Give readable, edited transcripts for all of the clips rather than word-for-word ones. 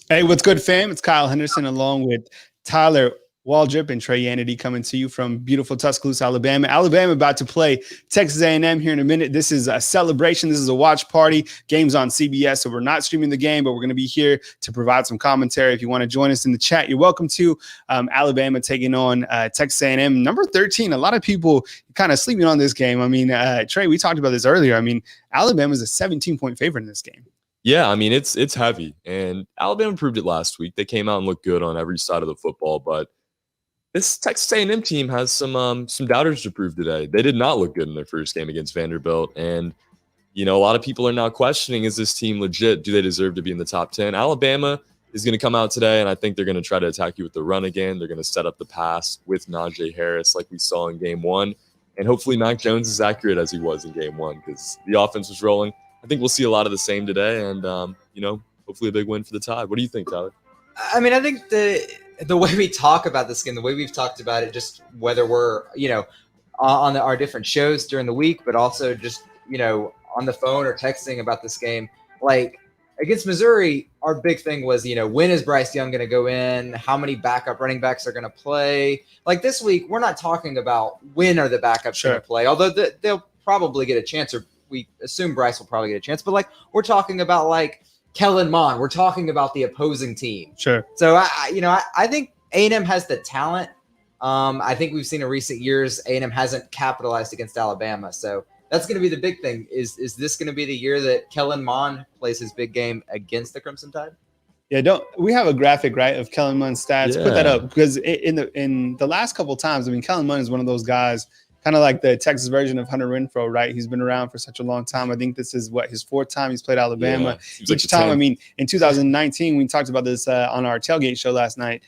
Hey, what's good, fam? It's Kyle Henderson along with Tyler Waldrop and Trey Yanity coming to you from beautiful Tuscaloosa, Alabama. Alabama about to play Texas A&M here in a minute. This is a celebration. This is a watch party. Game's on CBS, so we're not streaming the game, but we're going to be here to provide some commentary. If you want to join us in the chat, you're welcome to. Alabama taking on Texas A&M. Number 13, a lot of people kind of sleeping on this game. I mean, Trey, we talked about this earlier. I mean, Alabama's a 17-point favorite in this game. Yeah, I mean, it's heavy, and Alabama proved it last week. They came out and looked good on every side of the football, but this Texas A&M team has some doubters to prove today. They did not look good in their first game against Vanderbilt, and a lot of people are now questioning, is this team legit? Do they deserve to be in the top 10? Alabama is going to come out today, and I think they're going to try to attack you with the run again. They're going to set up the pass with Najee Harris like we saw in game one, and hopefully Mac Jones is accurate as he was in game one because the offense was rolling. I think we'll see a lot of the same today, and hopefully a big win for the Tide. What do you think, Tyler? I mean, I think the way we talk about this game, the way we've talked about it, just whether we're on our different shows during the week, but also just on the phone or texting about this game, like against Missouri, our big thing was when is Bryce Young going to go in? How many backup running backs are going to play? Like this week, we're not talking about when are the backups going to play, although they'll probably get a chance, or we assume Bryce will probably get a chance, but like we're talking about like Kellen Mond, we're talking about the opposing team. Sure. So I think A&M has the talent. I think we've seen in recent years A&M hasn't capitalized against Alabama, so that's going to be the big thing. Is this going to be the year that Kellen Mond plays his big game against the Crimson Tide? Yeah, we have a graphic, right, of Kellen Mond's stats. Yeah. Put that up because in the last couple of times, I mean, Kellen Mond is one of those guys, kind of like the Texas version of Hunter Renfrow, right? He's been around for such a long time. I think this is his fourth time he's played Alabama. Yeah, each time, I mean, in 2019, we talked about this on our tailgate show last night,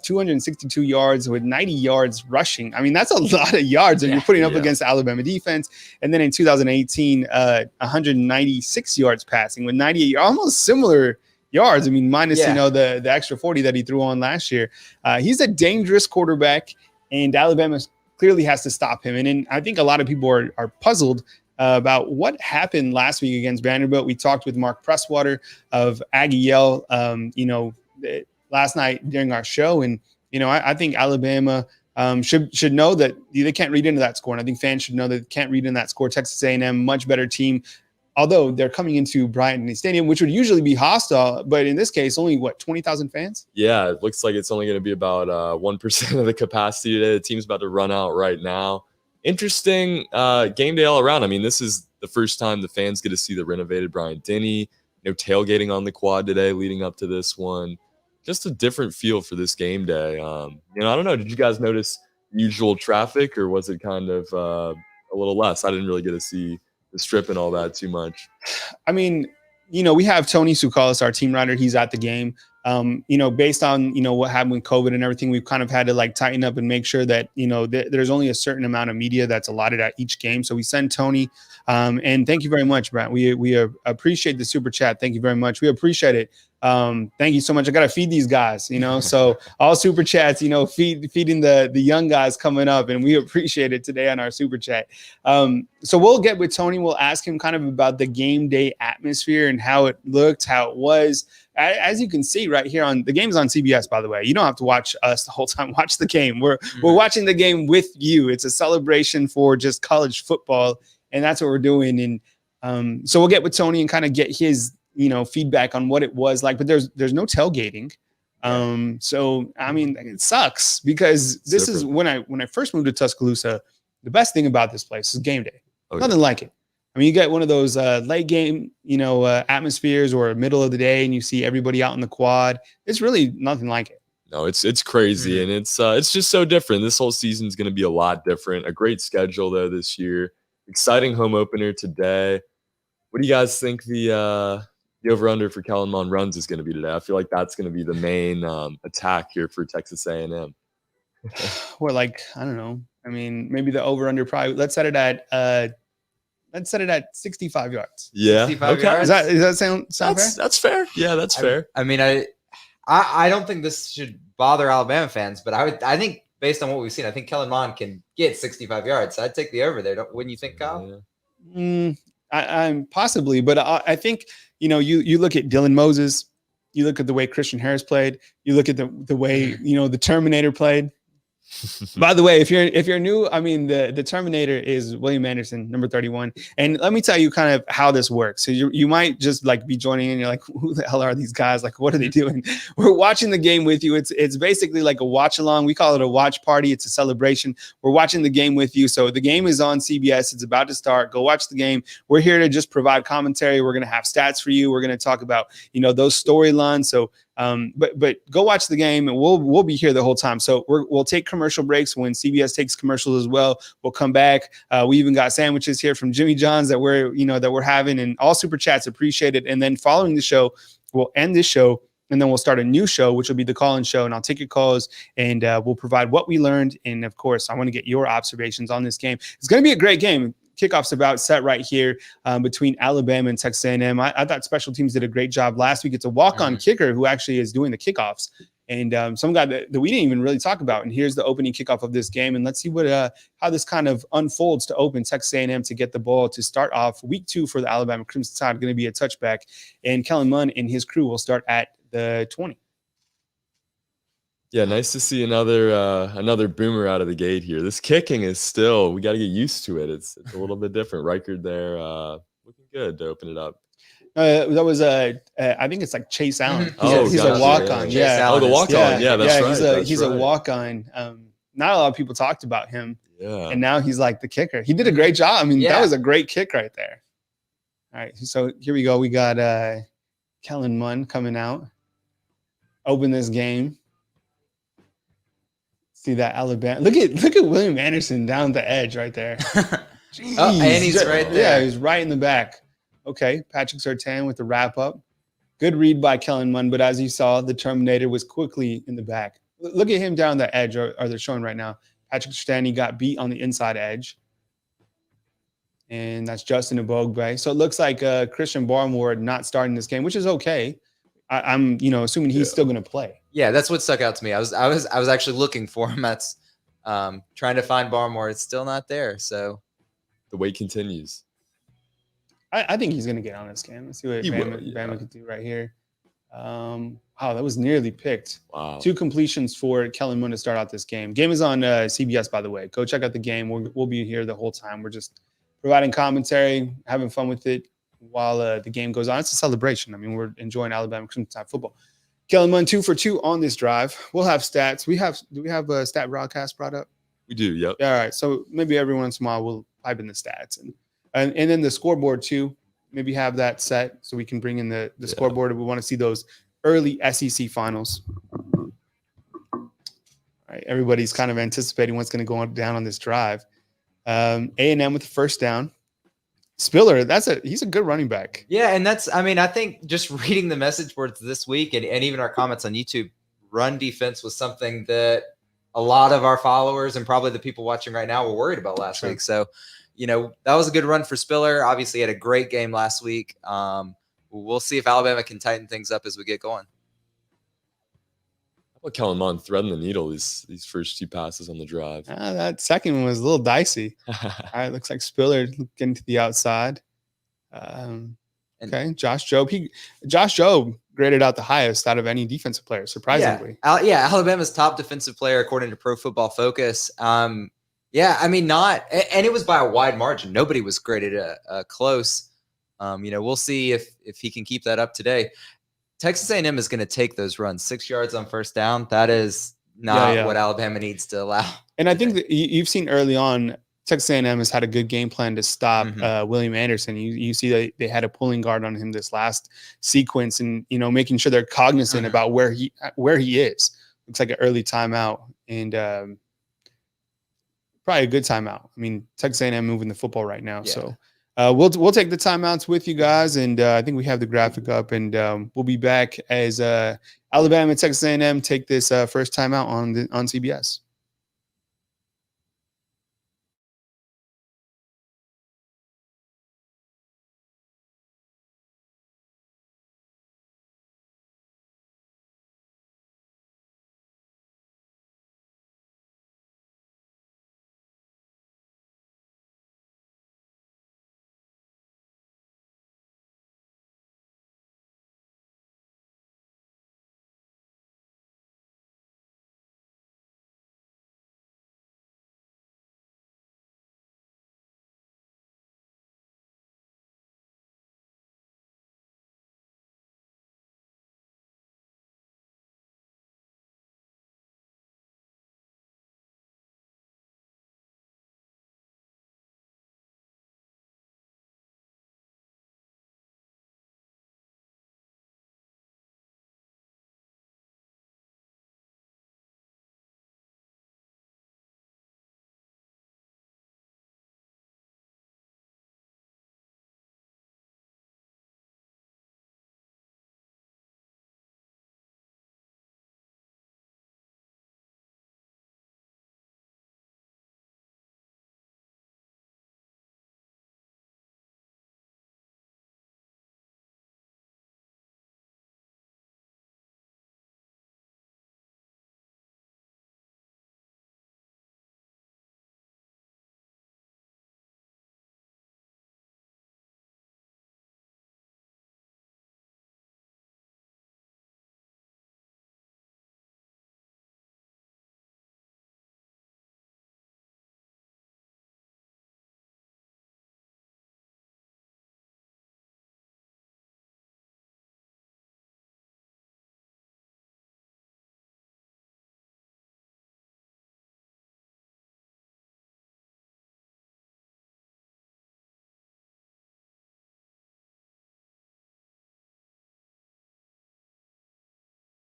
262 yards with 90 yards rushing. I mean, that's a lot of yards that you're putting up against the Alabama defense. And then in 2018, 196 yards passing with 98, almost similar yards. I mean, minus, the extra 40 that he threw on last year. He's a dangerous quarterback, and Alabama's clearly has to stop him. And I think a lot of people are puzzled about what happened last week against Vanderbilt. We talked with Mark Presswater of Aggie Yell, last night during our show. And, I think Alabama should know that they can't read into that score. And I think fans should know that they can't read into that score. Texas A&M, much better team, although they're coming into Bryant Stadium, which would usually be hostile, but in this case, only 20,000 fans? Yeah, it looks like it's only going to be about 1% of the capacity today. The team's about to run out right now. Interesting game day all around. I mean, this is the first time the fans get to see the renovated Bryant-Denny. Tailgating on the quad today leading up to this one. Just a different feel for this game day. I don't know. Did you guys notice usual traffic, or was it kind of a little less? I didn't really get to see the strip and all that too much. I mean, we have Tony Tsoukalis, our team writer. He's at the game. Based on, what happened with COVID and everything, we've kind of had to tighten up and make sure that, there's only a certain amount of media that's allotted at each game. So we send Tony. And thank you very much, Brent. We appreciate the super chat. Thank you very much. We appreciate it. Thank you so much. I got to feed these guys, so all super chats, feeding the young guys coming up, and we appreciate it today on our super chat. So we'll get with Tony. We'll ask him kind of about the game day atmosphere and how it looked, how it was. As you can see right here the game's on CBS, by the way. You don't have to watch us the whole time. Watch the game. We're watching the game with you. It's a celebration for just college football, and that's what we're doing. And so we'll get with Tony and kind of get his feedback on what it was like. But there's no tailgating. So I mean, it sucks because this is when I first moved to Tuscaloosa. The best thing about this place is game day. Nothing like it. I mean, you get one of those late game, atmospheres, or middle of the day, and you see everybody out in the quad. It's really nothing like it. No, it's crazy, and it's just so different. This whole season's going to be a lot different. A great schedule though this year. Exciting home opener today. What do you guys think the over/under for Kellen Mond runs is going to be today? I feel like that's going to be the main attack here for Texas A&M. Or I don't know. I mean, maybe the over/under probably. Let's set it at 65 yards. Yeah. 65 okay. yards? Does that sound fair? That's fair. Yeah, that's fair. I mean, I don't think this should bother Alabama fans, but I think based on what we've seen, I think Kellen Mond can get 65 yards. So I'd take the over there. Wouldn't you think, Kyle? I'm possibly, but I think, you look at Dylan Moses, You look at the way Christian Harris played. You look at the way, the Terminator played. By the way, if you're new, I mean the Terminator is William Anderson, number 31. And let me tell you kind of how this works. So you might just like be joining in. You're like, who the hell are these guys? Like, what are they doing? We're watching the game with you. It's basically like a watch along. We call it a watch party. It's a celebration. We're watching the game with you. So the game is on CBS. It's about to start. Go watch the game. We're here to just provide commentary. We're gonna have stats for you. We're gonna talk about those storylines. So but go watch the game, and we'll be here the whole time. So we'll take commercial breaks when CBS takes commercials as well. We'll come back. We even got sandwiches here from Jimmy John's that we're having, and all super chats appreciated. And then following the show, we'll end this show, and then we'll start a new show, which will be the call-in show. And I'll take your calls, and we'll provide what we learned. And of course, I want to get your observations on this game. It's going to be a great game. Kickoff's about set right here between Alabama and Texas A&M. I thought special teams did a great job last week. It's a walk-on kicker who actually is doing the kickoffs, and some guy that we didn't even really talk about. And here's the opening kickoff of this game, and let's see how this kind of unfolds to open Texas A&M to get the ball to start off week 2 for the Alabama Crimson Tide. Going to be a touchback, and Kellen Mond and his crew will start at the 20. Yeah, nice to see another boomer out of the gate here. This kicking is still, we got to get used to it. It's a little bit different. Reichard there, looking good to open it up. That was I think it's like Chase Allen. He's gotcha. a walk-on. Yeah. Oh, the walk-on. Yeah, that's right. He's a walk-on. Not a lot of people talked about him. Yeah. And now he's like the kicker. He did a great job. I mean, that was a great kick right there. All right, so here we go. We got Kellen Mond coming out. Open this game. See that Alabama. Look at William Anderson down the edge right there. And he's right there. Yeah, he's right in the back. Okay, Patrick Surtain with the wrap up. Good read by Kellen Mond, but as you saw, the Terminator was quickly in the back. Look at him down the edge, or they're showing right now. Patrick Surtain got beat on the inside edge. And that's Justin Ebogbe. So it looks like Christian Barmore not starting this game, which is okay. I'm assuming he's still going to play. Yeah, that's what stuck out to me. I was actually looking for him. That's trying to find Barmore. It's still not there. So the wait continues. I think he's going to get on this game. Let's see what Bama can do right here. Wow, that was nearly picked. Wow. 2 completions for Kellen Mond to start out this game. Game is on CBS, by the way. Go check out the game. We'll be here the whole time. We're just providing commentary, having fun with it while the game goes on. It's a celebration. I mean, we're enjoying Alabama Crimson Tide football. Kellen Mond 2 for 2 on this drive. We'll have stats. Do we have a stat broadcast brought up? We do. Yep. Yeah, all right. So maybe every once in a while we'll pipe in the stats and then the scoreboard too. Maybe have that set so we can bring in the scoreboard. We want to see those early SEC finals. All right. Everybody's kind of anticipating what's going to go down on this drive. A&M with the first down. Spiller, he's a good running back. Yeah, and I think just reading the message boards this week and even our comments on YouTube, run defense was something that a lot of our followers and probably the people watching right now were worried about last week. So, that was a good run for Spiller. Obviously, he had a great game last week. We'll see if Alabama can tighten things up as we get going. How about Kellen Mond threading the needle these first 2 passes on the drive? That second one was a little dicey. All right, looks like Spiller getting to the outside. Okay, Josh Jobe. Josh Jobe graded out the highest out of any defensive player, surprisingly. Yeah, Alabama's top defensive player according to Pro Football Focus. And it was by a wide margin. Nobody was graded close. We'll see if he can keep that up today. Texas A&M is going to take those runs. 6 yards on first down. That is not what Alabama needs to allow. And I think that you've seen early on, Texas A&M has had a good game plan to stop William Anderson. You see that they had a pulling guard on him this last sequence, and making sure they're cognizant about where he is. Looks like an early timeout, and probably a good timeout. I mean, Texas A&M moving the football right now, so. We'll take the timeouts with you guys, and I think we have the graphic up, and we'll be back as Alabama and Texas A&M take this first timeout on CBS.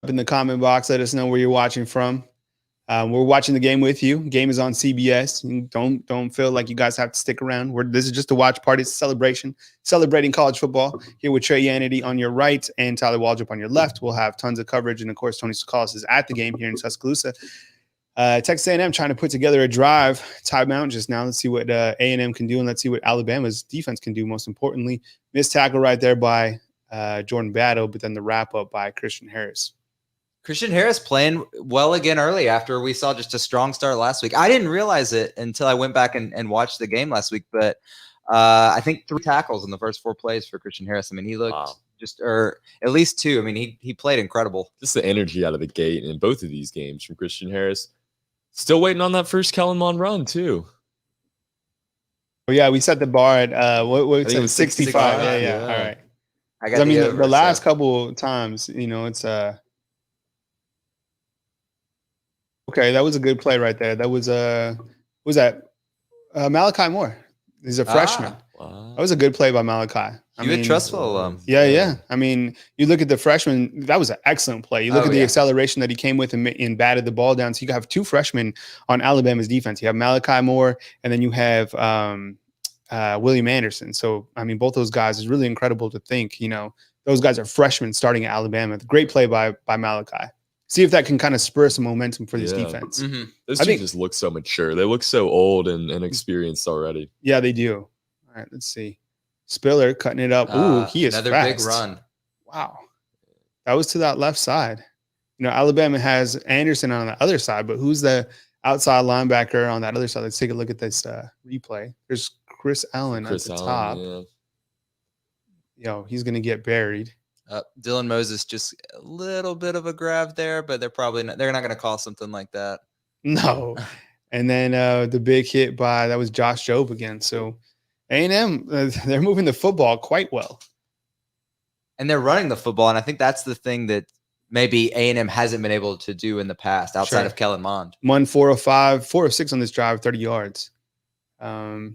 in the comment box. Let us know where you're watching from. We're watching the game with you. Game is on CBS. Don't feel like you guys have to stick around. This is just a watch party. It's a celebration, celebrating college football. Here with Trey Yanity on your right and Tyler Waldrop on your left. We'll have tons of coverage. And, of course, Tony Tsoukalos is at the game here in Tuscaloosa. Texas A&M trying to put together a drive. Timeout just now. Let's see what A&M can do, and let's see what Alabama's defense can do, most importantly. Missed tackle right there by Jordan Battle, but then the wrap-up by Christian Harris. Christian Harris playing well again early after we saw just a strong start last week. I didn't realize it until I went back and watched the game last week, but I think 3 tackles in the first 4 plays for Christian Harris. I mean, he looked or at least 2. I mean, he played incredible. Just the energy out of the gate in both of these games from Christian Harris. Still waiting on that first Kellen Mond run, too. Oh, yeah, we set the bar at what it was 65. Yeah. All right. I mean, the last couple times, it's okay, that was a good play right there. That was was that Malachi Moore? He's a freshman. Wow. That was a good play by Malachi. You a trustful Yeah. I mean, you look at the freshman. That was an excellent play. You look at the acceleration that he came with and batted the ball down. So you have 2 freshmen on Alabama's defense. You have Malachi Moore, and then you have William Anderson. So I mean, both those guys is really incredible to think. Those guys are freshmen starting at Alabama. Great play by Malachi. See if that can kind of spur some momentum for this defense. Mm-hmm. Those teams just look so mature. They look so old and experienced already. Yeah, they do. All right, let's see. Spiller cutting it up. Ooh, he is another fast. Big run. Wow. That was to that left side. Alabama has Anderson on the other side, but who's the outside linebacker on that other side? Let's take a look at this replay. There's Chris Allen at the top. Yeah. He's going to get buried. Dylan Moses, just a little bit of a grab there, but they're not going to call something like that. No. And then the big hit that was Josh Jobe again. So A&M, they're moving the football quite well. And they're running the football, and I think that's the thing that maybe A&M hasn't been able to do in the past outside of Kellen Mond. Mond 405, 406 on this drive, 30 yards. Okay,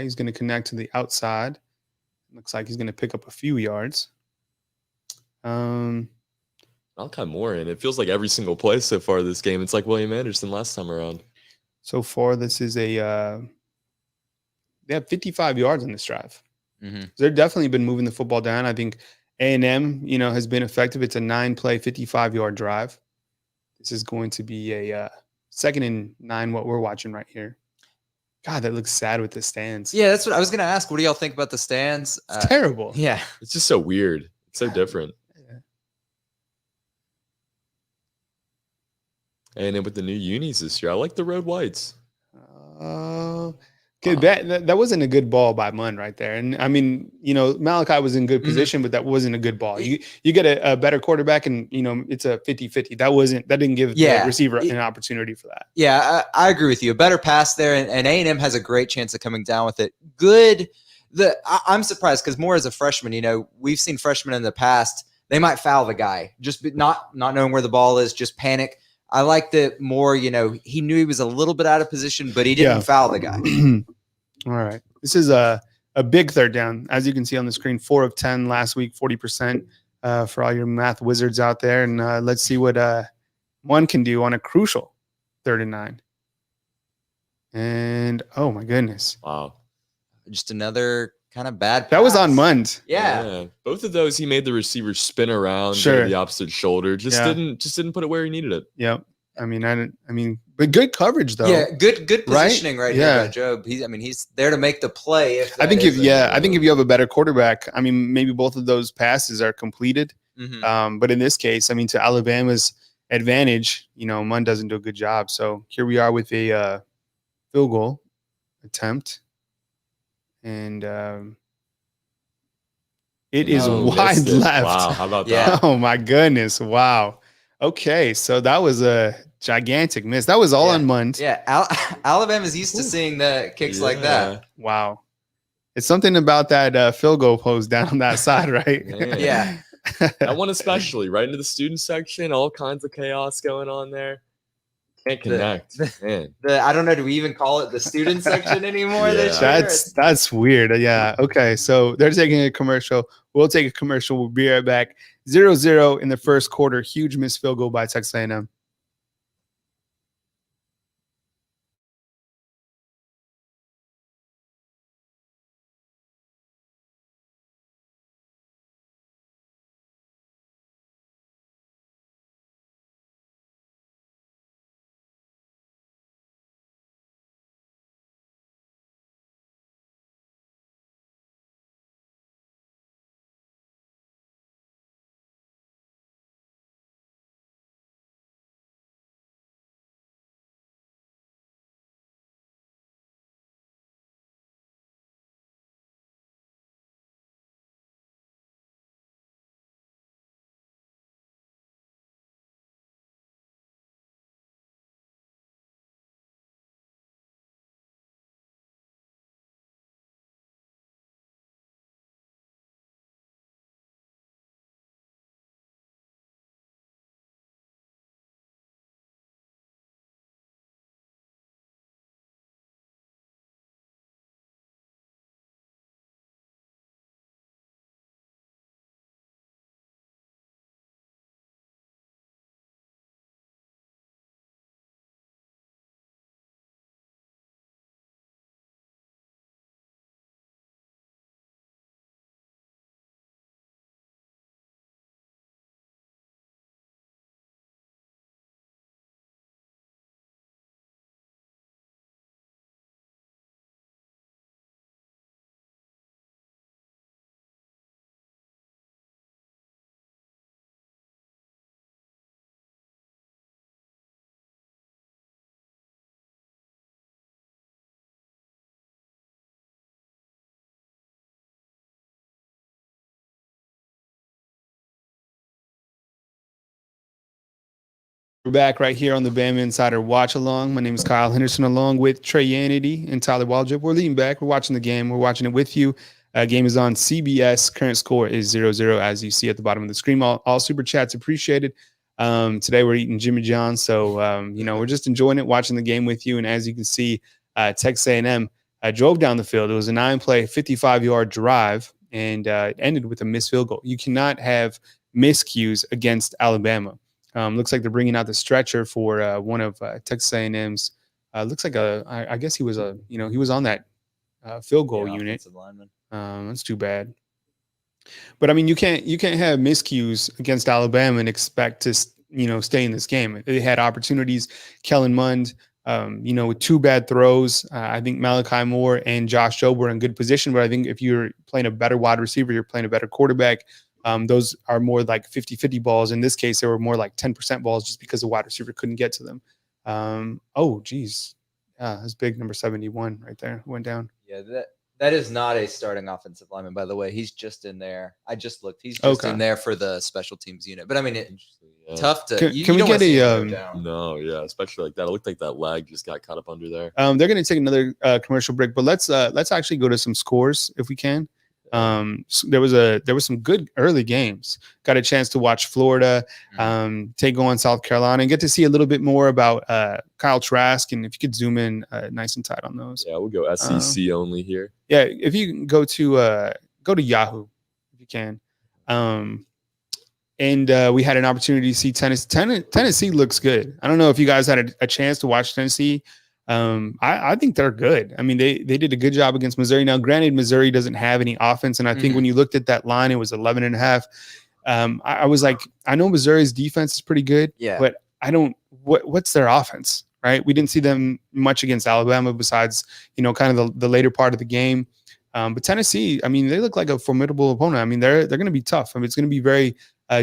he's going to connect to the outside. Looks like he's going to pick up a few yards. Malachi Moore, and it feels like every single play so far this game, it's like William Anderson last time around. So far, this is they have 55 yards on this drive. Mm-hmm. They've definitely been moving the football down. I think A&M, has been effective. It's a 9-play, 55-yard drive. This is going to be a 2nd and 9, what we're watching right here. God, that looks sad with the stands. Yeah, that's what I was going to ask. What do y'all think about the stands? It's terrible. Yeah. It's just so weird. It's so different. And then with the new unis this year, I like the road whites. Okay, that wasn't a good ball by Mond right there. And I mean, Malachi was in good position, but that wasn't a good ball. You get a better quarterback, and it's a 50-50. That didn't give the receiver an opportunity for that. Yeah, I agree with you. A better pass there, and A&M has a great chance of coming down with it. Good. I'm surprised because Moore is a freshman. We've seen freshmen in the past. They might foul the guy, just not knowing where the ball is, just panic. I like that Moore, he knew he was a little bit out of position, but he didn't foul the guy. All right. This is a big 3rd down. As you can see on the screen, 4 of 10 last week, 40% for all your math wizards out there. And let's see what one can do on a crucial 3rd and 9. And, oh, my goodness. Wow. Just another kind of bad pass. That was on Mond. Yeah. Both of those, he made the receiver spin around to the opposite shoulder. Just didn't put it where he needed it. Yep. I mean, but good coverage though. Yeah, good positioning right here by Jobe. He's there to make the play. I think if you have a better quarterback, I mean, maybe both of those passes are completed. Mm-hmm. But in this case, I mean, to Alabama's advantage, Mond doesn't do a good job. So here we are with a field goal attempt. And it is wide left. Wow, how about that? Oh, my goodness. Wow. Okay, so that was a gigantic miss. That was all on Mond. Yeah, Alabama's used to seeing the kicks like that. Wow. It's something about that field goal post down that side, right? Yeah. That one especially, right into the student section, all kinds of chaos going on there. Can't connect. Man. I don't know. Do we even call it the student section anymore? That's weird. Yeah. Okay. So they're taking a commercial. We'll take a commercial. We'll be right back. 0-0 in the first quarter. Huge missed field goal by Texas A&M. We're back right here on the Bama Insider Watch Along. My name is Kyle Henderson, along with Trey Yanity and Tyler Waldrop. We're leading back. We're watching the game. We're watching it with you. Game is on CBS. Current score is 0-0, as you see at the bottom of the screen. All super chats appreciated. Today we're eating Jimmy John's, so we're just enjoying it, watching the game with you. And as you can see, Texas A&M drove down the field. It was a 9-play, 55-yard drive, and it ended with a missed field goal. You cannot have miscues against Alabama. Looks like they're bringing out the stretcher for one of Texas A&M's. Looks like I guess he was he was on that field goal unit. That's too bad. But I mean, you can't have miscues against Alabama and expect to stay in this game. They had opportunities. Kellen Mond, with 2 bad throws. I think Malachi Moore and Josh Jobe were in good position. But I think if you're playing a better wide receiver, you're playing a better quarterback. Those are more like 50-50 balls. In this case, they were more like 10% balls just because the wide receiver couldn't get to them. Oh, geez. Yeah, that's big, number 71 right there. Went down. Yeah, that is not a starting offensive lineman, by the way. He's just in there. I just looked. He's just in there for the special teams unit. But, I mean, tough to – Can we get a no, yeah, especially like that. It looked like that leg just got caught up under there. They're going to take another commercial break. But let's actually go to some scores if we can. So there was some good early games. Got a chance to watch Florida take on South Carolina and get to see a little bit more about Kyle Trask. And if you could zoom in nice and tight on those. Yeah, we'll go SEC only here. Yeah, if you can go to Yahoo if you can. And we had an opportunity to see Tennessee. Tennessee looks good. I don't know if you guys had a chance to watch Tennessee. I think they're good. I mean, they did a good job against Missouri. Now, granted, Missouri doesn't have any offense, and I think when you looked at that line, it was 11.5. I was like, I know Missouri's defense is pretty good, but I don't. What's their offense, right? We didn't see them much against Alabama, besides kind of the later part of the game. But Tennessee, I mean, they look like a formidable opponent. I mean, they're going to be tough. I mean, it's going to be very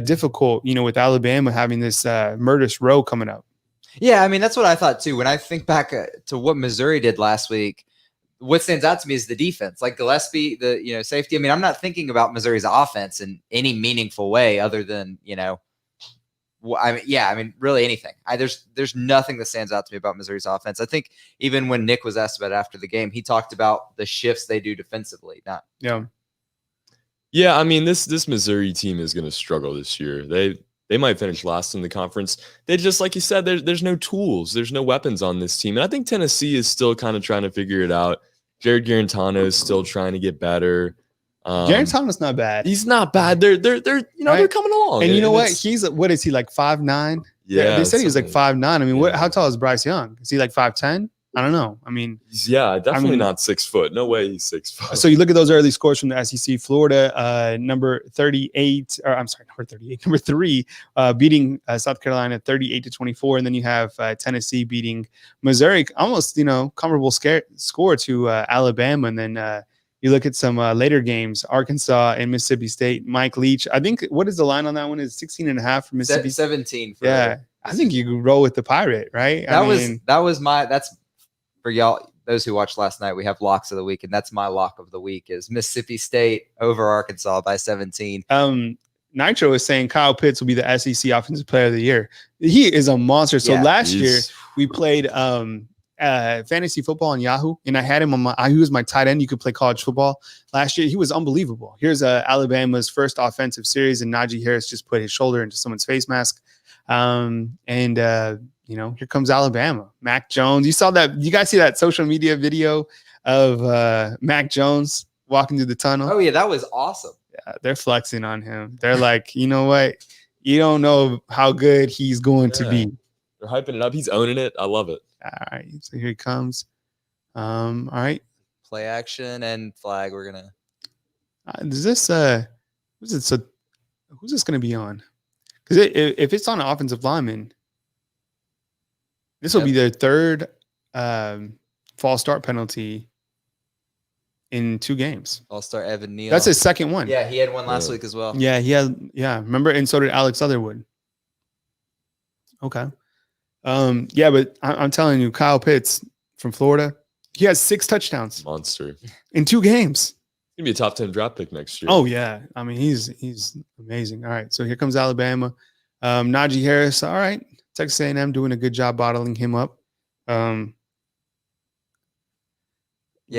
difficult, with Alabama having this murderous row coming up. Yeah, I mean, that's what I thought too. When I think back to what Missouri did last week, what stands out to me is the defense. Like Gillespie, the safety. I mean, I'm not thinking about Missouri's offense in any meaningful way other than really anything. There's nothing that stands out to me about Missouri's offense. I think even when Nick was asked about it after the game, he talked about the shifts they do defensively. Yeah, I mean, this Missouri team is going to struggle this year. They might finish last in the conference. They just, like you said, there's no tools. There's no weapons on this team. And I think Tennessee is still kind of trying to figure it out. Jared Garantano is still trying to get better. Jaron Thomas not bad. He's not bad. They're they're coming along. And you know what? What is he, like 5'9"? Yeah, they said he was like 5'9". I mean, yeah. How tall is Bryce Young? Is he like 5'10"? I don't know. I mean, definitely not 6 foot. No way he's 6 foot. So you look at those early scores from the SEC. Florida, number 38, or I'm sorry, number 38, number 3, beating South Carolina 38-24, and then you have Tennessee beating Missouri, almost comparable score to Alabama, and then you look at some later games, Arkansas and Mississippi State. Mike Leach, I think, what is the line on that one? Is 16.5 for Mississippi? 17. I think you could roll with the Pirate, right? That's for y'all, those who watched last night. We have locks of the week, and that's my lock of the week is Mississippi State over Arkansas by 17. Nitro is saying Kyle Pitts will be the SEC Offensive Player of the Year. He is a monster. So last year we played fantasy football on Yahoo, and I had him on he was my tight end. You could play college football. Last year he was unbelievable. Here's Alabama's first offensive series, and Najee Harris just put his shoulder into someone's face mask. Here comes Alabama. Mac Jones. You saw that? You guys see that social media video of Mac Jones walking through the tunnel? Oh yeah, that was awesome. Yeah, they're flexing on him. They're like, you know what? You don't know how good he's going to be. They're hyping it up. He's owning it. I love it. All right, so here he comes. All right. Play action and flag. We're gonna. Is this who's this gonna be on? Because if it's on an offensive lineman, this will be their third false start penalty in 2 games. False start Evan Neal. That's his second one. Yeah, he had one last week as well. Yeah, he had. Yeah, remember, and so did Alex Leatherwood. Okay. But I'm telling you, Kyle Pitts from Florida, he has 6 touchdowns. Monster. In 2 games. He's gonna be a top 10 draft pick next year. Oh yeah, I mean he's amazing. All right, so here comes Alabama. Najee Harris. All right, Texas A&M doing a good job bottling him up. You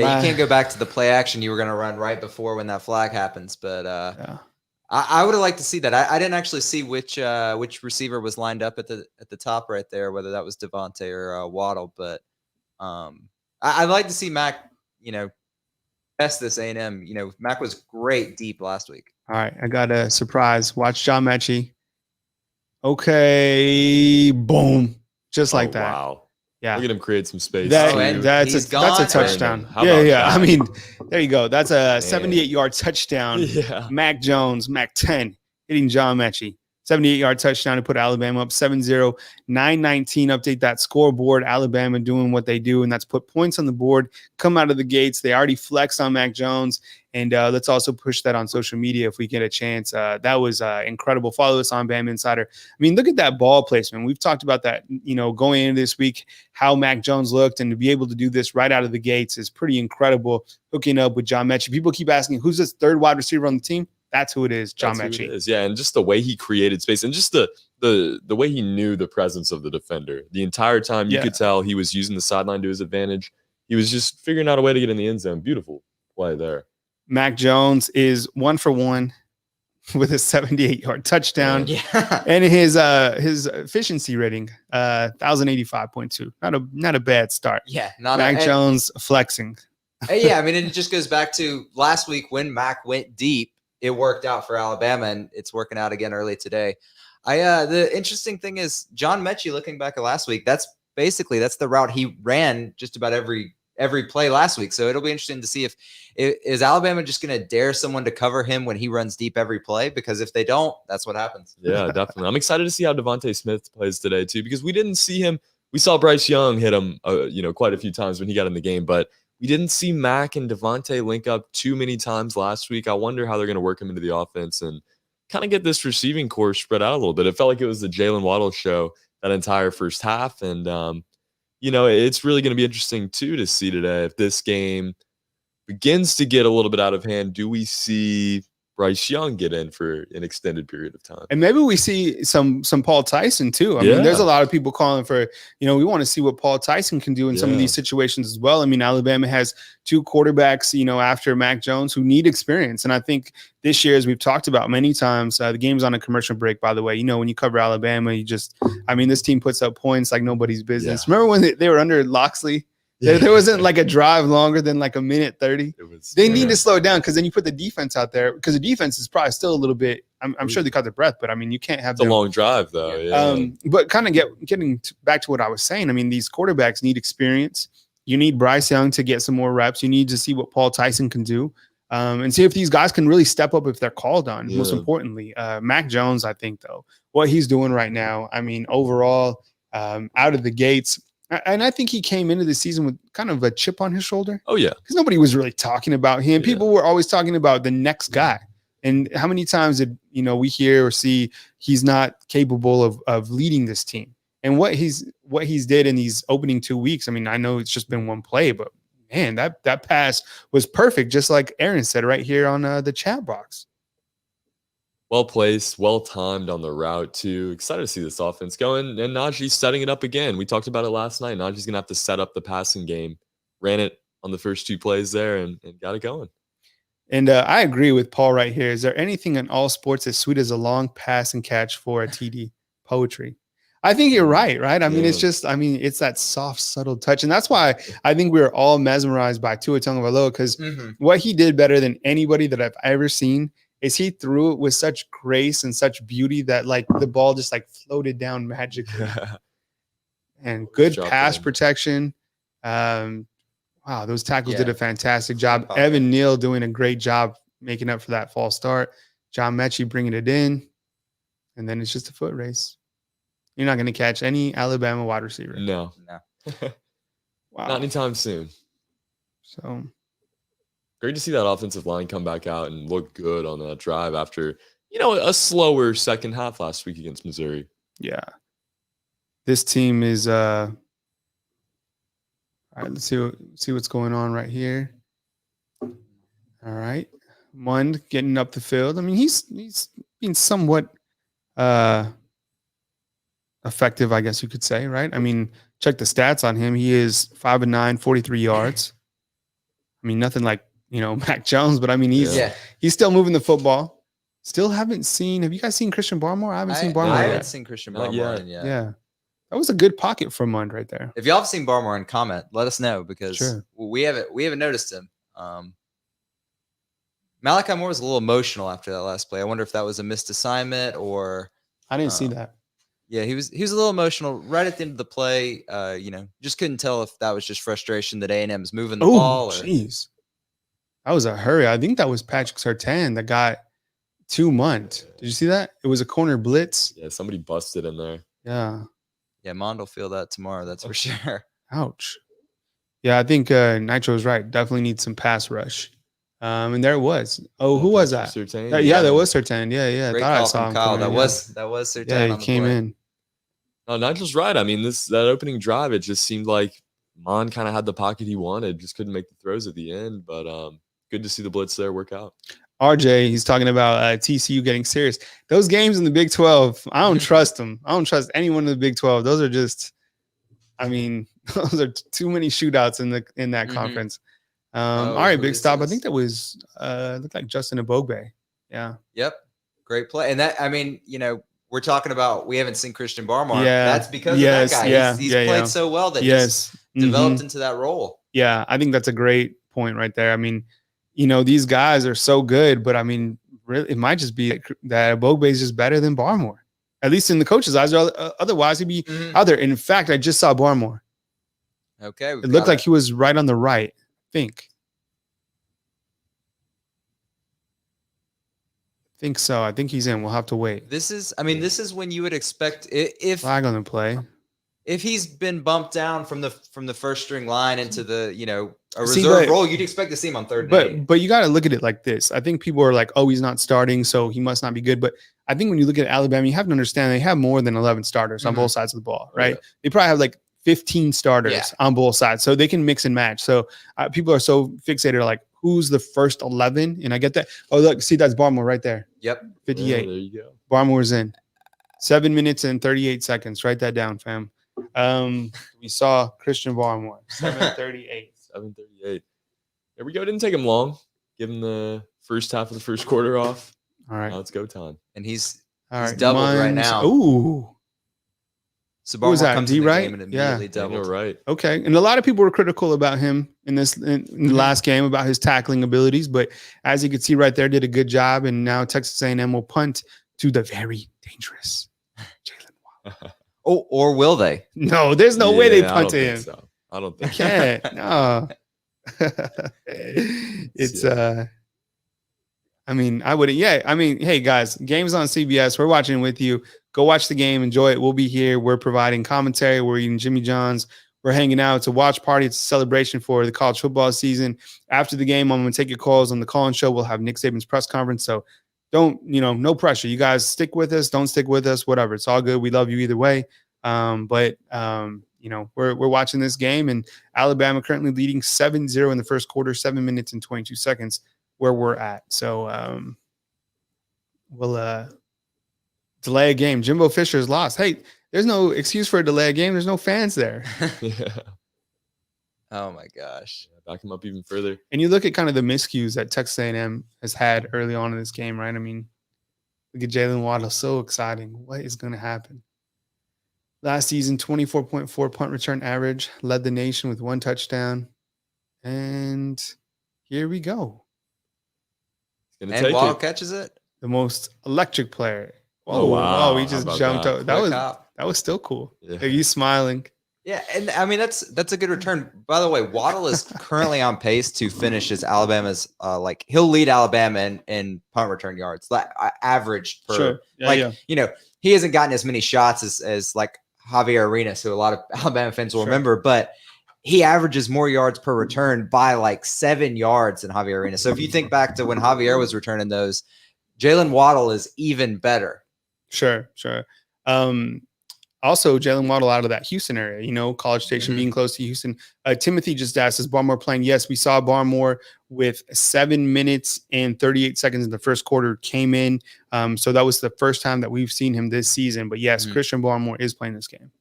can't go back to the play action you were going to run right before when that flag happens. But I would have liked to see that. I didn't actually see which receiver was lined up at the top right there, whether that was Devontae or Waddle. But I'd like to see Mac, test this A&M. Mac was great deep last week. All right, I got a surprise. Watch John Mechie. Okay, boom, just like that. Wow. Yeah, look at him create some space. That's a touchdown. Yeah. I mean, there you go. That's a 78-yard touchdown. Yeah. Mac Jones, Mac 10, hitting John Mechie. 78-yard touchdown to put Alabama up 7-0, 9-19. Update that scoreboard. Alabama doing what they do, and that's put points on the board. Come out of the gates. They already flexed on Mac Jones, and let's also push that on social media if we get a chance. That was incredible. Follow us on BamaInsider. I mean, look at that ball placement. We've talked about that, going into this week, how Mac Jones looked, and to be able to do this right out of the gates is pretty incredible. Hooking up with John Mechie. People keep asking, who's this third wide receiver on the team? That's who it is, John Mechie. Yeah, and just the way he created space and just the way he knew the presence of the defender. The entire time you could tell he was using the sideline to his advantage. He was just figuring out a way to get in the end zone. Beautiful play there. Mac Jones is 1 for 1 with a 78-yard touchdown. Yeah. And his efficiency rating, 1,085.2. Not a bad start. Yeah, Mac Jones flexing. Yeah, I mean, it just goes back to last week when Mac went deep. It worked out for Alabama, and it's working out again early today. The interesting thing is John Mechie, looking back at last week, that's the route he ran just about every play last week. So it'll be interesting to see if is Alabama just going to dare someone to cover him when he runs deep every play? Because if they don't, that's what happens. Yeah, definitely. I'm excited to see how Devontae Smith plays today too, because we didn't see him. We saw Bryce Young hit him, quite a few times when he got in the game, but we didn't see Mac and Devontae link up too many times last week. I wonder how they're going to work him into the offense and kind of get this receiving core spread out a little bit. It felt like it was the Jalen Waddle show that entire first half. And, it's really going to be interesting, too, to see today if this game begins to get a little bit out of hand. Do we see Bryce Young get in for an extended period of time? And maybe we see some Paul Tyson too. I mean, there's a lot of people calling for, we want to see what Paul Tyson can do in some of these situations as well. I mean, Alabama has 2 quarterbacks, after Mac Jones who need experience. And I think this year, as we've talked about many times, the game's on a commercial break, by the way. When you cover Alabama, this team puts up points like nobody's business. Yeah. Remember when they were under Loxley? There wasn't like a drive longer than like a minute 30. They need to slow it down because then you put the defense out there because the defense is probably still a little bit. I'm sure they caught their breath, but I mean, you can't have a long drive though. Yeah. But kind of getting back to what I was saying. I mean, these quarterbacks need experience. You need Bryce Young to get some more reps. You need to see what Paul Tyson can do. And see if these guys can really step up if they're called on. Yeah. Most importantly, Mac Jones, I think, though, what he's doing right now, I mean, overall, out of the gates, and I think he came into the season with kind of a chip on his shoulder. Oh, yeah. Because nobody was really talking about him. Yeah. People were always talking about the next guy. And how many times did we hear or see he's not capable of leading this team? And what he's did in these opening 2 weeks, I mean, I know it's just been one play, but man, that pass was perfect, just like Aaron said right here on the chat box. Well placed, well timed on the route too. Excited to see this offense going, and Najee's setting it up again. We talked about it last night. Najee's gonna have to set up the passing game. Ran it on the first 2 plays there and got it going. And I agree with Paul right here. Is there anything in all sports as sweet as a long pass and catch for a TD? Poetry. I think you're right? I mean, it's just, it's that soft, subtle touch. And that's why I think we were all mesmerized by Tua Tagovailoa because what he did better than anybody that I've ever seen is he threw it with such grace and such beauty that like the ball just like floated down magically. And good pass protection. Wow, those tackles did a fantastic job. Evan Neal doing a great job making up for that false start. John Mechie bringing it in. And then it's just a foot race. You're not going to catch any Alabama wide receiver. No. Wow. Not anytime soon. So great to see that offensive line come back out and look good on that drive after, a slower second half last week against Missouri. Yeah. This team is all right, let's see what's going on right here. All right. Mund getting up the field. I mean, he's been somewhat effective, I guess you could say, right? I mean, check the stats on him. He is 5-9, 43 yards. I mean, nothing like, Mac Jones, but I mean, he's still moving the football. Still haven't seen. Have you guys seen Christian Barmore? I haven't seen Barmore. I haven't seen Christian Barmore yet. Yeah. That was a good pocket for Mund right there. If y'all have seen Barmore in comment, let us know because we haven't noticed him. Malachi Moore was a little emotional after that last play. I wonder if that was a missed assignment or I didn't see that. Yeah, he was a little emotional right at the end of the play. Just couldn't tell if that was just frustration that A&M is moving the ball. Oh, jeez. That was a hurry. I think that was Patrick Surtain that got 2 Mund. Did you see that? It was a corner blitz. Yeah, somebody busted in there. Yeah. Yeah, Mond will feel that tomorrow. That's for sure. Ouch. Yeah, I think Nitro's right. Definitely needs some pass rush. And there it was. Oh, who was that? Surtain. There was Surtain. Yeah. Great call from Kyle. That was Surtain. Yeah, he came in. No, Nigel's right. I mean, that opening drive, it just seemed like Mond kind of had the pocket he wanted, just couldn't make the throws at the end. But good to see the blitz there work out. RJ, he's talking about TCU getting serious. Those games in the Big 12, I don't trust them. I don't trust anyone in the Big 12. Those are just, those are too many shootouts in that conference. All right, big stop. I think that was looked like Justin Ebogbe. Yeah. Yep. Great play. And that, we're talking about we haven't seen Christian Barmore. Yeah. That's because of that guy. He's played so well that he's developed into that role. Yeah, I think that's a great point right there. I mean, these guys are so good, but I mean, really, it might just be that Ebogbe is just better than Barmore, at least in the coach's eyes. Otherwise, he'd be out there. In fact, I just saw Barmore. Okay. It looked like he was right on the right, I think. Think so. I think he's in. We'll have to wait. This is when you would expect if flag on the play. If he's been bumped down from the first string line into the a reserve role, you'd expect to see him on third. But you got to look at it like this. I think people are like, oh, he's not starting, so he must not be good. But I think when you look at Alabama, you have to understand they have more than 11 starters on both sides of the ball, right? Yeah. They probably have like 15 starters on both sides, so they can mix and match. So people are so fixated like, who's the first 11? And I get that. Oh, look, see, that's Barmore right there. Yep. 58. Yeah, there you go. Barmore's in. 7 minutes and 38 seconds. Write that down, fam. We saw Christian Barmore. 7:38. 7:38. There we go. Didn't take him long. Give him the first half of the first quarter off. All right. Now it's go time. And he's doubled right now. Ooh. So Who was Barmore that? comes in the D-Wright? game and immediately You're doubled. right. Okay. And a lot of people were critical about him in the last game about his tackling abilities, but as you can see right there, did a good job. And now Texas A&M will punt to the very dangerous Jalen. Oh, or will they? No, there's no way they Yeah, punt to I him. don't think so. I don't They think so. can't. No. It's I mean, I wouldn't. Yeah, I mean, hey guys, game's on CBS. We're watching with you. Go watch the game, enjoy it. We'll be here. We're providing commentary. We're eating Jimmy John's. We're hanging out. It's a watch party. It's a celebration for the college football season. After the game, I'm going to take your calls on the call-in show. We'll have Nick Saban's press conference. So don't, no pressure. You guys stick with us. Don't stick with us. Whatever. It's all good. We love you either way. But we're watching this game, and Alabama currently leading 7-0 in the first quarter, 7 minutes and 22 seconds where we're at. So we'll delay a game. Jimbo Fisher's lost. Hey, there's no excuse for a delay a game. There's no fans there. Yeah. Oh my gosh. Back him up even further. And you look at kind of the miscues that Texas A&M has had early on in this game, right? I mean, look at Jalen Waddle. So exciting. What is going to happen? Last season, 24.4 punt return average, led the nation with 1 touchdown. And here we go. And Waddle catches it. The most electric player. Oh, wow. Oh, he How just about jumped that? out. That was still cool. Yeah. Are you smiling? Yeah, and I mean that's a good return. By the way, Waddle is currently on pace to finish as Alabama's he'll lead Alabama in punt return yards, like average per. Sure. Yeah, he hasn't gotten as many shots as like Javier Arenas, who a lot of Alabama fans will remember, but he averages more yards per return by like 7 yards than Javier Arenas. So if you think back to when Javier was returning those, Jalen Waddle is even better. Sure. Also, Jalen Waddle out of that Houston area, College Station being close to Houston. Timothy just asked, is Barmore playing? Yes, we saw Barmore with 7 minutes and 38 seconds in the first quarter came in. So that was the first time that we've seen him this season. But yes, Christian Barmore is playing this game.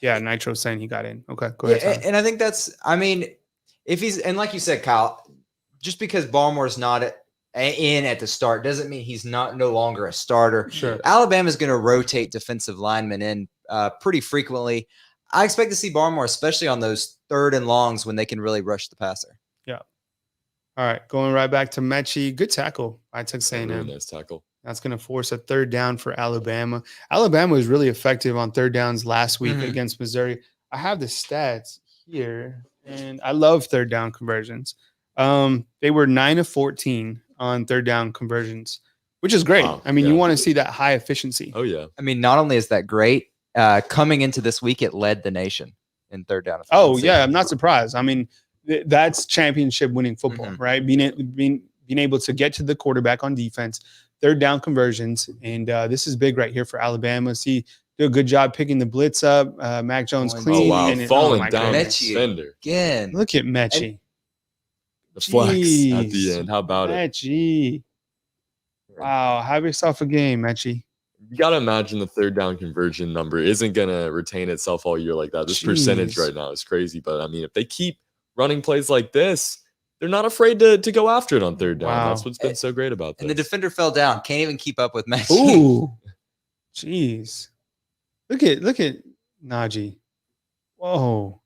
Yeah, Nitro saying he got in. Okay, go ahead. Yeah, and I think if he's, and like you said, Kyle, just because Barmore's not in at the start doesn't mean he's no longer a starter. Sure. Alabama's going to rotate defensive linemen in pretty frequently. I expect to see Barmore, especially on those 3rd and longs when they can really rush the passer. Yeah. All right, going right back to Mechie. Good tackle by Texas A&M. Really nice tackle. That's going to force a 3rd down for Alabama. Alabama was really effective on 3rd downs last week against Missouri. I have the stats here, and I love 3rd down conversions. They were 9 of 14 on 3rd down conversions, which is great. Wow. I mean, you want to see that high efficiency. Oh, yeah. I mean, not only is that great, coming into this week, it led the nation in 3rd down. Oh, yeah. I'm not surprised. I mean, that's championship winning football, right? Being able to get to the quarterback on defense, 3rd down conversions. And this is big right here for Alabama. See, do a good job picking the blitz up. Mac Jones clean. Oh, wow. And Falling down the Mechie defender. again. Look at Mechie. The flex at Jeez. the end. How about it? Mechie. Wow. Have yourself a game, Mechie. You got to imagine the 3rd down conversion number isn't going to retain itself all year like that. This percentage right now is crazy. But, I mean, if they keep running plays like this, they're not afraid to go after it on 3rd down. Wow. That's what's been so great about this. And the defender fell down. Can't even keep up with Mechie. Ooh. Jeez. Look at Najee. Whoa.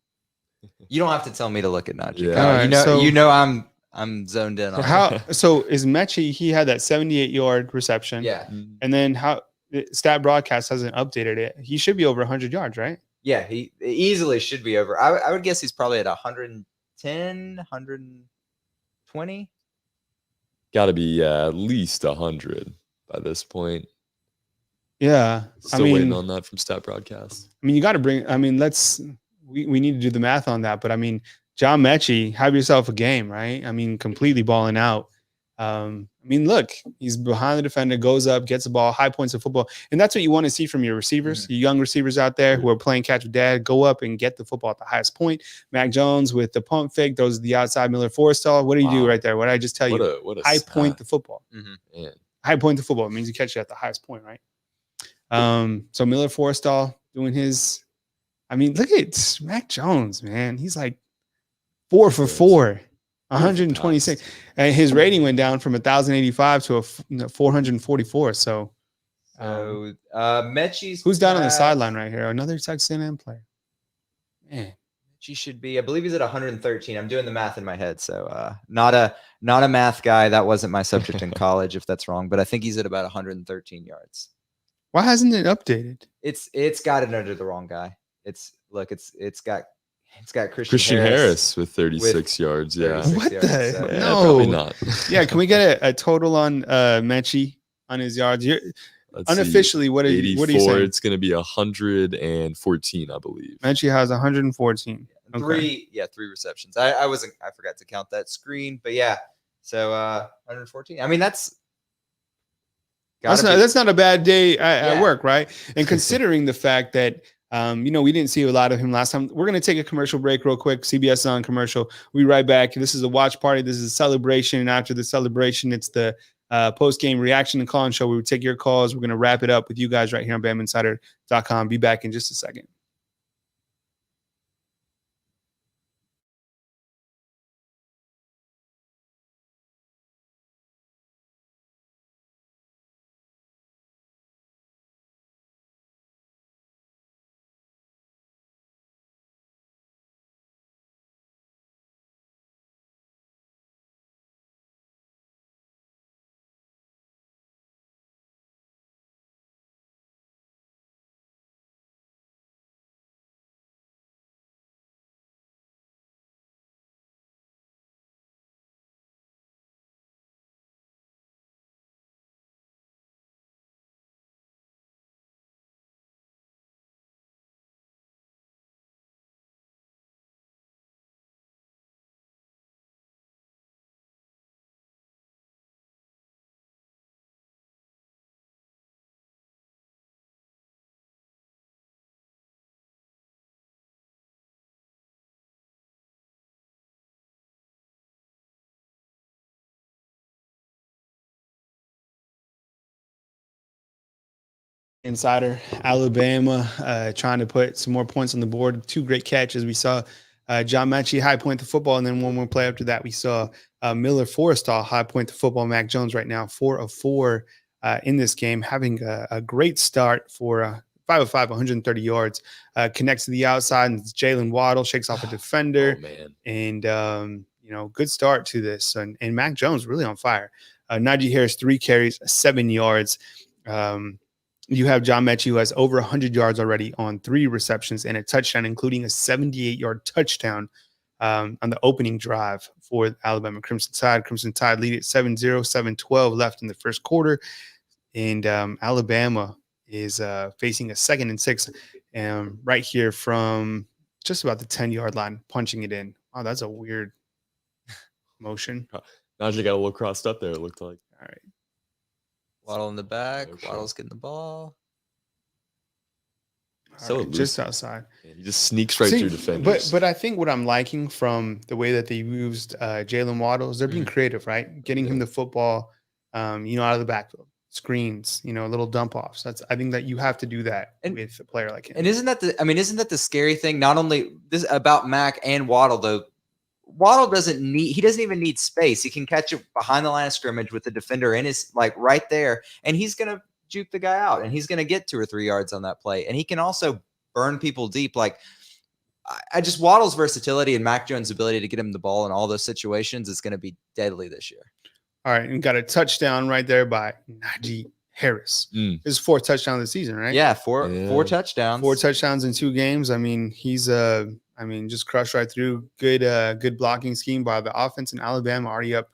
You don't have to tell me to look at Najee. Yeah. Kyle. All right, I'm zoned in on So is Mechie, he had that 78-yard reception. Yeah. And then Stat Broadcast hasn't updated it. He should be over 100 yards, right? Yeah, he easily should be over. I would guess he's probably at 110, 120. Got to be at least 100 by this point. Yeah. Still waiting on that from Stat Broadcast. I mean, you got to bring, we need to do the math on that. But I mean, John Mechie, have yourself a game, right? I mean, completely balling out. Look, he's behind the defender, goes up, gets the ball, high points of football. And that's what you want to see from your receivers, your young receivers out there who are playing catch with dad. Go up and get the football at the highest point. Mac Jones with the pump fake, those are the outside Miller Forrestal. What do you do right there? What did I just tell you? What a high stat. point the football. Man. High point the football. It means you catch it at the highest point, right? So Miller Forrestal doing his, look at Mac Jones, man. He's like 4 for 4, 126. And his rating went down from 1,085 to 444. So So Mechie's Who's down on the pass, sideline right here? Another Texas A&M player. Man, Mechie should be, I believe he's at 113. I'm doing the math in my head, so not a math guy. That wasn't my subject in college, if that's wrong. But I think he's at about 113 yards. why hasn't it updated? It's got it under the wrong guy. It's got Christian Harris with 36 yards. Yeah. 36 What yards, the? so- Yeah, No. probably not. Yeah, can we get a total on Mechie on his yards? Let's see. Unofficially, what are you saying? It's going to be 114, I believe. Mechie has 114. Okay. Three receptions. I forgot to count that screen, but yeah. So 114. I mean, that's not a bad day at work, right? And considering the fact that we didn't see a lot of him last time. We're going to take a commercial break real quick. CBS is on commercial. We'll be right back. This is a watch party. This is a celebration. And after the celebration, it's the post-game reaction and call-in show where we take your calls. We're going to wrap it up with you guys right here on BamaInsider.com. Be back in just a second. Insider, Alabama, trying to put some more points on the board. Two great catches. We saw John Mechie high point the football, and then one more play after that, we saw Miller Forrestal high point the football. Mac Jones right now 4 of 4 in this game, having a great start for 5 of 5, 130 yards. Connects to the outside, and Jalen Waddle shakes off a defender. Oh, man. And good start to this. And Mac Jones really on fire. Najee Harris 3 carries, 7 yards. You have John Mechie, who has over 100 yards already on 3 receptions and a touchdown, including a 78-yard touchdown on the opening drive for Alabama Crimson Tide. Crimson Tide lead at 7-0, 7-12 left in the first quarter. And Alabama is facing a 2nd and 6 right here from just about the 10-yard line, punching it in. Oh, that's a weird motion. Najee got a little crossed up there, it looked like. All right. Waddle in the back. Oh, sure. Waddle's getting the ball. So right, just outside. Man, he just sneaks right through defenders. But I think what I'm liking from the way that they used Jalen Waddle is they're being creative, right? Getting him the football, out of the backfield, screens, little dump offs. I think that you have to do that with a player like him. And isn't that the scary thing? Not only this about Mac and Waddle, though. Waddle doesn't even need space. He can catch it behind the line of scrimmage with the defender in his right there, and he's gonna juke the guy out, and he's gonna get 2 or 3 yards on that play. And he can also burn people deep. Waddle's versatility and Mac Jones' ability to get him the ball in all those situations is gonna be deadly this year. All right, and got a touchdown right there by Najee Harris. This is 4th touchdown of the season, right? Yeah, four touchdowns. 4 touchdowns in 2 games. I mean, he's just crushed right through. Good blocking scheme by the offense in Alabama, already up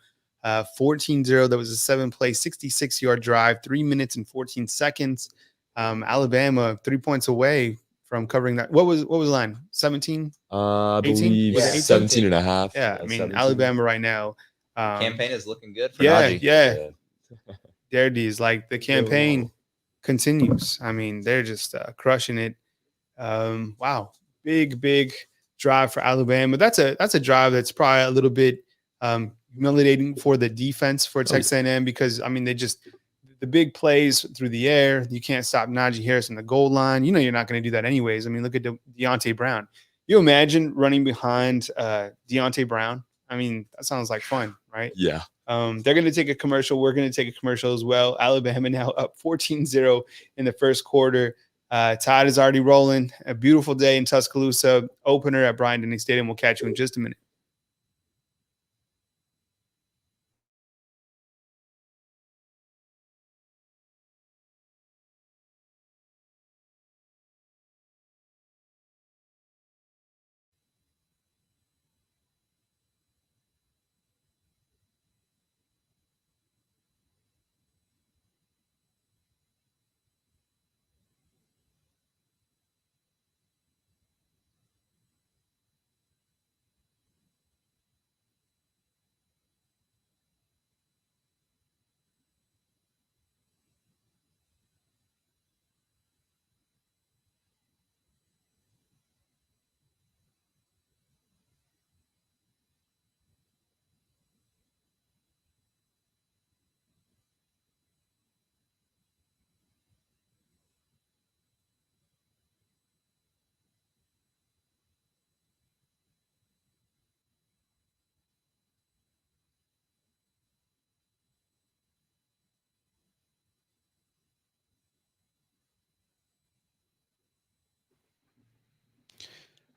14-0. That was a 7-play, 66-yard drive, 3 minutes and 14 seconds. Alabama 3 points away from covering that. What was the line? 17? I 18? believe 17 and a half. Yeah, I mean, 17. Alabama right now. Campaign is looking good for Yeah, Najee. yeah. There it is. The campaign continues. I mean, they're just crushing it. Wow. Big drive for Alabama. That's a drive that's probably a little bit humiliating for the defense for Texas A&M because, they just the big plays through the air. You can't stop Najee Harris in the goal line. You're not going to do that anyways. Look at Deontay Brown. You imagine running behind Deontay Brown I mean, that sounds like fun, right? Yeah. They're going to take a commercial. We're going to take a commercial as well. Alabama now up 14-0 in the first quarter. Tide is already rolling. A beautiful day in Tuscaloosa. Opener at Bryant-Denny Stadium. We'll catch you in just a minute.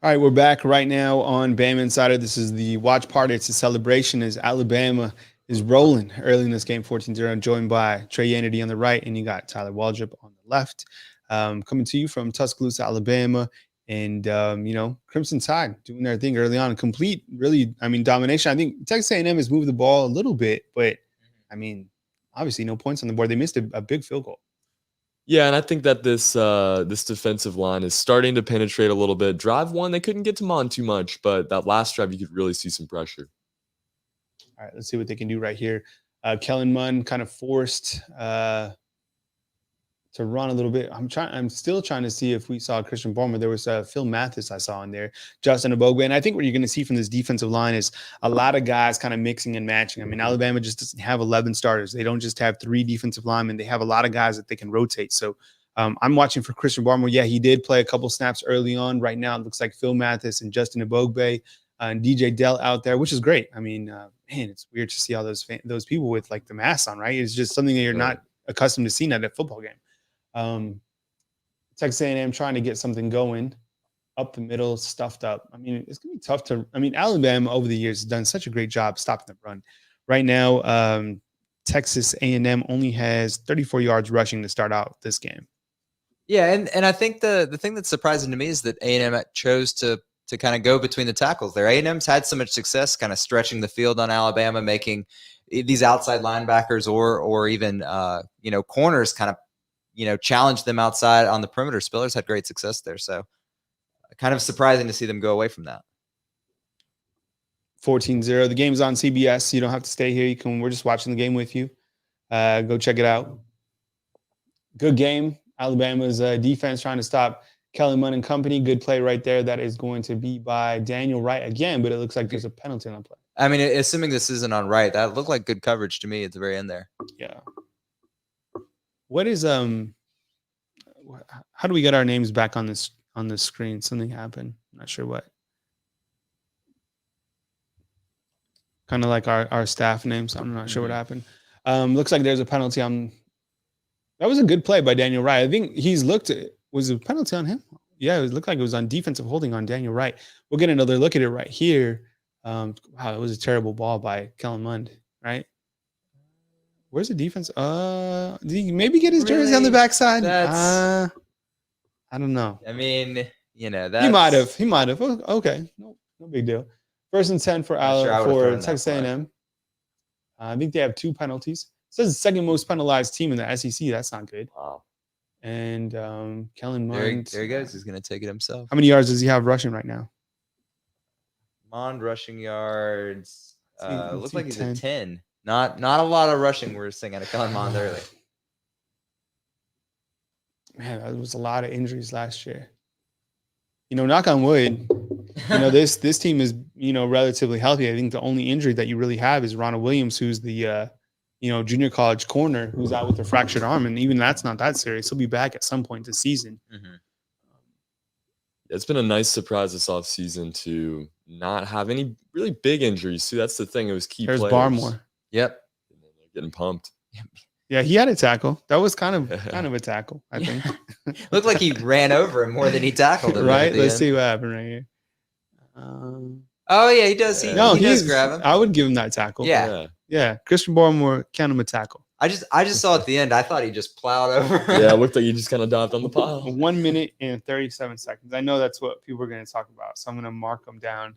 All right, we're back right now on Bama Insider. This is the watch party. It's a celebration as Alabama is rolling early in this game, 14-0, joined by Trey Yanity on the right, and you got Tyler Waldrop on the left. Coming to you from Tuscaloosa, Alabama, and, Crimson Tide doing their thing early on. Complete, really, domination. I think Texas A&M has moved the ball a little bit, but, obviously no points on the board. They missed a big field goal. Yeah, and I think that this defensive line is starting to penetrate a little bit. Drive one, they couldn't get to Mon too much, but that last drive, you could really see some pressure. All right, let's see what they can do right here. Kellen Mond kind of forced to run a little bit. I'm still trying to see if we saw Christian Barmore. There was Phil Mathis I saw in there, Justin Ebogbe. And I think what you're going to see from this defensive line is a lot of guys kind of mixing and matching. Alabama just doesn't have 11 starters. They don't just have 3 defensive linemen. They have a lot of guys that they can rotate. So I'm watching for Christian Barmore. Yeah, he did play a couple snaps early on. Right now, it looks like Phil Mathis and Justin Ebogbe and DJ Dell out there, which is great. Man, it's weird to see all those people with like the masks on, right? It's just something that you're not accustomed to seeing at a football game. Texas A&M trying to get something going up the middle, stuffed up. It's gonna be tough to. Alabama over the years has done such a great job stopping the run. Right now, Texas A&M only has 34 yards rushing to start out this game. Yeah, and I think the thing that's surprising to me is that A&M chose to kind of go between the tackles there. A&M's had so much success kind of stretching the field on Alabama, making these outside linebackers or even corners kind of challenge them outside on the perimeter. Spiller's had great success there. So kind of surprising to see them go away from that. 14-0. The game's on CBS. So you don't have to stay here. We're just watching the game with you. Go check it out. Good game. Alabama's defense trying to stop Kellen Mond and company. Good play right there. That is going to be by Daniel Wright again, but it looks like there's a penalty on the play. Assuming this isn't on Wright, that looked like good coverage to me at the very end there. Yeah. What is how do we get our names back on this screen? Something happened. I'm not sure what. Kind of like our staff names. I'm not sure what happened. Looks like there's a penalty on. That was a good play by Daniel Wright. I think he's looked at. Was a penalty on him? Yeah, it looked like it was on defensive holding on Daniel Wright. We'll get another look at it right here. Wow, it was a terrible ball by Kellen Mond, right? Where's the defense? Did he maybe get his jersey on the backside? I don't know. That's, he might have. Okay, no big deal. 1st and 10 for Texas A&M. I think they have 2 penalties. It says the second most penalized team in the SEC. That's not good. Wow. And Kellen Mond. There he goes. He's going to take it himself. How many yards does he have rushing right now? Mond rushing yards. Looks like he's at 10. Not a lot of rushing we're seeing out of Kellen Mond early. Man, that was a lot of injuries last year. Knock on wood. This team is relatively healthy. I think the only injury that you really have is Ronald Williams, who's the junior college corner who's out with a fractured arm, and even that's not that serious. He'll be back at some point this season. It's been a nice surprise this offseason to not have any really big injuries. See, that's the thing. It was key There's players. Barmore. Yep. Getting pumped. Yeah, he had a tackle. That was kind of a tackle, I think. Looked like he ran over him more than he tackled him. Right? Let's see what happened right here. Oh yeah, he does. He does grab him. I would give him that tackle. Yeah. Christian Barmore, count him a tackle. I just saw at the end. I thought he just plowed over. Yeah, it looked like he just kind of dived on the pile. 1 minute and 37 seconds. I know that's what people are going to talk about, so I'm going to mark him down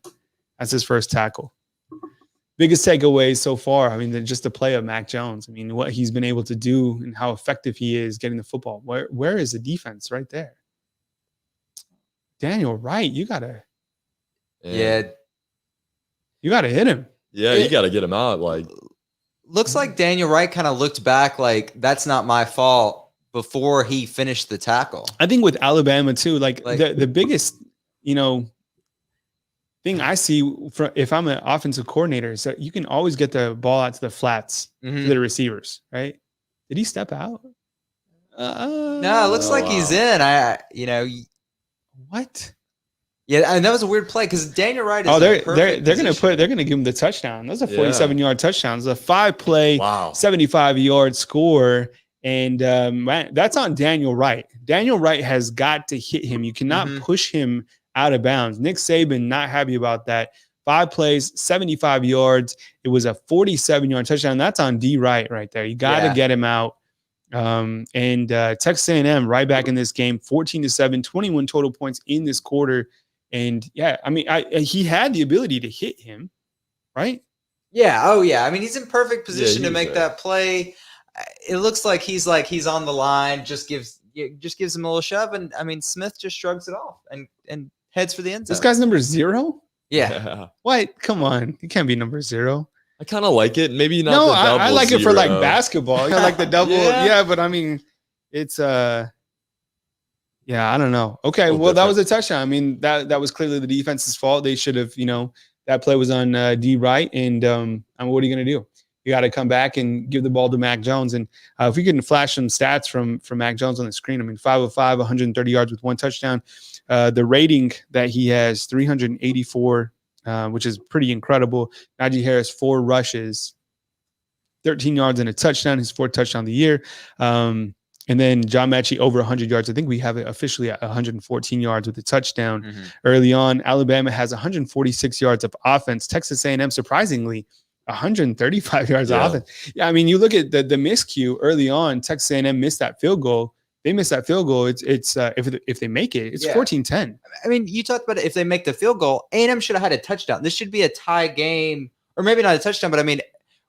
as his first tackle. Biggest takeaways so far, I mean, just the play of Mac Jones. I mean, what he's been able to do and how effective he is getting the football. Where is the defense right there? Daniel Wright, you got to hit him. Yeah, you got to get him out. Like, looks like Daniel Wright kind of looked back like, that's not my fault before he finished the tackle. I think with Alabama too, like the biggest, thing I see if I'm an offensive coordinator is that you can always get the ball out to the flats to the receivers, right? Did he step out? No, it looks like he's in. What? Yeah, and that was a weird play because Daniel Wright is they're gonna give him the touchdown. That's a 47-yard touchdown. It's a 5-play, 75-yard score. And that's on Daniel Wright. Daniel Wright has got to hit him. You cannot push him out of bounds. Nick Saban not happy about that. 5 plays, 75 yards. It was a 47-yard touchdown. That's on D Wright right there. You got to get him out. And Texas A&M right back in this game, 14-7, 21 total points in this quarter. And yeah, I mean, he had the ability to hit him, right? Yeah. Oh yeah. I mean, he's in perfect position to make that play. It looks like he's on the line, just gives him a little shove, and I mean Smith just shrugs it off and heads for the end zone. This guy's number 0? Yeah. What? Come on, he can't be number 0. I kind of like it. Maybe not. No, the double I like 0. it for like basketball. You know, like the double. Yeah. But I mean, it's I don't know. Okay, well that was a touchdown. I mean that was clearly the defense's fault. They should have, that play was on D Wright, and what are you gonna do? You got to come back and give the ball to Mac Jones. And if we can flash some stats from Mac Jones on the screen, I mean, 5 of 5, 130 yards with 1 touchdown. The rating that he has, 384, which is pretty incredible. Najee Harris, 4 rushes, 13 yards and a touchdown. His 4th touchdown of the year. And then John Mechie over 100 yards. I think we have it officially at 114 yards with a touchdown early on. Alabama has 146 yards of offense. Texas A&M, surprisingly, 135 yards of offense. Yeah, I mean, you look at the miscue early on. Texas A&M missed that field goal. They missed that field goal. It's if they make it, it's 14-10. I mean, you talked about it. If they make the field goal, A&M should have had a touchdown. This should be a tie game, or maybe not a touchdown, but I mean,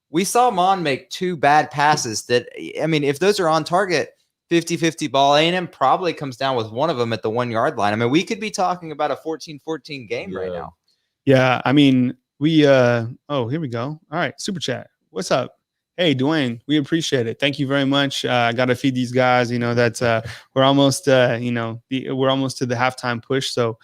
we saw Mon make 2 bad passes that, I mean, if those are on target, 50-50 ball, A&M probably comes down with one of them at the 1-yard line. I mean, we could be talking about a 14-14 game right now. Yeah, I mean, here we go. All right, super chat. What's up? Hey, Dwayne, we appreciate it. Thank you very much. I got to feed these guys. That's we're almost we're almost to the halftime push. So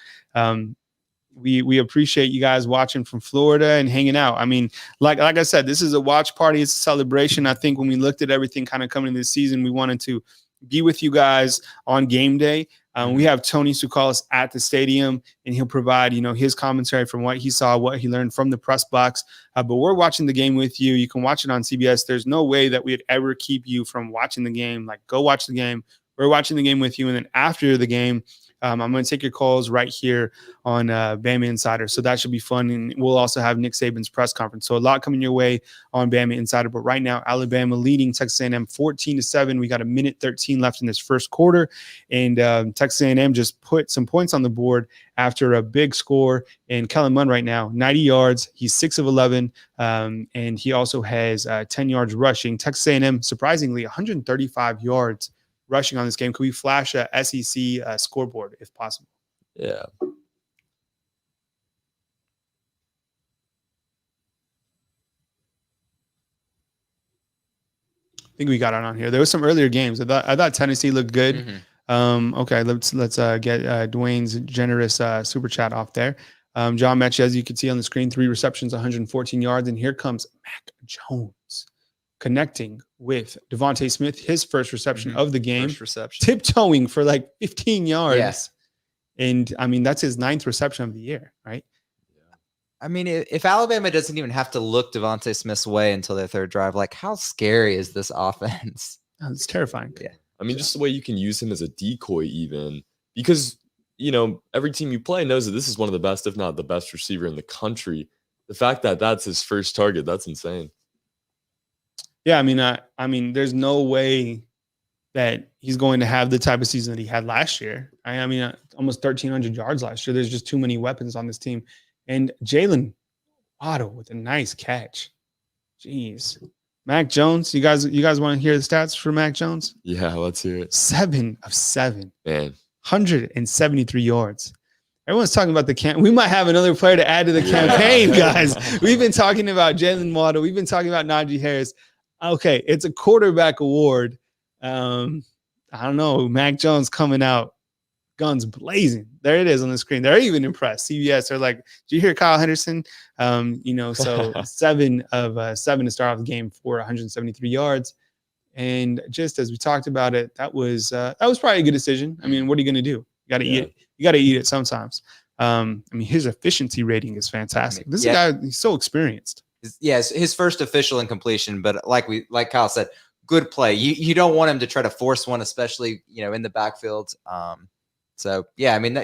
we appreciate you guys watching from Florida and hanging out. I mean, like I said, this is a watch party. It's a celebration. I think when we looked at everything kind of coming into the season, we wanted to be with you guys on game day. We have Tony Tsoukalas at the stadium, and he'll provide, his commentary from what he saw, what he learned from the press box. But we're watching the game with you. You can watch it on CBS. There's no way that we'd ever keep you from watching the game. Like, go watch the game. We're watching the game with you. And then after the game, I'm going to take your calls right here on Bama Insider. So that should be fun. And we'll also have Nick Saban's press conference. So a lot coming your way on Bama Insider. But right now, Alabama leading Texas A&M 14-7. We got 1:13 left in this first quarter. And Texas A&M just put some points on the board after a big score. And Kellen Mond right now, 90 yards. He's 6 of 11. And he also has 10 yards rushing. Texas A&M, surprisingly, 135 yards rushing on this game. Could we flash a SEC scoreboard if possible? Yeah. I think we got it on here. There was some earlier games. I thought Tennessee looked good. Okay, let's get Dwayne's generous super chat off there. John Mechie, as you can see on the screen, 3 receptions, 114 yards, and here comes Mac Jones connecting with Devontae Smith, his first reception of the game, tiptoeing for like 15 yards. And I mean, that's his 9th reception of the year, right? I mean, if Alabama doesn't even have to look Devontae Smith's way until their third drive, like how scary is this offense? Oh, it's terrifying. Yeah. I mean, just the way you can use him as a decoy, even because, you know, every team you play knows that this is one of the best, if not the best receiver in the country. The fact that that's his first target, that's insane. Yeah, I mean, there's no way that he's going to have the type of season that he had last year. I mean, almost 1,300 yards last year. There's just too many weapons on this team. And Jalen Waddle with a nice catch. Jeez. Mac Jones, you guys want to hear the stats for Mac Jones? Yeah, let's hear it. 7 of 7. Man. 173 yards. Everyone's talking about the camp. We might have another player to add to the campaign, guys. We've been talking about Jalen Waddle. We've been talking about Najee Harris. Okay, it's a quarterback award. I don't know. Mac Jones coming out, guns blazing. There it is on the screen. They're even impressed. CBS, they're like, did you hear Kyle Henderson? So 7 of 7 to start off the game for 173 yards. And just as we talked about it, that was probably a good decision. I mean, what are you going to do? You got to eat it. You got to eat it sometimes. I mean, his efficiency rating is fantastic. This guy, he's so experienced. Yes, his first official incompletion, but like Kyle said, good play. You don't want him to try to force one, especially in the backfield. So yeah, I mean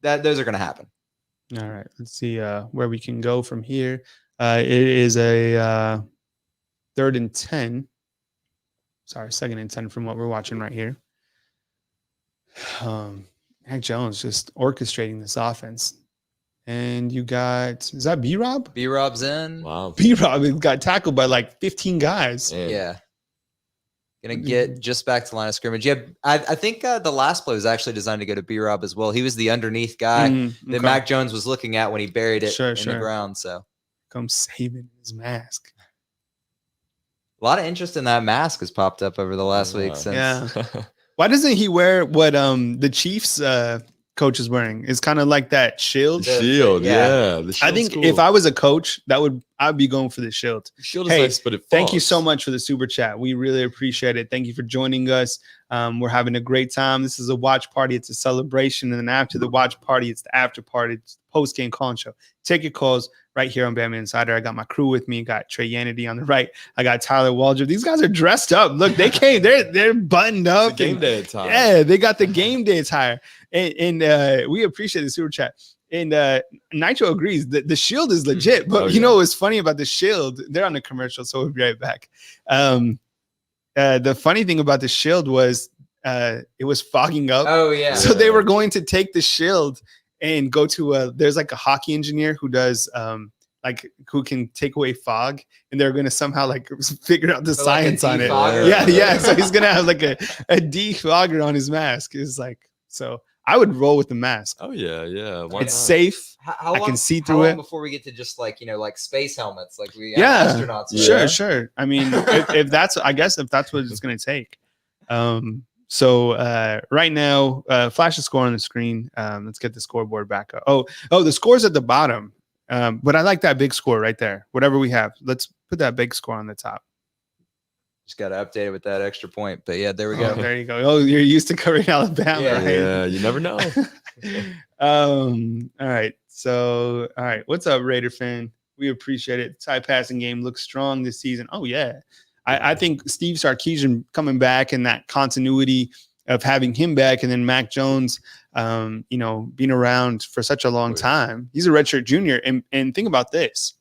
that those are going to happen. All right, let's see where we can go from here. It is a 3rd and 10. Sorry, 2nd and 10 from what we're watching right here. Mac Jones just orchestrating this offense. And you got, is that B-Rob? B-Rob's in. Wow. B-Rob got tackled by like 15 guys. Man. Yeah. Gonna get just back to line of scrimmage. Yeah, I think the last play was actually designed to go to B-Rob as well. He was the underneath guy that Mac Jones was looking at when he buried it in the ground. So come saving his mask. A lot of interest in that mask has popped up over the last week. Since Why doesn't he wear what the Chiefs coach is wearing? It's kind of like that shield. The shield, yeah. I think if I was a coach, I'd be going for the shield. The shield is nice, but it falls. Thank you so much for the super chat. We really appreciate it. Thank you for joining us. We're having a great time. This is a watch party. It's a celebration. And then after the watch party, it's the after party. It's the post-game call-in show. Take your calls right here on Bama Insider. I got my crew with me. Got Trey Yanity on the right. I got Tyler Waldrop. These guys are dressed up. Look, they came. They're buttoned up. Game day attire. Yeah, they got the game day attire. And we appreciate the super chat. And Nitro agrees that the shield is legit. But you know what's funny about the shield? They're on the commercial, so we'll be right back. The funny thing about the shield was it was fogging up. Oh, yeah. So they were going to take the shield and go to there's like a hockey engineer who does who can take away fog, and they're going to somehow figure out the science on it. Yeah. So he's going to have like a defogger on his mask. It's so I would roll with the mask. Oh yeah. It's not? Safe. How long, I can see through it before we get to just like space helmets, like we astronauts. Sure. I mean, if that's what it's going to take. So right now, flash the score on the screen. Let's get the scoreboard back up. Oh, the score's at the bottom. But I like that big score right there. Whatever we have, let's put that big score on the top. Just got to update it with that extra point. But yeah, there we go. There you go. Oh, you're used to covering Alabama, right? Yeah, you never know. All right. So, all right. What's up, Raider fan? We appreciate it. Tie passing game looks strong this season. Oh, yeah. I think Steve Sarkisian coming back and that continuity of having him back, and then Mac Jones, being around for such a long time. He's a redshirt junior. And think about this.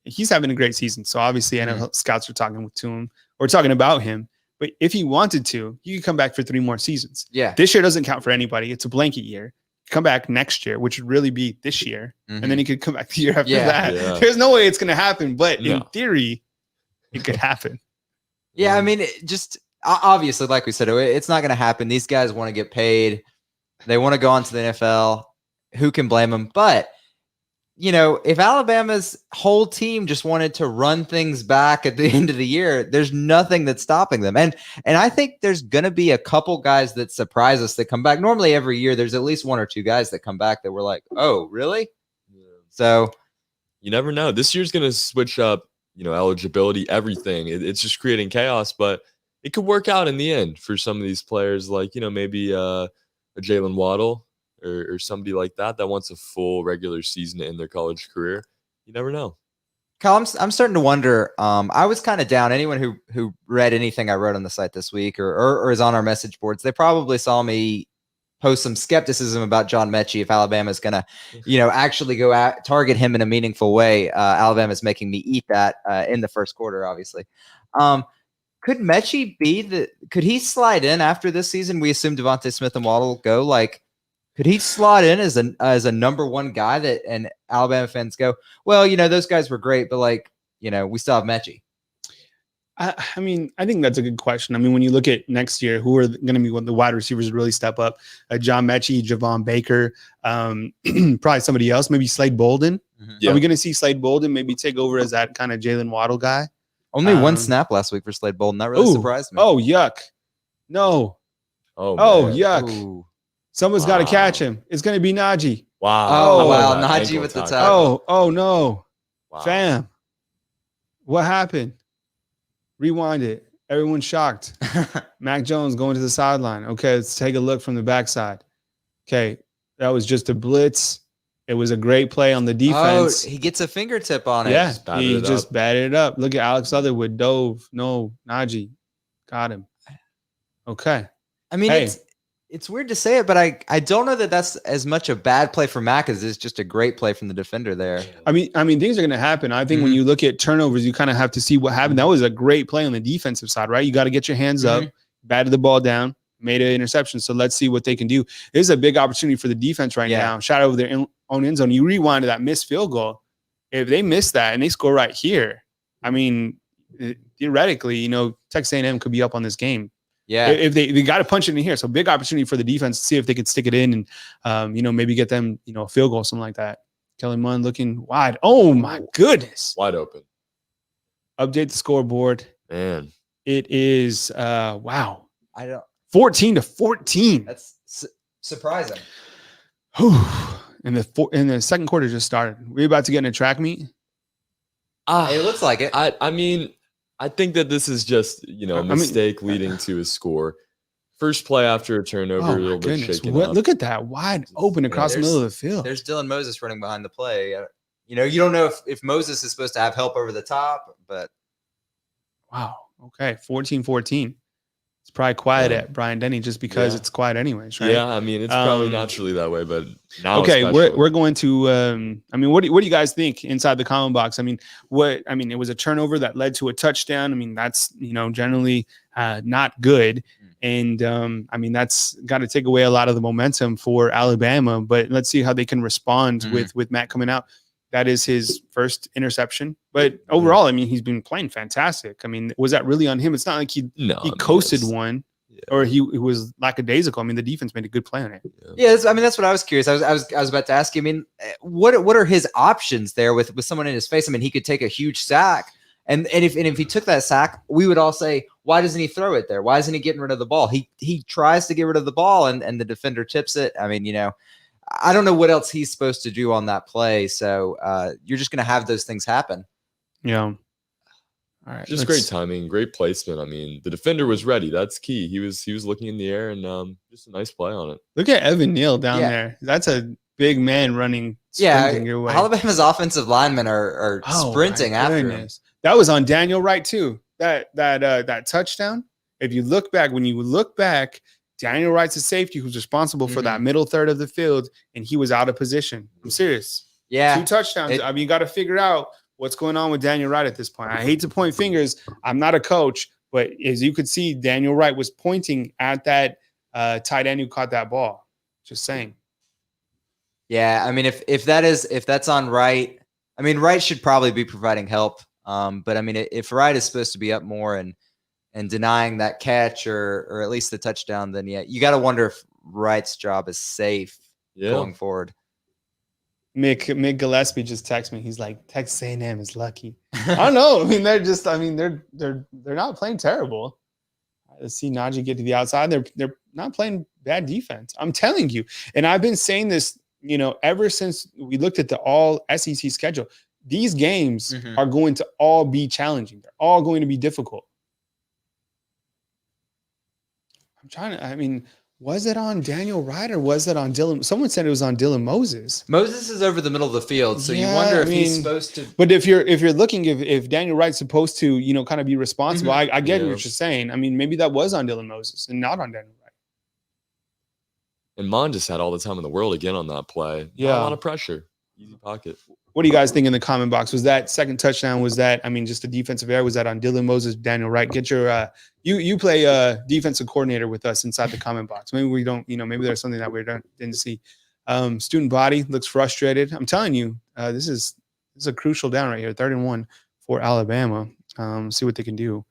He's having a great season. So obviously NFL scouts are talking to him or talking about him. But if he wanted to, he could come back for 3 more seasons. Yeah. This year doesn't count for anybody. It's a blanket year. Come back next year, which would really be this year. And then he could come back the year after that. Yeah. There's no way it's going to happen. But in theory, it could happen. Yeah, I mean, just obviously, like we said, it's not going to happen. These guys want to get paid. They want to go on to the NFL. Who can blame them? But, if Alabama's whole team just wanted to run things back at the end of the year, there's nothing that's stopping them. And I think there's going to be a couple guys that surprise us that come back. Normally every year, there's at least 1 or 2 guys that come back that we're like, oh, really? Yeah. So you never know. This year's going to switch up, eligibility, everything. It's just creating chaos, but it could work out in the end for some of these players, like, maybe a Jalen Waddle or somebody like that wants a full regular season in their college career. you never know. Kyle, I'm starting to wonder. I was kind of down. Anyone who read anything I wrote on the site this week or is on our message boards, they probably saw me post some skepticism about John Mechie if Alabama is going to, actually go target him in a meaningful way. Alabama's making me eat that in the first quarter, obviously. Could Mechie could he slide in after this season? We assume Devontae Smith and Waddle go. Like, could he slot in as a number one guy and Alabama fans go, well, those guys were great, but we still have Mechie. I think that's a good question. I mean, when you look at next year, who are going to be when the wide receivers really step up? John Mechie, Javon Baker, probably somebody else, maybe Slade Bolden. Mm-hmm. Yeah. Are we going to see Slade Bolden maybe take over as that kind of Jalen Waddle guy? Only one snap last week for Slade Bolden. That really surprised me. Oh, yuck. No. Oh, yuck. Ooh. Someone's got to catch him. It's going to be Najee. Wow. Oh, wow. Najee with the tackle. Oh, no. Wow. Fam. What happened? Rewind it. Everyone's shocked. Mac Jones going to the sideline. Okay, let's take a look from the backside. Okay, that was just a blitz. It was a great play on the defense. Oh, he gets a fingertip on it. Yeah, he just batted it up. Look at Alex Leatherwood dove. No, Najee got him. Okay. I mean, it's weird to say it, but I don't know that that's as much a bad play for Mac as it's just a great play from the defender there. I mean, things are going to happen. I think when you look at turnovers, you kind of have to see what happened. That was a great play on the defensive side, right? You got to get your hands up, batted the ball down, made an interception. So let's see what they can do. This is a big opportunity for the defense right now. Shot over their own end zone. You rewind to that missed field goal. If they miss that and they score right here, I mean, theoretically, Texas A&M could be up on this game. Yeah, if they got to punch it in here, so big opportunity for the defense to see if they could stick it in and maybe get them a field goal, something like that. Kelly Munn looking wide. Oh my goodness, wide open. Update the scoreboard, man. It is wow. 14-14. That's surprising. And the second quarter just started. We're about to get in a track meet. It looks like it. I think that this is just, a mistake leading to a score. First play after a turnover, a little bit shaken up. Look at that, wide open across the middle of the field. There's Dylan Moses running behind the play. You don't know if Moses is supposed to have help over the top, but. Wow. Okay, 14-14. It's probably quiet at Bryant-Denny just because it's quiet anyways, right? Yeah, it's probably naturally that way, but now okay, we're going to what do you guys think inside the comment box? It was a turnover that led to a touchdown. That's generally not good. And that's got to take away a lot of the momentum for Alabama, but let's see how they can respond with Matt coming out. That is his first interception. But overall, he's been playing fantastic. Was that really on him? It's not like he coasted one or he was lackadaisical. The defense made a good play on it. Yeah, that's what I was curious. I was about to ask you, what are his options there with someone in his face? He could take a huge sack. And if he took that sack, we would all say, why doesn't he throw it there? Why isn't he getting rid of the ball? He tries to get rid of the ball and the defender tips it. I don't know what else he's supposed to do on that play. So you're just going to have those things happen. Yeah. All right. Just great timing, great placement. The defender was ready. That's key. He was looking in the air and just a nice play on it. Look at Evan Neal down there. That's a big man running. Your way. Alabama's offensive linemen are sprinting after him. That was on Daniel Wright too. That touchdown. If you look back, Daniel Wright's a safety who's responsible for that middle third of the field, and he was out of position. I'm serious. Yeah. 2 touchdowns. You got to figure out what's going on with Daniel Wright at this point. I hate to point fingers. I'm not a coach, but as you could see, Daniel Wright was pointing at that tight end who caught that ball. Just saying. Yeah, if that's on Wright, Wright should probably be providing help. But if Wright is supposed to be up more and denying that catch or at least the touchdown, then you got to wonder if Wright's job is safe going forward. Mick Gillespie just texted me. He's like, Texas A&M is lucky. I don't know. They're not playing terrible. Let's see Najee get to the outside. They're not playing bad defense. I'm telling you. And I've been saying this, ever since we looked at the all SEC schedule. These games are going to all be challenging. They're all going to be difficult. Was it on Daniel Wright or was it on Dylan? Someone said it was on Dylan Moses. Moses is over the middle of the field, so you Yeah, wonder if I he's mean, supposed to. But if you're looking, if Daniel Wright's supposed to, kind of be responsible, I get what you're saying. I mean, maybe that was on Dylan Moses and not on Daniel Wright. And Mon just had all the time in the world again on that play. Yeah. Not a lot of pressure. Easy pocket. What do you guys think in the comment box? Was that second touchdown? Was that, just a defensive error? Was that on Dylan Moses, Daniel Wright? Get your you play defensive coordinator with us inside the comment box. Maybe we don't, maybe there's something that we didn't see. Student body looks frustrated. I'm telling you, this is a crucial down right here. 3rd and 1 for Alabama. See what they can do.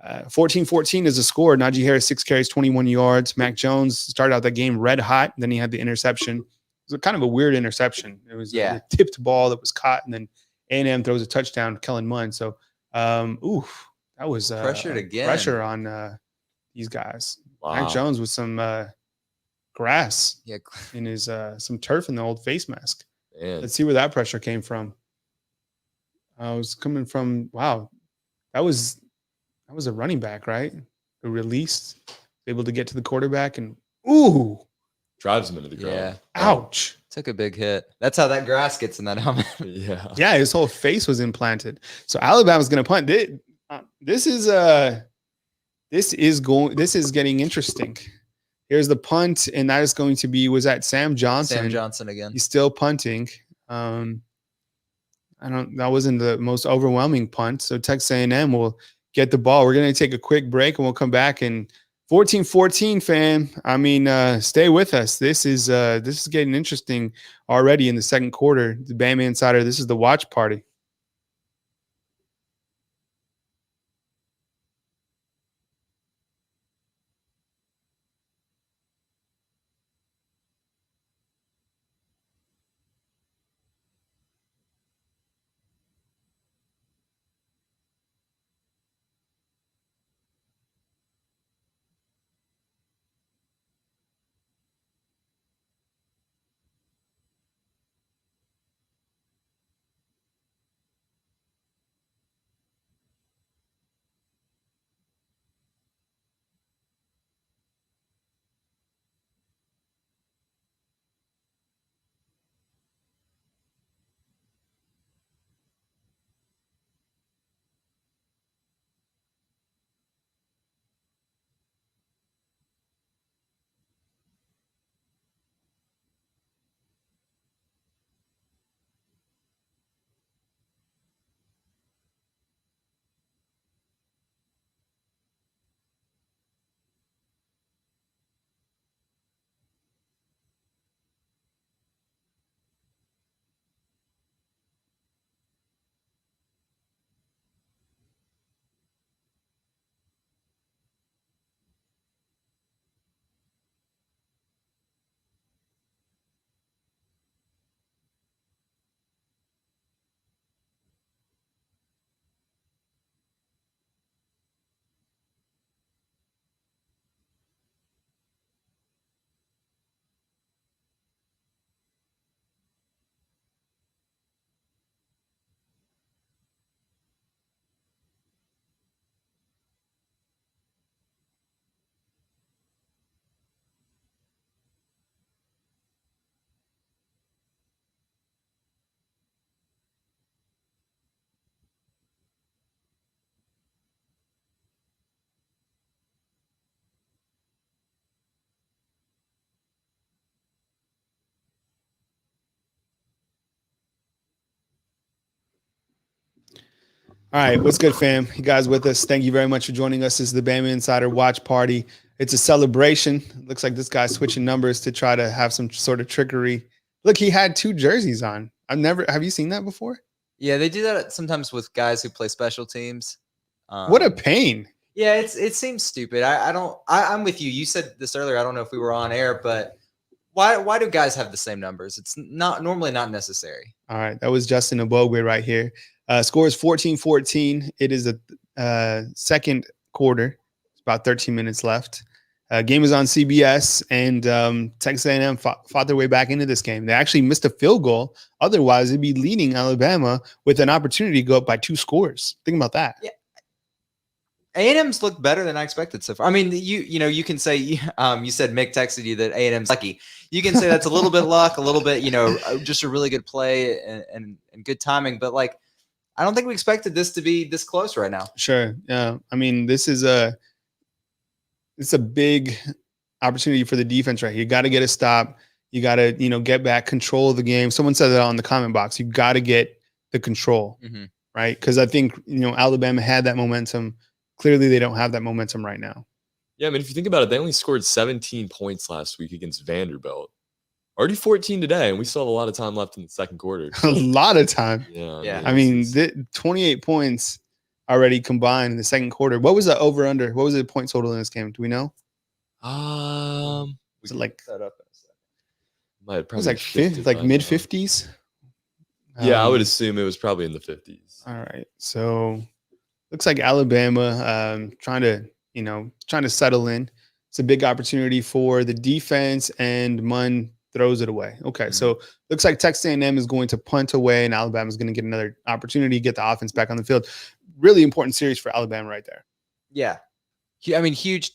14-14 is a score. Najee Harris, 6 carries, 21 yards. Mac Jones started out that game red hot. Then he had the interception. It was kind of a weird interception. It was a tipped ball that was caught, and then A&M throws a touchdown to Kellen Mond. So, that was pressured again. Pressure on these guys. Wow. Mac Jones with some grass Yeah. in his some turf in the old face mask. Man. Let's see where that pressure came from. It was coming from that was a running back, right? Who released, able to get to the quarterback, and drives him into the ground. Yeah. Ouch. Took a big hit. That's how that grass gets in that helmet. Yeah. Yeah, his whole face was implanted. So Alabama's going to punt. This is getting interesting. Here's the punt, and that is going to be, was that Sam Johnson? Sam Johnson again. He's still punting. That wasn't the most overwhelming punt. So Texas A&M will get the ball. We're going to take a quick break, and we'll come back. And 14-14, fam. Stay with us. This is getting interesting already in the second quarter. The Bama Insider. This is the watch party. All right, what's good, fam? You guys with us? Thank you very much for joining us. This is the Bama Insider Watch Party. It's a celebration. Looks like this guy's switching numbers to try to have some sort of trickery. Look, he had 2 jerseys on. Have you seen that before? Yeah, they do that sometimes with guys who play special teams. What a pain. Yeah, it seems stupid. I'm with you. You said this earlier. I don't know if we were on air, but why do guys have the same numbers? It's normally not necessary. All right, that was Justin Obogwe right here. Score is 14-14. It is the second quarter. It's about 13 minutes left. Game is on CBS, and Texas A&M fought their way back into this game. They actually missed a field goal. Otherwise, they'd be leading Alabama with an opportunity to go up by 2 scores. Think about that. Yeah. A&M's looked better than I expected so far. I mean, you can say you said Mick texted you that A&M's lucky. You can say that's a little bit luck, a little bit, just a really good play and good timing. But like, I don't think we expected this to be this close right now. Sure. Yeah. I mean, it's a big opportunity for the defense right here. You got to get a stop. You got to, get back control of the game. Someone said that on the comment box. You got to get the control, right? Because I think, Alabama had that momentum. Clearly, they don't have that momentum right now. Yeah, I mean, if you think about it, they only scored 17 points last week against Vanderbilt. Already 14 today, and we still have a lot of time left in the second quarter. A lot of time. Yeah. I mean, 28 points already combined in the second quarter. What was the over-under? What was the point total in this game? Do we know? Was it like set up? It was like mid 50s? Yeah, I would assume it was probably in the 50s. All right. So looks like Alabama trying to settle in. It's a big opportunity for the defense, and Munn throws it away. Okay, so looks like Texas A&M is going to punt away, and Alabama is going to get another opportunity to get the offense back on the field. Really important series for Alabama right there. Yeah. I mean, huge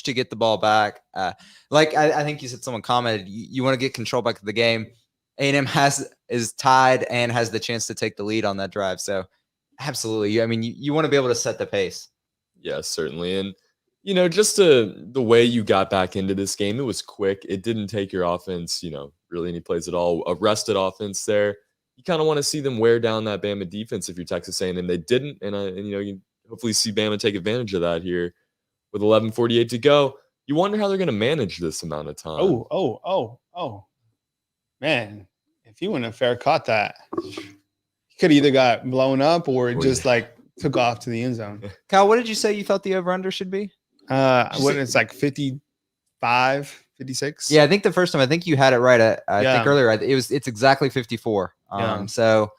to get the ball back. I think you said, someone commented, you want to get control back of the game. A&M is tied and has the chance to take the lead on that drive. So absolutely. I mean, you want to be able to set the pace. Yeah, certainly. And, just the way you got back into this game, it was quick. It didn't take your offense, really any plays at all. A rested offense there. You kind of want to see them wear down that Bama defense if you're Texas A&M. They didn't. And you hopefully see Bama take advantage of that here with 11:48 to go. You wonder how they're going to manage this amount of time. Oh. Man, if he wouldn't have fair caught that, he could have either got blown up or just took off to the end zone. Kyle, what did you say you thought the over-under should be? It's like 55, 56. Yeah, I think the first time, I think you had it right. I think earlier it's exactly 54. So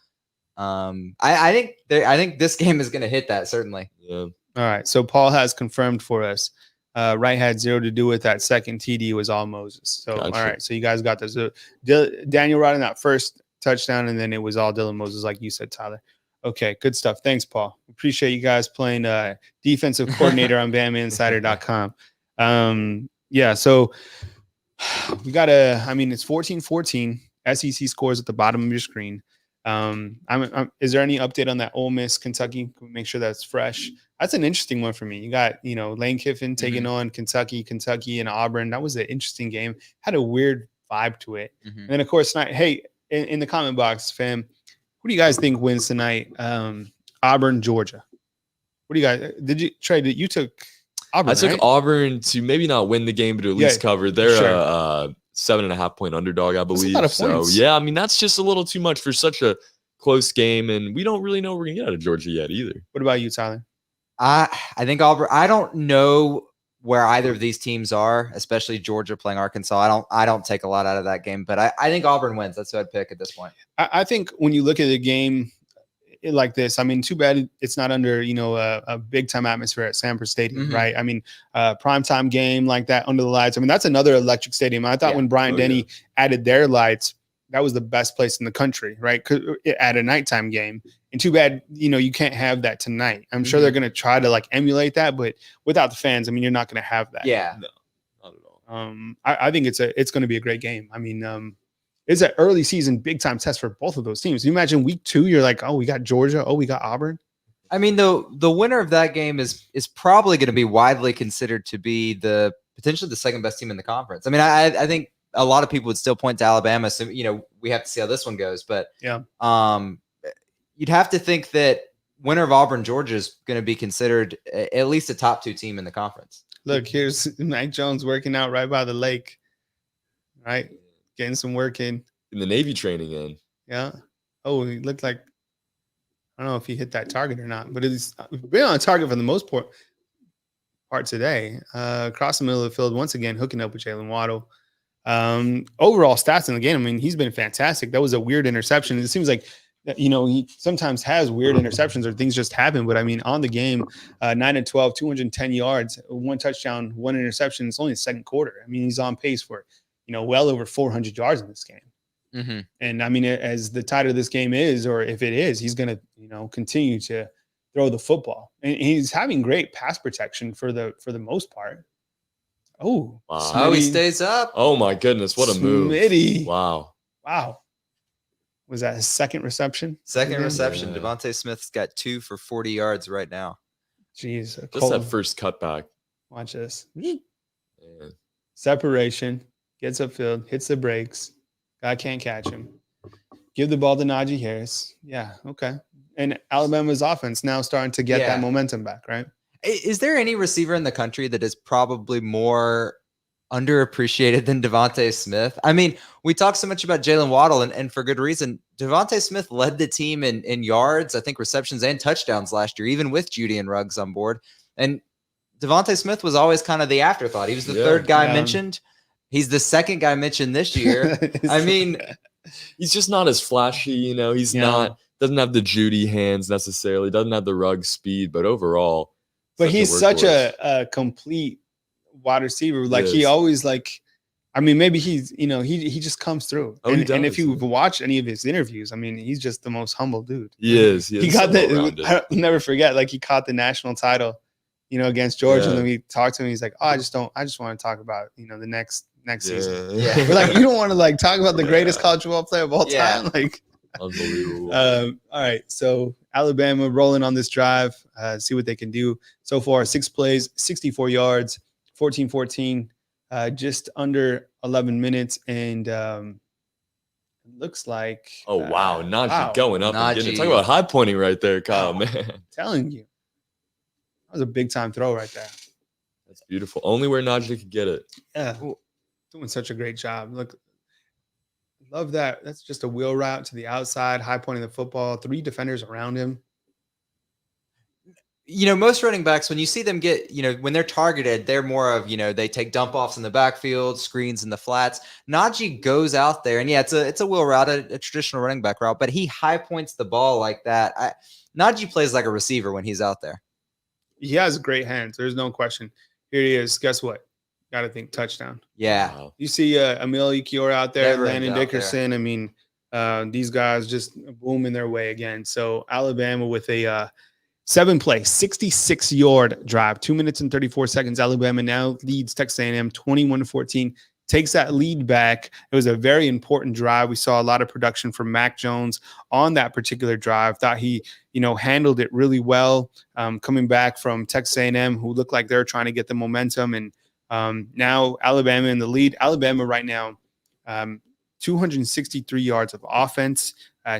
I think this game is going to hit that, certainly. Yeah. All right. So Paul has confirmed for us. Wright had zero to do with that. Second TD was all Moses. So Gotcha. All right. So you guys got this. Daniel Rod in that first touchdown, and then it was all Dylan Moses, like you said, Tyler. Okay, good stuff. Thanks, Paul. Appreciate you guys playing defensive coordinator on BamaInsider.com. So we got it's 14-14. SEC scores at the bottom of your screen. Is there any update on that Ole Miss Kentucky? Make sure that's fresh. That's an interesting one for me. You got, Lane Kiffin taking on Kentucky and Auburn. That was an interesting game. Had a weird vibe to it. And then, of course, tonight, hey, in the comment box, fam, who do you guys think wins tonight? Auburn, Georgia. What do you guys? Did you trade it? You took Auburn. I took right? Auburn to maybe not win the game, but at least cover. They're a 7.5 point underdog, I believe. So yeah, I mean, that's just a little too much for such a close game, and we don't really know what we're gonna get out of Georgia yet either. What about you, Tyler? I think Auburn. I don't know where either of these teams are, especially Georgia playing Arkansas. I don't take a lot out of that game, but I think Auburn wins. That's who I'd pick at this point. I think when you look at a game like this, I mean, too bad it's not under a big time atmosphere at Sanford Stadium, right? I mean, primetime game like that under the lights. I mean, that's another electric stadium. I thought when Bryant-Denny added their lights, that was the best place in the country, right? At a nighttime game. And too bad, you can't have that tonight. I'm sure they're going to try to emulate that, but without the fans, I mean, you're not going to have that. Yeah. No, not at all. I think it's going to be a great game. I mean, it's an early season big time test for both of those teams. You imagine week 2, you're like, oh, we got Georgia. Oh, we got Auburn. I mean, the winner of that game is probably going to be widely considered to be potentially the second best team in the conference. I mean, I think a lot of people would still point to Alabama. So, we have to see how this one goes, but you'd have to think that winner of Auburn, Georgia is going to be considered at least a top 2 team in the conference. Look, here's Mike Jones working out right by the lake, right? Getting some work in the Navy training in. Yeah. Oh, he looked like, I don't know if he hit that target or not, but it's been on target for the most part today. Across the middle of the field, once again, hooking up with Jalen Waddle. Overall stats in the game, I mean, he's been fantastic. That was a weird interception. It seems like, he sometimes has weird interceptions or things just happen. But I mean, on the game, 9-12, 210 yards, 1 touchdown, 1 interception. It's only the second quarter. I mean, he's on pace for, well over 400 yards in this game. And I mean, as the title of this game is, or if it is, he's going to, continue to throw the football. And he's having great pass protection for the most part. Oh, wow. Oh, he stays up. Oh my goodness, what a move. Smitty. Wow. Was that his second reception? Second reception. Yeah. Devontae Smith's got 2 for 40 yards right now. Jeez. Just that first cutback. Watch this. Man. Separation. Gets upfield. Hits the brakes. Guy can't catch him. Give the ball to Najee Harris. Yeah, okay. And Alabama's offense now starting to get that momentum back, right? Is there any receiver in the country that is probably more underappreciated than Devontae Smith? I mean, we talk so much about Jalen Waddle, and for good reason. Devontae Smith led the team in yards, I think receptions and touchdowns last year, even with Judy and Ruggs on board. And Devontae Smith was always kind of the afterthought. He was the third guy mentioned. He's the second guy mentioned this year. I mean, he's just not as flashy, you know. He's not, doesn't have the Judy hands necessarily, doesn't have the Ruggs speed, but overall. But he's such a complete wide receiver. Like he always I mean, maybe he's, you know, he just comes through. Oh, and if you've watched any of his interviews, I mean, he's just the most humble dude. He is. He got I'll never forget, like he caught the national title, you know, against Georgia. And then we talked to him. He's like, oh, I just want to talk about, you know, the next season. Yeah. We're like, you don't want to like talk about the greatest college football player of all time? Like, unbelievable. All right. So Alabama rolling on this drive, see what they can do. So far, 6 plays, 64 yards, 14-14, just under 11 minutes. And it looks like. Oh, wow. Najee going up and getting it. Talk Najee. about high pointing right there, Kyle, man. I'm telling you. That was a big time throw right there. That's beautiful. Only where Najee could get it. Yeah. Doing such a great job. Look, love that. That's just a wheel route to the outside, high pointing the football, 3 defenders around him. You know, most running backs, when you see them get, you know, when they're targeted, they're more of, you know, they take dump offs in the backfield, screens in the flats. Najee goes out there, and it's a wheel route, a traditional running back route, but he high points the ball like that. Najee plays like a receiver when he's out there. He has great hands. There's no question. Here he is. Guess what? Got to think touchdown. Yeah. Wow. You see Emil Ekiyor out there, Never Landon out Dickerson. I mean, these guys just booming their way again. So Alabama with a 7-play, 66-yard drive, 2 minutes and 34 seconds. Alabama now leads Texas A&M 21-14. Takes that lead back. It was a very important drive. We saw a lot of production from Mac Jones on that particular drive. Thought he, you know, handled it really well. Coming back from Texas A&M, who looked like they're trying to get the momentum, and now Alabama in the lead. Alabama right now, 263 yards of offense.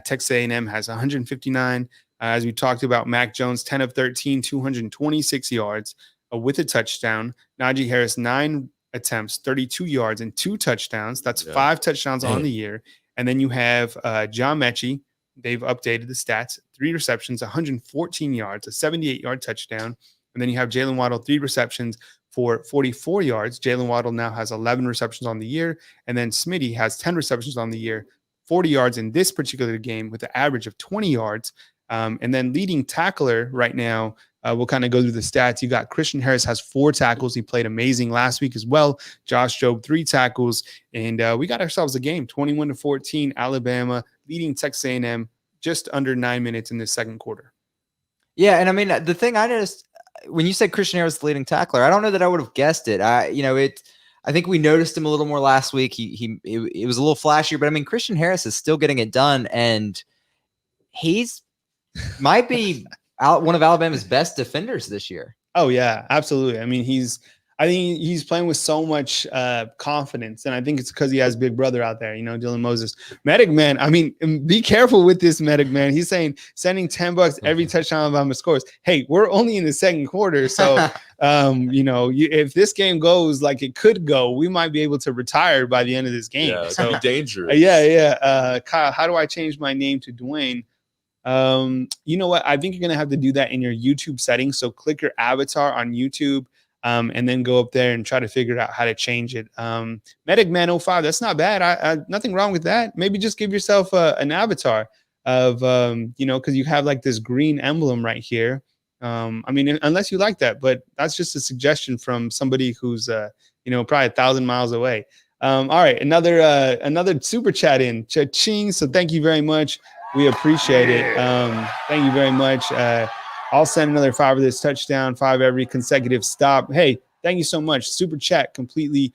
Texas A&M has 159. As we talked about, Mac Jones, 10 of 13, 226 yards with a touchdown. Najee Harris, 9 attempts, 32 yards and 2 touchdowns. That's 5 touchdowns on the year. And then you have John Mechie. They've updated the stats. 3 receptions, 114 yards, a 78-yard touchdown. And then you have Jalen Waddle, 3 receptions for 44 yards. Jalen Waddle now has 11 receptions on the year. And then Smitty has 10 receptions on the year, 40 yards in this particular game with an average of 20 yards. And then leading tackler right now, we'll kind of go through the stats. You got Christian Harris has 4 tackles. He played amazing last week as well. Josh Jobe, 3 tackles. And we got ourselves a game, 21-14, Alabama leading Texas A&M just under 9 minutes in the second quarter. Yeah, and I mean, the thing I noticed, when you said Christian Harris leading tackler, I don't know that I would have guessed it. I think we noticed him a little more last week. It was a little flashier, but I mean, Christian Harris is still getting it done, and he's might be one of Alabama's best defenders this year. Oh yeah, absolutely. I mean, I think he's playing with so much confidence, and I think it's because he has big brother out there, you know, Dylan Moses. Medic man, I mean, be careful with this Medic man. He's saying sending $10 every touchdown Alabama scores. Hey, we're only in the second quarter, so you know, if this game goes like it could go, we might be able to retire by the end of this game. Yeah, so it's dangerous. Kyle, how do I change my name to Dwayne? You know what? I think you're gonna have to do that in your YouTube settings. So click your avatar on YouTube. And then go up there and try to figure out how to change it. Medic Man 05, that's not bad. I nothing wrong with that. Maybe just give yourself an avatar of, you know, because you have like this green emblem right here. I mean, unless you like that, but that's just a suggestion from somebody who's, you know, probably 1,000 miles away. All right, another super chat in. Cha-ching. So thank you very much. We appreciate it. Thank you very much. I'll send another 5 of this touchdown, 5 every consecutive stop. Hey, thank you so much. Super chat completely,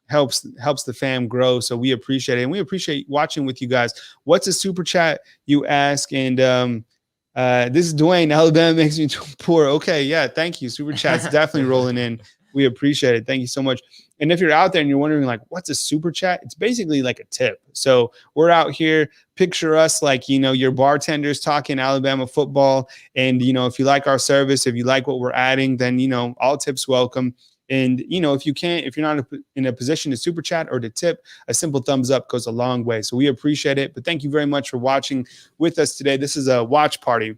helps the fam grow. So we appreciate it. And we appreciate watching with you guys. What's a super chat, you ask? And this is Dwayne. Alabama makes me poor. Okay, yeah, thank you. Super chat's definitely rolling in. We appreciate it. Thank you so much. And if you're out there and you're wondering, like, what's a super chat? It's basically like a tip. So we're out here. Picture us like, your bartenders talking Alabama football. And, if you like our service, if you like what we're adding, then, all tips welcome. And, if you're not in a position to super chat or to tip, a simple thumbs up goes a long way. So we appreciate it. But thank you very much for watching with us today. This is a watch party.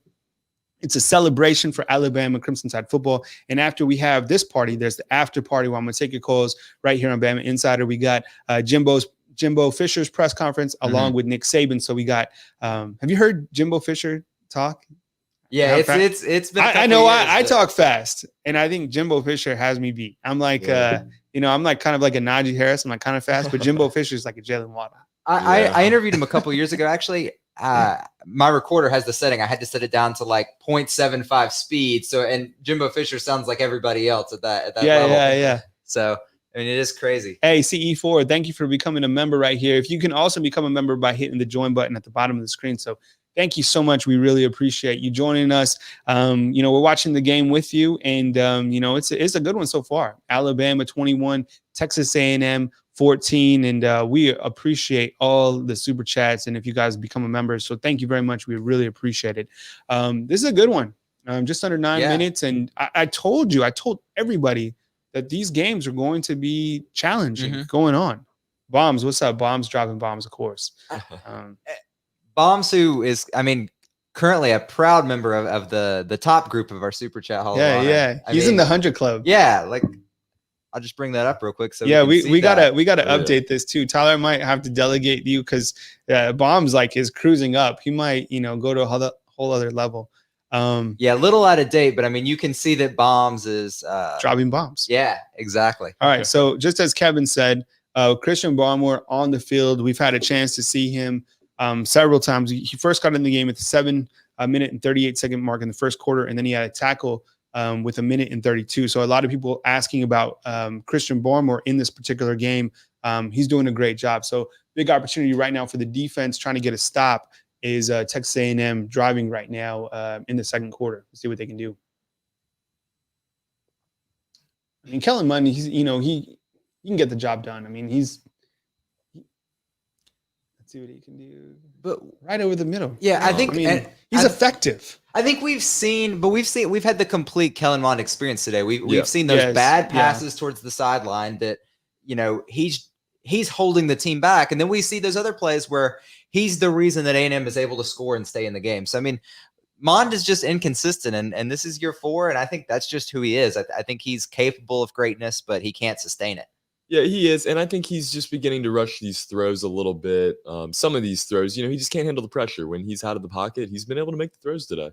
It's a celebration for Alabama Crimson Tide football. And after we have this party, there's the after party where I'm going to take your calls right here on Bama Insider. We got Jimbo Fisher's press conference along with Nick Saban. So we got, have you heard Jimbo Fisher talk? Yeah, it's been. I know I talk fast, and I think Jimbo Fisher has me beat. I'm like, I'm like kind of like a Najee Harris. I'm like kind of fast, but Jimbo Fisher is like a Jalen Waddle. I interviewed him a couple years ago, actually. My recorder has the setting. I had to set it down to like 0.75 speed. So, and Jimbo Fisher sounds like everybody else at that level. Yeah. So, I mean, it is crazy. Hey, CE4, thank you for becoming a member right here. If you can also become a member by hitting the join button at the bottom of the screen. So thank you so much. We really appreciate you joining us. We're watching the game with you, and it's a good one so far. Alabama 21, Texas A&M 14, and we appreciate all the super chats. And if you guys become a member, so thank you very much. We really appreciate it. This is a good one. Just under 9 minutes, and I told everybody that these games are going to be challenging going on. Bombs, what's up? Bombs dropping bombs, of course. Bombs, who is, currently a proud member of the top group of our Super Chat Hall of Honor. Yeah. He's in the 100 Club. Yeah, like I'll just bring that up real quick. So we gotta update this too. Tyler might have to delegate you because Bombs like is cruising up. He might go to a whole other level. A little out of date, but you can see that Bombs is dropping bombs. Yeah, exactly. All right. So just as Kevin said, Christian Barmore on the field. We've had a chance to see him several times. He first got in the game at the 7-minute and 38-second mark in the first quarter, and then he had a tackle with 1 minute and 32. So a lot of people asking about Christian Barmore in this particular game. He's doing a great job. So big opportunity right now for the defense trying to get a stop is Texas A&M driving right now in the second quarter. Let's see what they can do. Kellen Mond, he can get the job done. Let's see what he can do. But right over the middle. Yeah, I think he's effective. I think we've had the complete Kellen Mond experience today. We've seen those bad passes towards the sideline that he's holding the team back, and then we see those other plays where he's the reason that A&M is able to score and stay in the game. So Mond is just inconsistent, and this is year 4, and I think that's just who he is. I think he's capable of greatness, but he can't sustain it. Yeah, he is, and I think he's just beginning to rush these throws a little bit. Some of these throws, he just can't handle the pressure. When he's out of the pocket, he's been able to make the throws today.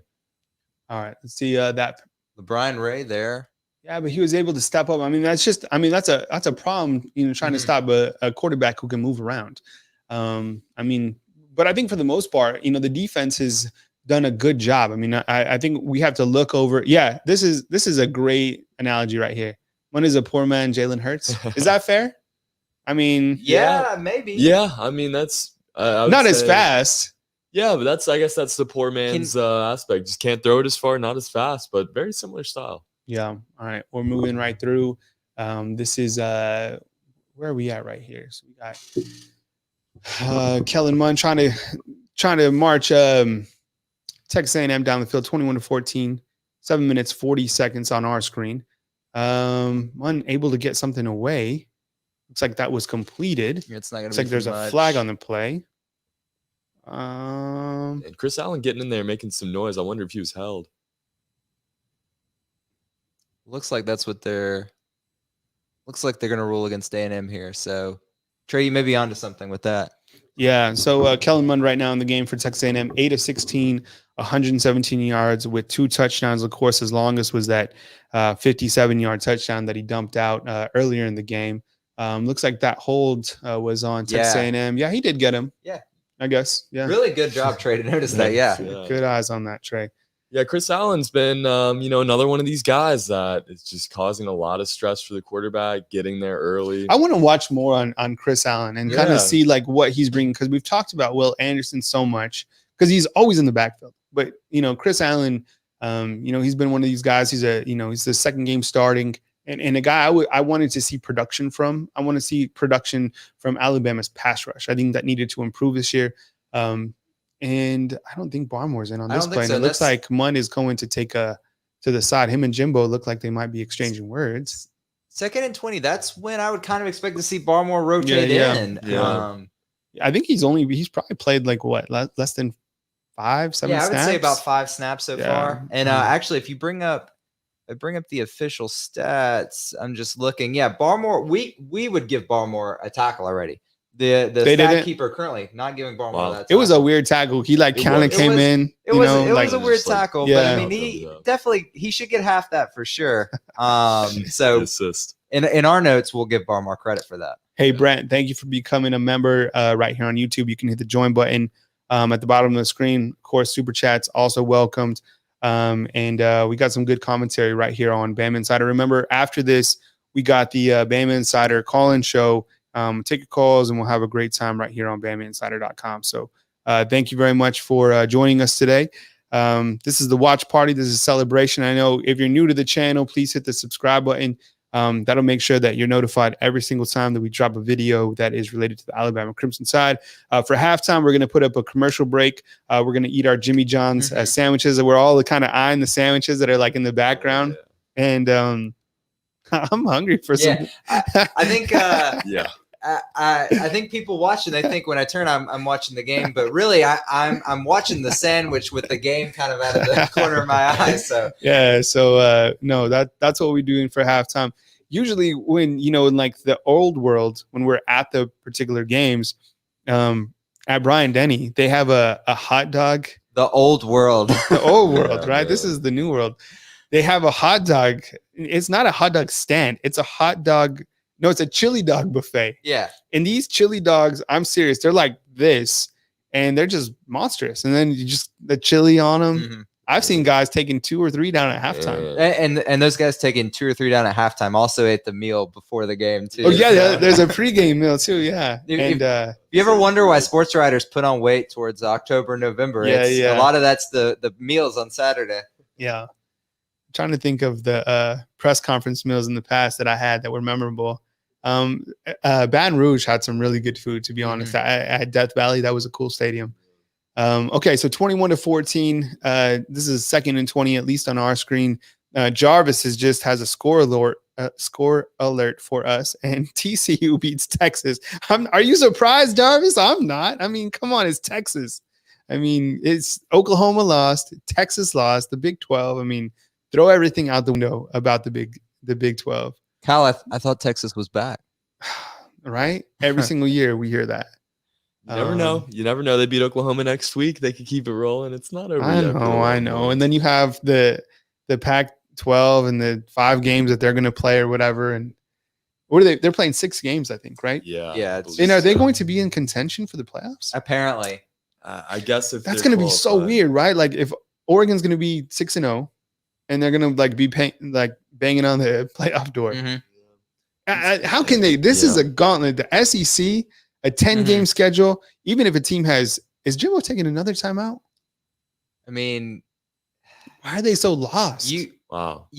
All right, let's see that. LeBron Ray there. Yeah, but he was able to step up. That's a problem, trying to stop a quarterback who can move around. But I think for the most part, the defense has done a good job. I think we have to look over. Yeah, this is a great analogy right here. One is a poor man, Jalen Hurts. Is that fair? Yeah, maybe. Yeah, that's not as fast. Yeah, but I guess that's the poor man's aspect. Just can't throw it as far, not as fast, but very similar style. Yeah. All right, we're moving right through. This is where are we at right here? So we got Kellen Mond trying to march Texas A&M down the field, 21-14, 7 minutes 40 seconds on our screen. Unable to get something away. Looks like that was completed. It's not gonna looks like there's a flag on the play. And Chris Allen getting in there making some noise. I wonder if he was held. Looks like that's what they're gonna rule against A&M here. So Trey, you may be onto something with that. Yeah. So Kellen Mond right now in the game for Texas A&M, 8 of 16, 117 yards with 2 touchdowns. Of course, his longest was that 57-yard touchdown that he dumped out earlier in the game. Looks like that hold was on Texas A&M. Yeah, he did get him. Yeah. I guess. Yeah. Really good job, Trey, to notice that. Yeah. Good eyes on that, Trey. Yeah, Chris Allen's been, another one of these guys that is just causing a lot of stress for the quarterback, getting there early. I want to watch more on Chris Allen and kind of see like what he's bringing, because we've talked about Will Anderson so much because he's always in the backfield. But Chris Allen, he's been one of these guys. He's he's the second game starting, and a guy I wanted to see production from. I want to see production from Alabama's pass rush. I think that needed to improve this year. And I don't think Barmore's in on this play. So. It looks like Munn is going to take to the side. Him and Jimbo look like they might be exchanging words. 2nd and 20. That's when I would kind of expect to see Barmore rotate in. Yeah. I think he's probably played like what, less than 5-7 snaps? Yeah, I would say about 5 snaps so far. And actually, if you bring up the official stats, I'm just looking. Yeah, Barmore, we would give Barmore a tackle already. The stat keeper currently not giving Barmore that tackle. It was a weird tackle. He kind of came in. It was a weird tackle, but I mean, he should get half that for sure. So assist. In our notes, we'll give Barmore credit for that. Hey, Brent, thank you for becoming a member right here on YouTube. You can hit the join button at the bottom of the screen. Of course, super chats also welcomed. And we got some good commentary right here on Bama Insider. Remember, after this, we got the Bama Insider call-in show. Take your calls, and we'll have a great time right here on BamaInsider.com. So thank you very much for joining us today. This is the watch party. This is a celebration. I know if you're new to the channel, please hit the subscribe button. That'll make sure that you're notified every single time that we drop a video that is related to the Alabama Crimson Tide. For halftime, we're going to put up a commercial break. We're going to eat our Jimmy John's sandwiches. We're all kind of eyeing the sandwiches that are like in the background. And I'm hungry for some. I think I think people watching, they think when I turn, I'm watching the game, but really I'm watching the sandwich with the game kind of out of the corner of my eye. So yeah, so no, that's what we're doing for halftime. Usually when in like the old world, when we're at the particular games, at Bryant Denny, they have a hot dog. The old world, right? Yeah. This is the new world. They have a hot dog. It's not a hot dog stand. It's a hot dog. No, it's a chili dog buffet. Yeah. And these chili dogs, I'm serious, they're like this, and they're just monstrous. And then you just the chili on them. Mm-hmm. I've seen guys taking 2 or 3 down at halftime. And those guys taking 2 or 3 down at halftime also ate the meal before the game too. Oh yeah, there's a pregame meal too. Yeah. And you ever wonder why sports writers put on weight towards October, November? A lot of that's the meals on Saturday. Yeah. I'm trying to think of the press conference meals in the past that I had that were memorable. Baton Rouge had some really good food, to be honest. At Death Valley, that was a cool stadium. Okay, so 21-14. This is 2nd and 20, at least on our screen. Jarvis has a score alert for us, and TCU beats Texas. Are you surprised, Jarvis? I'm not. I mean, come on, it's Texas. I mean, it's Oklahoma lost, Texas lost, the Big 12. I mean, throw everything out the window about the Big 12. Kyle, I thought Texas was back. Right? Every single year we hear that. You never know. You never know. They beat Oklahoma next week. They could keep it rolling. It's not over yet. I know. And then you have the Pac-12 and the 5 games that they're going to play or whatever. And what are they? They're playing 6 games, I think, right? Yeah. Yeah. And are they going to be in contention for the playoffs? Apparently. I guess if that's going to be so weird, right? Like if Oregon's going to be 6-0 and they're going to like be banging on the playoff door. Mm-hmm. How can they? This is a gauntlet. The SEC, a 10-game schedule. Even if a team is Jimbo taking another timeout? I mean, why are they so lost? You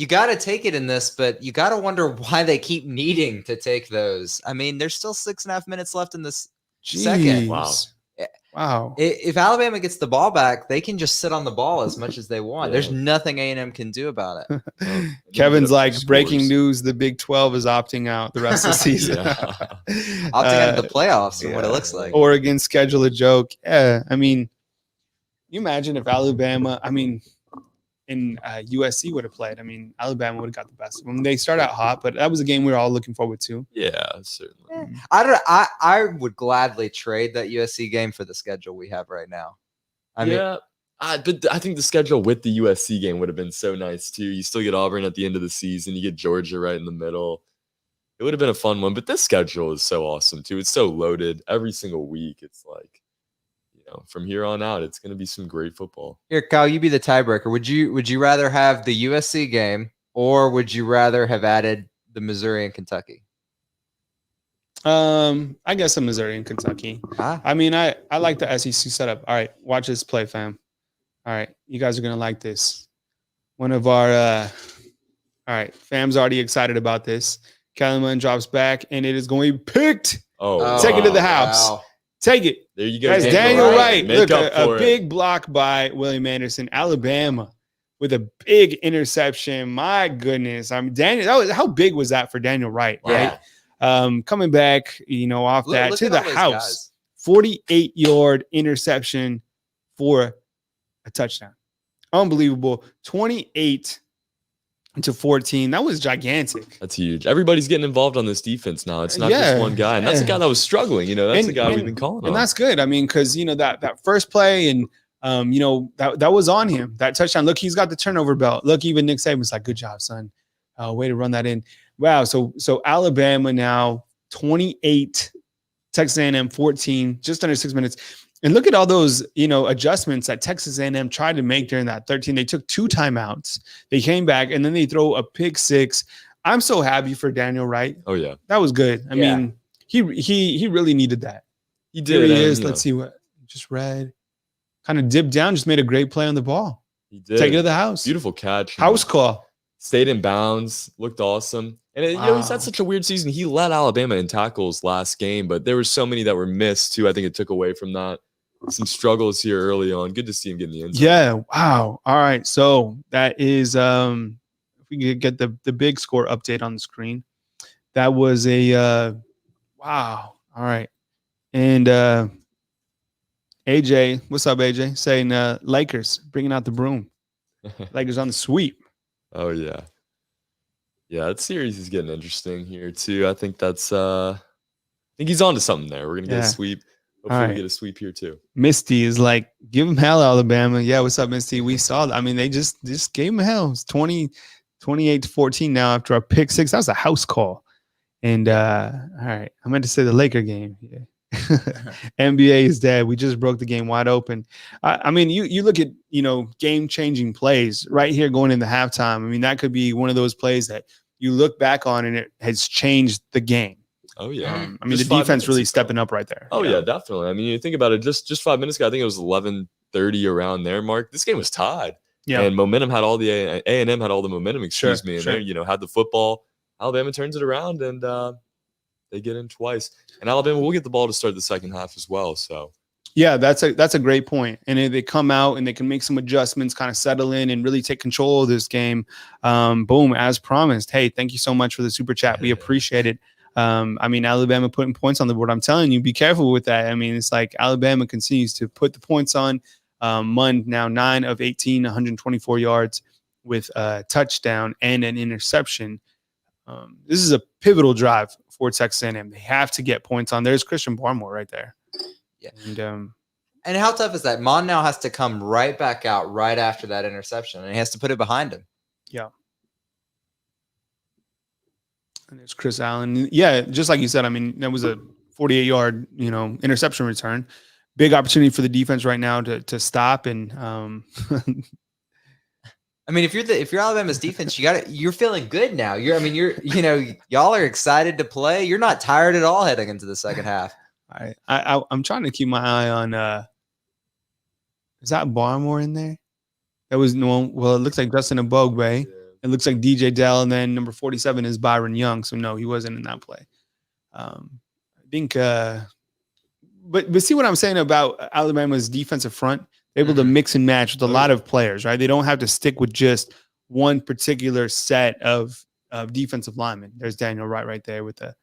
got to take it in this, but you got to wonder why they keep needing to take those. I mean, there's still 6.5 minutes left in this second. Wow. If Alabama gets the ball back, they can just sit on the ball as much as they want. There's nothing A&M can do about it. Kevin's like, breaking news, the Big 12 is opting out the rest of the season. Opting out of the playoffs and what it looks like. Oregon schedule a joke. Yeah, I mean, you imagine if Alabama, and USC would have played. I mean, Alabama would have got the best of them. They start out hot, but that was a game we were all looking forward to. Yeah, certainly. I would gladly trade that USC game for the schedule we have right now. But I think the schedule with the USC game would have been so nice too. You still get Auburn at the end of the season. You get Georgia right in the middle. It would have been a fun one. But this schedule is so awesome too. It's so loaded every single week. It's like, from here on out, it's going to be some great football. Here, Kyle, you be the tiebreaker. Would you rather have the USC game, or would you rather have added the Missouri and Kentucky? I guess a Missouri and Kentucky. I mean, I like the SEC setup. All right, watch this play, fam. All right, you guys are gonna like this. One of our all right, fam's already excited about this. Kellerman drops back, and it is going to be picked. Oh, take it to the house. Wow. Take it. There you go. That's Daniel Wright. Make Look, up a for it. big block by William Anderson, Alabama, with a big interception. My goodness. I mean, Daniel, how big was that for Daniel Wright, right? Coming back, off that to the house. 48-yard interception for a touchdown. Unbelievable. 28-14. That was gigantic. That's huge. Everybody's getting involved on this defense now. It's not just one guy. And that's the guy that was struggling. That's the guy we've been calling on. And that's good. I mean, because, that first play and, that was on him. That touchdown. Look, he's got the turnover belt. Look, even Nick Saban's like, good job, son. Way to run that in. Wow. So Alabama now 28, Texas A&M 14, just under 6 minutes. And look at all those, adjustments that Texas A&M tried to make during that 13. They took 2 timeouts. They came back, and then they throw a pick 6. I'm so happy for Daniel Wright. Oh, yeah. That was good. I mean, he really needed that. He did. There he is. Let's see what just read. Kind of dipped down, just made a great play on the ball. He did. Take it to the house. Beautiful catch. House call. Stayed in bounds. Looked awesome. And he's had such a weird season. He led Alabama in tackles last game, but there were so many that were missed too. I think it took away from that. Some struggles here early on. Good to see him getting the end zone. Yeah. Wow. All right. So that is if we could get the big score update on the screen. That was a wow. All right. And AJ, what's up, AJ? Saying Lakers bringing out the broom. Lakers on the sweep. Oh yeah. Yeah, that series is getting interesting here too. I think that's I think he's on to something there. We're gonna get a sweep. Hopefully we get a sweep here too. Misty is like, give him hell, Alabama. Yeah, what's up, Misty? We saw that. I mean, they just gave him hell. It's 28-14 now after a pick 6. That was a house call. And all right, I meant to say the Laker game. Yeah. NBA is dead. We just broke the game wide open. I mean, you look at, game-changing plays right here going into halftime. I mean, that could be one of those plays that you look back on and it has changed the game. Oh, yeah. I mean, the defense really stepping up right there. Oh, yeah, definitely. I mean, you think about it, just 5 minutes ago, I think it was 11:30 around there, Mark. This game was tied. Yeah. And momentum had all the A&M had all the momentum, excuse me. And they, had the football. Alabama turns it around and they get in twice. And Alabama will get the ball to start the second half as well. So yeah, that's a great point. And if they come out and they can make some adjustments, kind of settle in and really take control of this game. Boom, as promised. Hey, thank you so much for the super chat. We appreciate it. I mean, Alabama putting points on the board. I'm telling you, be careful with that. I mean, it's like Alabama continues to put the points on. Mund now 9 of 18, 124 yards with a touchdown and an interception. This is a pivotal drive for Texas A&M. They have to get points on. There's Christian Barmore right there. Yeah. And how tough is that? Mond now has to come right back out right after that interception, and he has to put it behind him. Yeah. And there's Chris Allen. Yeah, just like you said, I mean, that was a 48-yard, interception return. Big opportunity for the defense right now to stop and I mean, if you're Alabama's defense, you're feeling good now. Y'all are excited to play. You're not tired at all heading into the second half. I'm trying to keep my eye on is that Barmore in there? That was well, it looks like Justin Mbogbe. Yeah. It looks like DJ Dell, and then number 47 is Byron Young. So no, he wasn't in that play. I think but see what I'm saying about Alabama's defensive front? Able to mix and match with a lot of players, right? They don't have to stick with just one particular set of defensive linemen. There's Daniel Wright right there with the,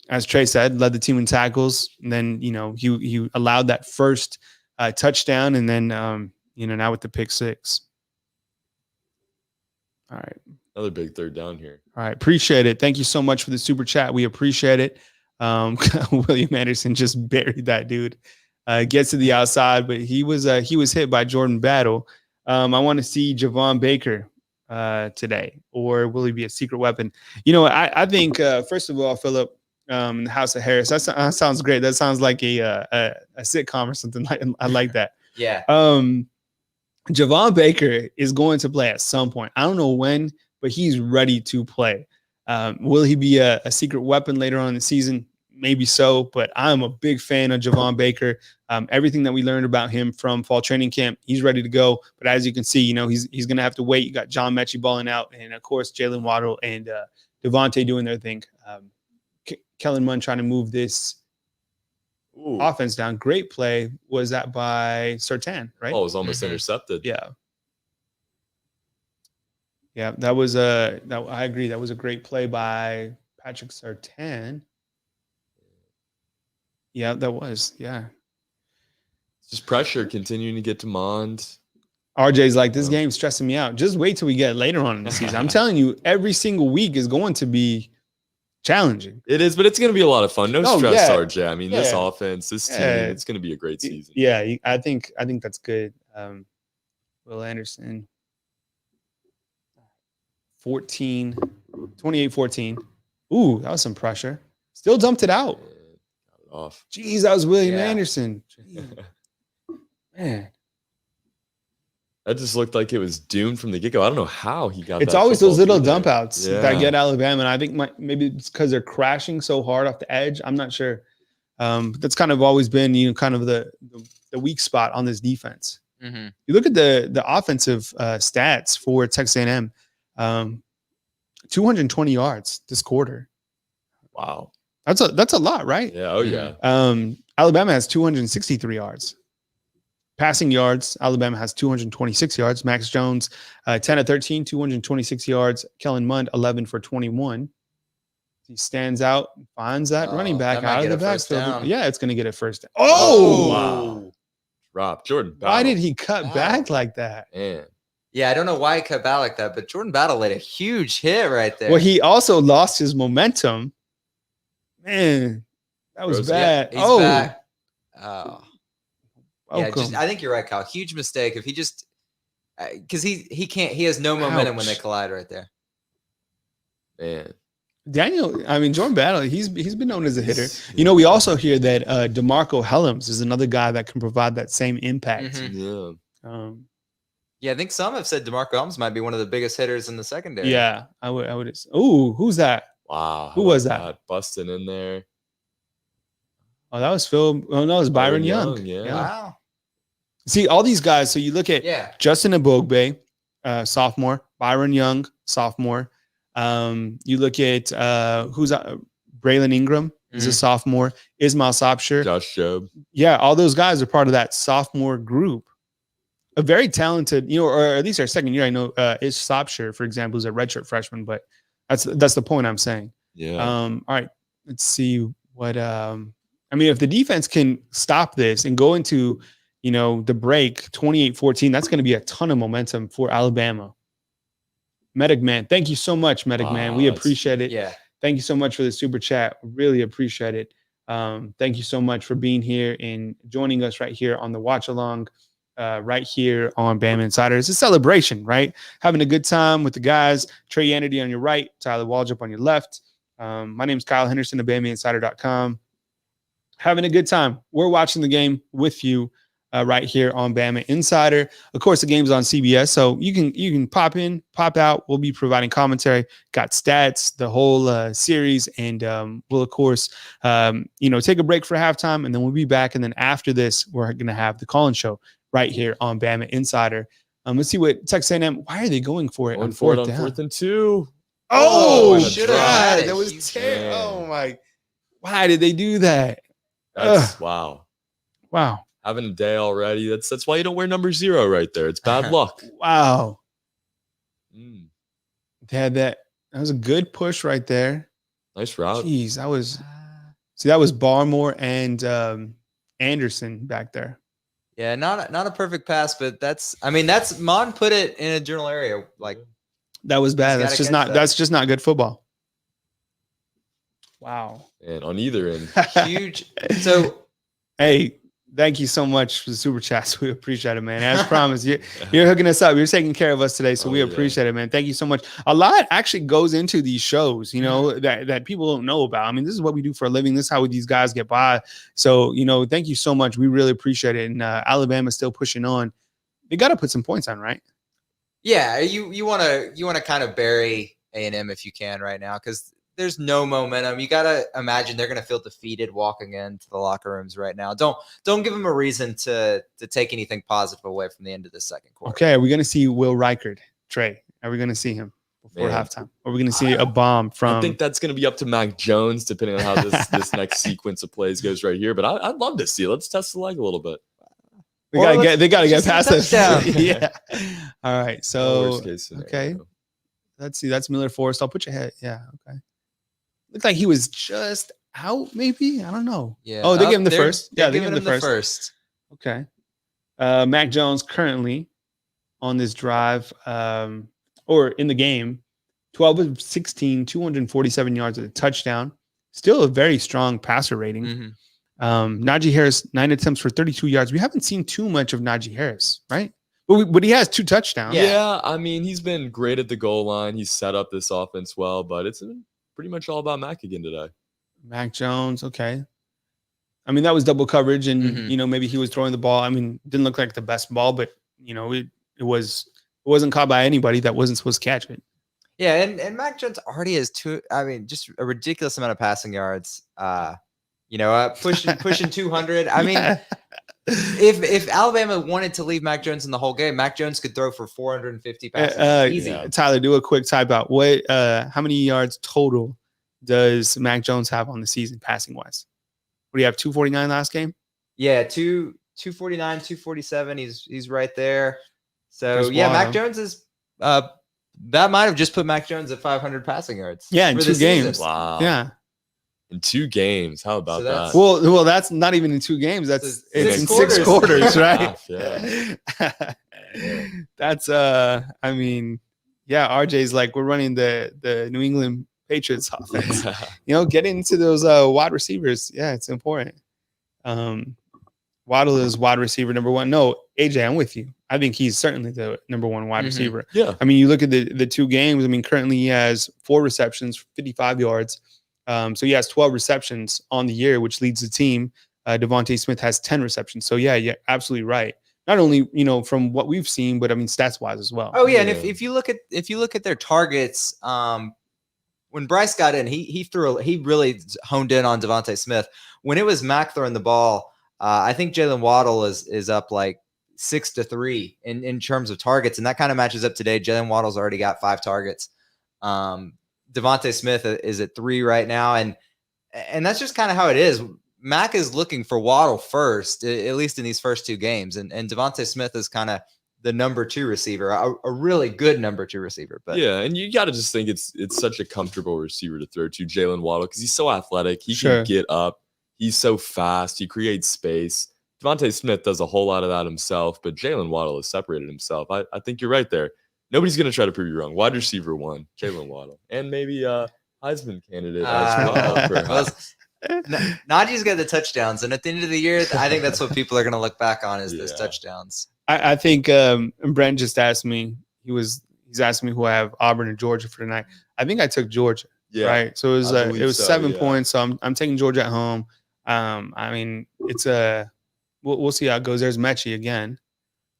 as Trey said, led the team in tackles. And then, he allowed that first touchdown. And then, now with the pick 6. All right. Another big third down here. All right. Appreciate it. Thank you so much for the super chat. We appreciate it. William Anderson just buried that dude. Gets to the outside, but he was hit by Jordan Battle. I want to see Javon Baker today, or will he be a secret weapon? I think first of all, Philip, in the house of Harris. That sounds great. That sounds like a sitcom or something. I like that. Yeah. Javon Baker is going to play at some point. I don't know when, but he's ready to play. Will he be a secret weapon later on in the season? Maybe so, but I'm a big fan of Javon Baker. Everything that we learned about him from fall training camp, he's ready to go. But as you can see, he's going to have to wait. You got John Mechie balling out, and of course Jalen Waddle and Devontae doing their thing. Kellen Mond trying to move this offense down. Great play. Was that by Surtain, right? Oh, it was almost intercepted. Yeah. Yeah, that was I agree. That was a great play by Patrick Surtain. Yeah, that was. Yeah. Just pressure continuing to get to Mond. RJ's like, this game's stressing me out. Just wait till we get later on in the season. I'm telling you, every single week is going to be challenging. It is, but it's going to be a lot of fun. No stress, yeah. RJ. I mean, this offense, this team, it's going to be a great season. Yeah, I think that's good. Will Anderson, 28-14. Ooh, that was some pressure. Still dumped it out. Got it off. Jeez, that was William Anderson. Man. That just looked like it was doomed from the get-go. I don't know how he got It's that always those little football dump through outs there. that get Alabama. And I think maybe it's because they're crashing so hard off the edge. I'm not sure. But that's kind of always been, kind of the weak spot on this defense. Mm-hmm. You look at the offensive stats for Texas A&M, 220 yards this quarter. Wow. That's a lot, right? Yeah. Oh, yeah. Alabama has 263 yards. Passing yards, Alabama has 226 yards. Max Jones, 10 of 13, 226 yards. Kellen Mond, 11 for 21. He stands out, finds that running back out of the backfield. Yeah, it's going to get a first down. Oh! Wow. Drop. Jordan Battle. Why did he cut back like that? Man. Yeah, I don't know why he cut back like that, but Jordan Battle laid a huge hit right there. Well, he also lost his momentum. Man, that was bad. Yeah, he's back. Oh. Yeah, I think you're right, Kyle. Huge mistake. If he just because he can't, he has no momentum when they collide right there. Man. Jordan Battle, he's been known as a hitter. We also hear that DeMarco Helms is another guy that can provide that same impact. Mm-hmm. Yeah, I think some have said DeMarco Helms might be one of the biggest hitters in the secondary. Yeah, I would. Ooh, who's that? Wow. Who was that? Busting in there. Oh, that was Phil. Oh, no, it was Byron Young. Yeah. Wow. See, all these guys. So you look at Justin Ebogbe, sophomore, Byron Young, sophomore. You look at who's Braylon Ingram, he's a sophomore. Ismail Sopsher. Josh Jobe. Yeah, all those guys are part of that sophomore group. A very talented, or at least our second year. I know Ish Sopsher, for example, is a redshirt freshman, but that's the point I'm saying. Yeah. All right, let's see what. If the defense can stop this and go into, the break 28-14, that's going to be a ton of momentum for Alabama. Medic Man, thank you so much, Medic Man. We appreciate it. Yeah. Thank you so much for the super chat. Really appreciate it. Thank you so much for being here and joining us right here on the watch along, right here on Bama Insider. It's a celebration, right? Having a good time with the guys. Trey Yanity on your right, Tyler Waldrop on your left. My name is Kyle Henderson of BamaInsider.com. Having a good time. We're watching the game with you right here on Bama Insider. Of course, the game's on CBS, so you can pop in, pop out. We'll be providing commentary, got stats, the whole series, and we'll, of course, take a break for halftime, and then we'll be back. And then after this, we're going to have the call-in show right here on Bama Insider. Let's see what Texas A&M, why are they going for it on fourth down? 4th and 2. Oh, God, that was terrible. Oh, my. Why did they do that? That's wow. Wow. Having a day already. That's why you don't wear number 0 right there. It's bad luck. Wow. They had that. That was a good push right there. Nice route. Jeez, that was Barmore and Anderson back there. Yeah, not a perfect pass, but that's Mon put it in a journal area. Like that was bad. That's just not good football. Wow. And on either end. Huge. So hey, Thank you so much for the super chats. We appreciate it, man. As promised, you're hooking us up. You're taking care of us today, so we appreciate it, man. Thank you so much. A lot actually goes into these shows, that people don't know about. I mean, this is what we do for a living. This is how these guys get by. So, thank you so much. We really appreciate it. And Alabama's still pushing on. They got to put some points on, right? Yeah, you want to kind of bury A&M if you can right now, because there's no momentum. You got to imagine they're going to feel defeated walking into the locker rooms right now. Don't give them a reason to take anything positive away from the end of the second quarter. Okay, are we going to see Will Reichard, Trey? Are we going to see him before halftime? Are we going to see a bomb from? I think that's going to be up to Mac Jones, depending on how this next sequence of plays goes right here. But I'd love to see it. Let's test the leg a little bit. They got to get past this. Yeah. All right. So, okay. Let's see. That's Miller Forrest. I'll put your head. Yeah. Okay. Looked like he was just out, maybe. I don't know. Yeah. Oh, they gave him the first. Yeah, they gave him the first. Okay. Mac Jones currently on this drive, or in the game, 12 of 16, 247 yards with a touchdown. Still a very strong passer rating. Mm-hmm. Najee Harris, 9 attempts for 32 yards. We haven't seen too much of Najee Harris, right? But he has 2 touchdowns. Yeah, I mean, he's been great at the goal line. He's set up this offense well, but it's pretty much all about Mac again today. Mac Jones, okay. I mean, that was double coverage, and maybe he was throwing the ball. I mean, didn't look like the best ball, but it wasn't caught by anybody that wasn't supposed to catch it. Yeah, and Mac Jones already has just a ridiculous amount of passing yards. Pushing 200. I mean, if Alabama wanted to leave Mac Jones in the whole game, Mac Jones could throw for 450 passes. Easy. Tyler, do a quick type out. How many yards total does Mac Jones have on the season passing wise? What do you have? 249 last game? Yeah, 249, 247. He's right there. So Mac Jones is that might have just put Mac Jones at 500 passing yards. Yeah, in 2 games. Wow. Yeah. In 2 games. How about that? Well, that's not even in 2 games. It's in 6 quarters, right? Yeah. That's I mean, RJ's like, we're running the New England Patriots offense. Getting into those wide receivers. Yeah, it's important. Waddle is wide receiver number 1. No, AJ, I'm with you. I think he's certainly the number 1 wide receiver. Yeah. I mean, you look at the 2 games. I mean, currently he has 4 receptions, 55 yards. So he has 12 receptions on the year, which leads the team. Devontae Smith has 10 receptions. So you're absolutely right. Not only from what we've seen, but I mean stats wise as well. Oh yeah, and if you look at their targets, when Bryce got in, he really honed in on Devontae Smith. When it was Mac throwing the ball, I think Jalen Waddle is up like 6-3 in terms of targets, and that kind of matches up today. Jalen Waddle's already got 5 targets. Devontae Smith is at 3 right now, and that's just kind of how it is. Mac is looking for Waddle first, at least in these first 2 games, and Devontae Smith is kind of the number 2 receiver, a really good number 2 receiver. But yeah, and you got to just think it's such a comfortable receiver to throw to, Jalen Waddle, because he's so athletic. He can get up. He's so fast. He creates space. Devontae Smith does a whole lot of that himself, but Jalen Waddle has separated himself. I think you're right there. Nobody's going to try to prove you wrong. Wide receiver 1, Jalen Waddle. And maybe Heisman candidate as well. Najee's got the touchdowns. And at the end of the year, I think that's what people are going to look back on is those touchdowns. I think Brent just asked me, he's asking me who I have, Auburn or Georgia for tonight. I think I took Georgia. Yeah. Right. So it was 7 points. So I'm taking Georgia at home. I mean, it's we'll see how it goes. There's Mechie again.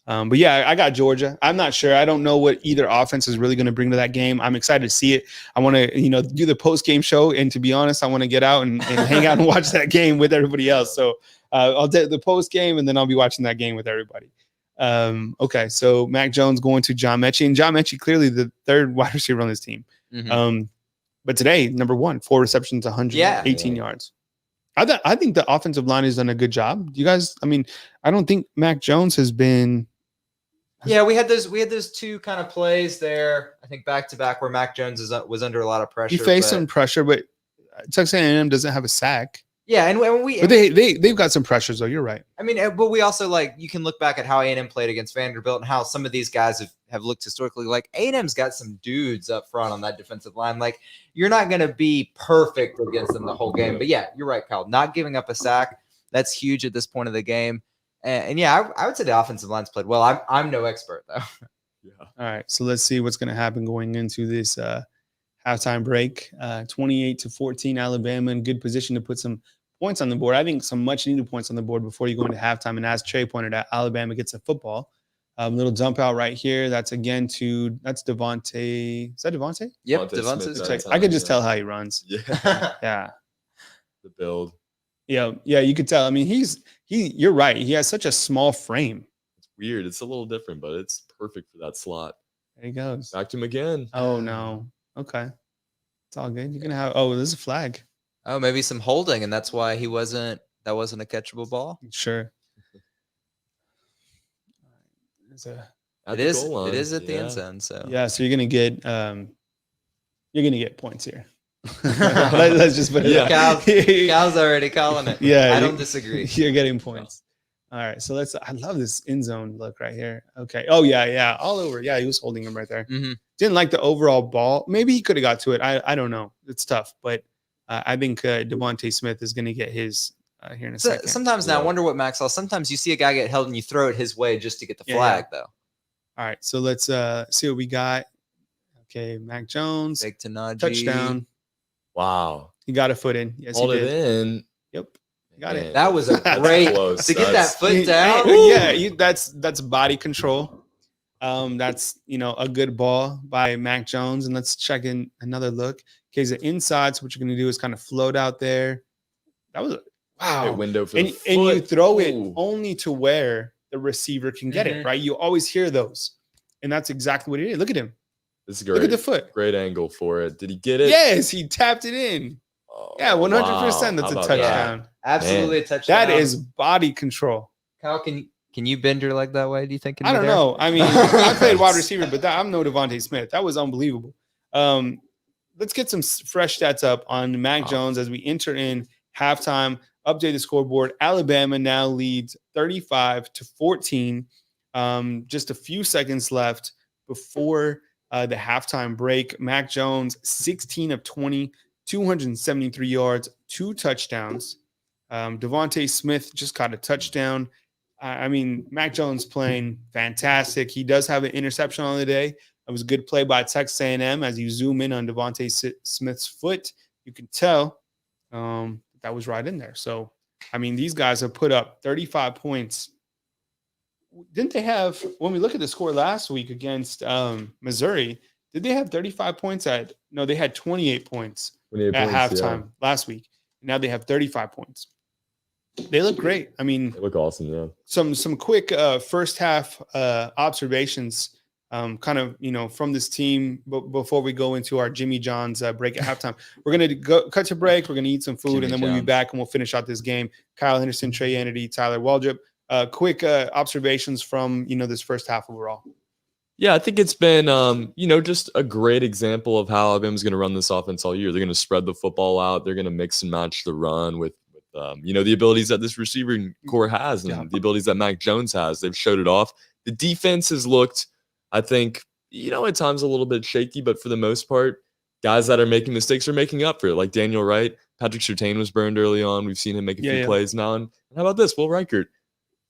But I got Georgia. I'm not sure. I don't know what either offense is really going to bring to that game. I'm excited to see it. I want to, do the post-game show. And to be honest, I want to get out and hang out and watch that game with everybody else. So I'll do the post-game, and then I'll be watching that game with everybody. Okay, so Mac Jones going to John Mechie. And John Mechie, clearly the 3rd wide receiver on this team. Mm-hmm. But today, number 1, 4 receptions, 118 yards. I think the offensive line has done a good job. You guys, I mean, I don't think Mac Jones has been – yeah, we had those 2 kind of plays there, I think back to back, where Mac Jones was under a lot of pressure. He faced some pressure, but Texas A&M doesn't have a sack. Yeah, and they've got some pressures though. You're right. I mean, but we also you can look back at how A&M played against Vanderbilt and how some of these guys have looked historically. Like A&M's got some dudes up front on that defensive line. Like you're not going to be perfect against them the whole game. But yeah, you're right, Kyle. Not giving up a sack. That's huge at this point of the game. And yeah, I would say the offensive line's played well. I'm no expert though. Yeah. All right, so let's see what's going to happen going into this halftime break. 28-14, Alabama in good position to put some points on the board. I think some much needed points on the board before you go into halftime. And as Trey pointed out, Alabama gets a football. Little jump out right here. That's again that's Devontae. Is that Devontae? Yep, Devontae I could just tell how he runs. Yeah. Yeah. The build. Yeah, you could tell. I mean, you're right. He has such a small frame. It's weird. It's a little different, but it's perfect for that slot. There he goes. Back to him again. Oh no. Okay. It's all good. You're gonna have there's a flag. Oh, maybe some holding, and that's why that wasn't a catchable ball. Sure. It is at the end zone. So yeah, so you're gonna get points here. Let's just put it. Yeah, Cal's already calling it. Yeah, I don't disagree. You're getting points. All right, so I love this end zone look right here. Okay. Oh yeah, all over. Yeah, he was holding him right there. Mm-hmm. Didn't like the overall ball. Maybe he could have got to it. I don't know. It's tough, but I think Devontae Smith is gonna get his here in a second. Sometimes now I wonder what Max saw. Sometimes you see a guy get held and you throw it his way just to get the flag, though. All right, so let's see what we got. Okay, Mac Jones. Big to Najee. Touchdown. Wow. He got a foot in. Yes, Hold he did. it in. Yep. Got it. That was a great close. to get that foot down. Yeah, that's body control. That's a good ball by Mac Jones. And let's check in another look. Okay, so inside. So what you're gonna do is kind of float out there. That was wow. Window for and the foot. you throw it only to where the receiver can get it, right? You always hear those. And that's exactly what he did. Look at him. This is great. Look at the foot. Great angle for it. Did he get it? Yes, he tapped it in. Oh, yeah, 100%. Wow. That's a How about touchdown. that? Absolutely a touchdown. That is body control. Kyle, can you bend your leg that way? Do you think? I don't know. I mean, I played wide receiver, but I'm no Devontae Smith. That was unbelievable. Let's get some fresh stats up on Mac Jones as we enter in halftime. Update the scoreboard. Alabama now leads 35-14. Just a few seconds left before the halftime break. Mac Jones, 16 of 20, 273 yards, 2 touchdowns. Devontae Smith just got a touchdown. I mean, Mac Jones playing fantastic. He does have an interception on the day. It was a good play by Texas A&M. As you zoom in on Devontae Smith's foot, you can tell that was right in there. So, I mean, these guys have put up 35 points. Didn't they have, when we look at the score last week against Missouri, did they have 35 points no, they had 28 points at halftime last week. Now they have 35 points. They look great. I mean, they look awesome, yeah. Some quick first half observations kind of, from this team before we go into our Jimmy John's break at halftime. We're going to go cut to break. We're going to eat some food, and then we'll be back and we'll finish out this game. Kyle Henderson, Trey Annity, Tyler Waldrop. Quick observations from, this first half overall. Yeah, I think it's been, just a great example of how Alabama's going to run this offense all year. They're going to spread the football out. They're going to mix and match the run with the abilities that this receiving core has and the abilities that Mac Jones has. They've showed it off. The defense has looked, I think, at times a little bit shaky, but for the most part, guys that are making mistakes are making up for it. Like Daniel Wright, Patrick Surtain was burned early on. We've seen him make a few plays now. And how about this? Will Reichert,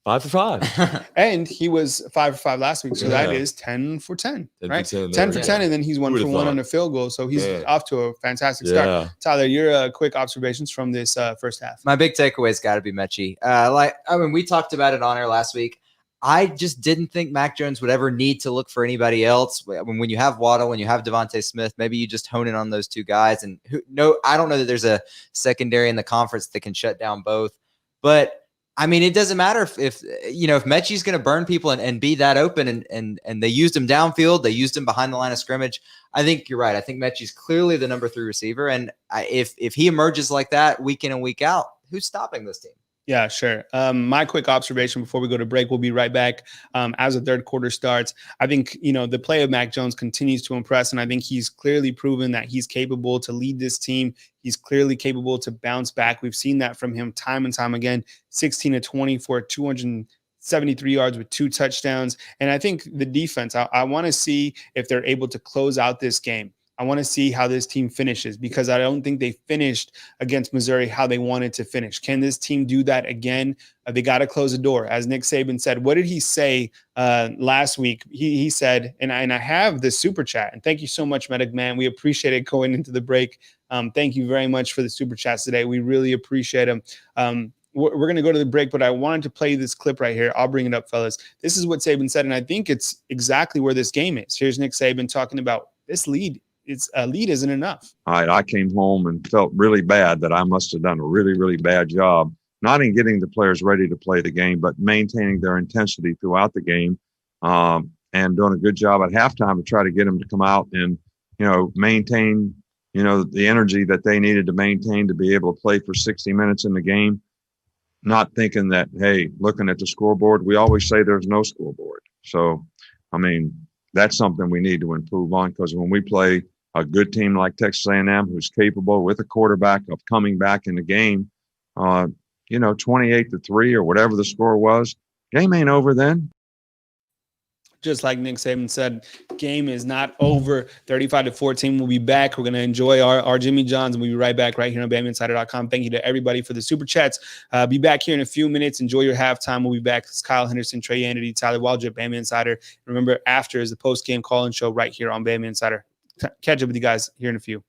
5 for 5. And he was 5 for 5 last week. So that is 10 for 10, right? 10 for 10. And then he's 1 for 1 on a field goal. So he's off to a fantastic start. Tyler, your quick observations from this first half. My big takeaway's got to be Mechie. We talked about it on air last week. I just didn't think Mac Jones would ever need to look for anybody else. When you have Waddle, when you have Devontae Smith, maybe you just hone in on those two guys. And I don't know that there's a secondary in the conference that can shut down both. But I mean, it doesn't matter if Mechie's going to burn people and be that open, and they used him downfield, they used him behind the line of scrimmage. I think you're right. I think Mechie's clearly the number 3 receiver, and if he emerges like that week in and week out, who's stopping this team? Yeah, sure. My quick observation before we go to break, we'll be right back as the third quarter starts. I think, the play of Mac Jones continues to impress, and I think he's clearly proven that he's capable to lead this team. He's clearly capable to bounce back. We've seen that from him time and time again, 16 of 20 for 273 yards with 2 touchdowns. And I think the defense, I want to see if they're able to close out this game. I want to see how this team finishes, because I don't think they finished against Missouri how they wanted to finish. Can this team do that again? They got to close the door. As Nick Saban said, what did he say last week? He said, and I have the super chat, and thank you so much, Medic Man. We appreciate it going into the break. Thank you very much for the super chats today. We really appreciate them. We're going to go to the break, but I wanted to play this clip right here. I'll bring it up, fellas. This is what Saban said, and I think it's exactly where this game is. Here's Nick Saban talking about this lead. It's a lead isn't enough. All right, I came home and felt really bad that I must have done a really, really bad job, not in getting the players ready to play the game, but maintaining their intensity throughout the game, and doing a good job at halftime to try to get them to come out and, maintain, the energy that they needed to maintain to be able to play for 60 minutes in the game. Not thinking that, hey, looking at the scoreboard, we always say there's no scoreboard. So, that's something we need to improve on, because when we play a good team like Texas A&M, who's capable with a quarterback of coming back in the game, 28-3 or whatever the score was, game ain't over then. Just like Nick Saban said, game is not over. 35-14. We'll be back. We're going to enjoy our Jimmy Johns, and we'll be right back right here on BamaInsider.com. Thank you to everybody for the super chats. Be back here in a few minutes. Enjoy your halftime. We'll be back. It's Kyle Henderson, Trey Andy, Tyler Waldrop, Bama Insider. Remember, after is the post-game call-in show right here on Bama Insider. Catch up with you guys here in a few.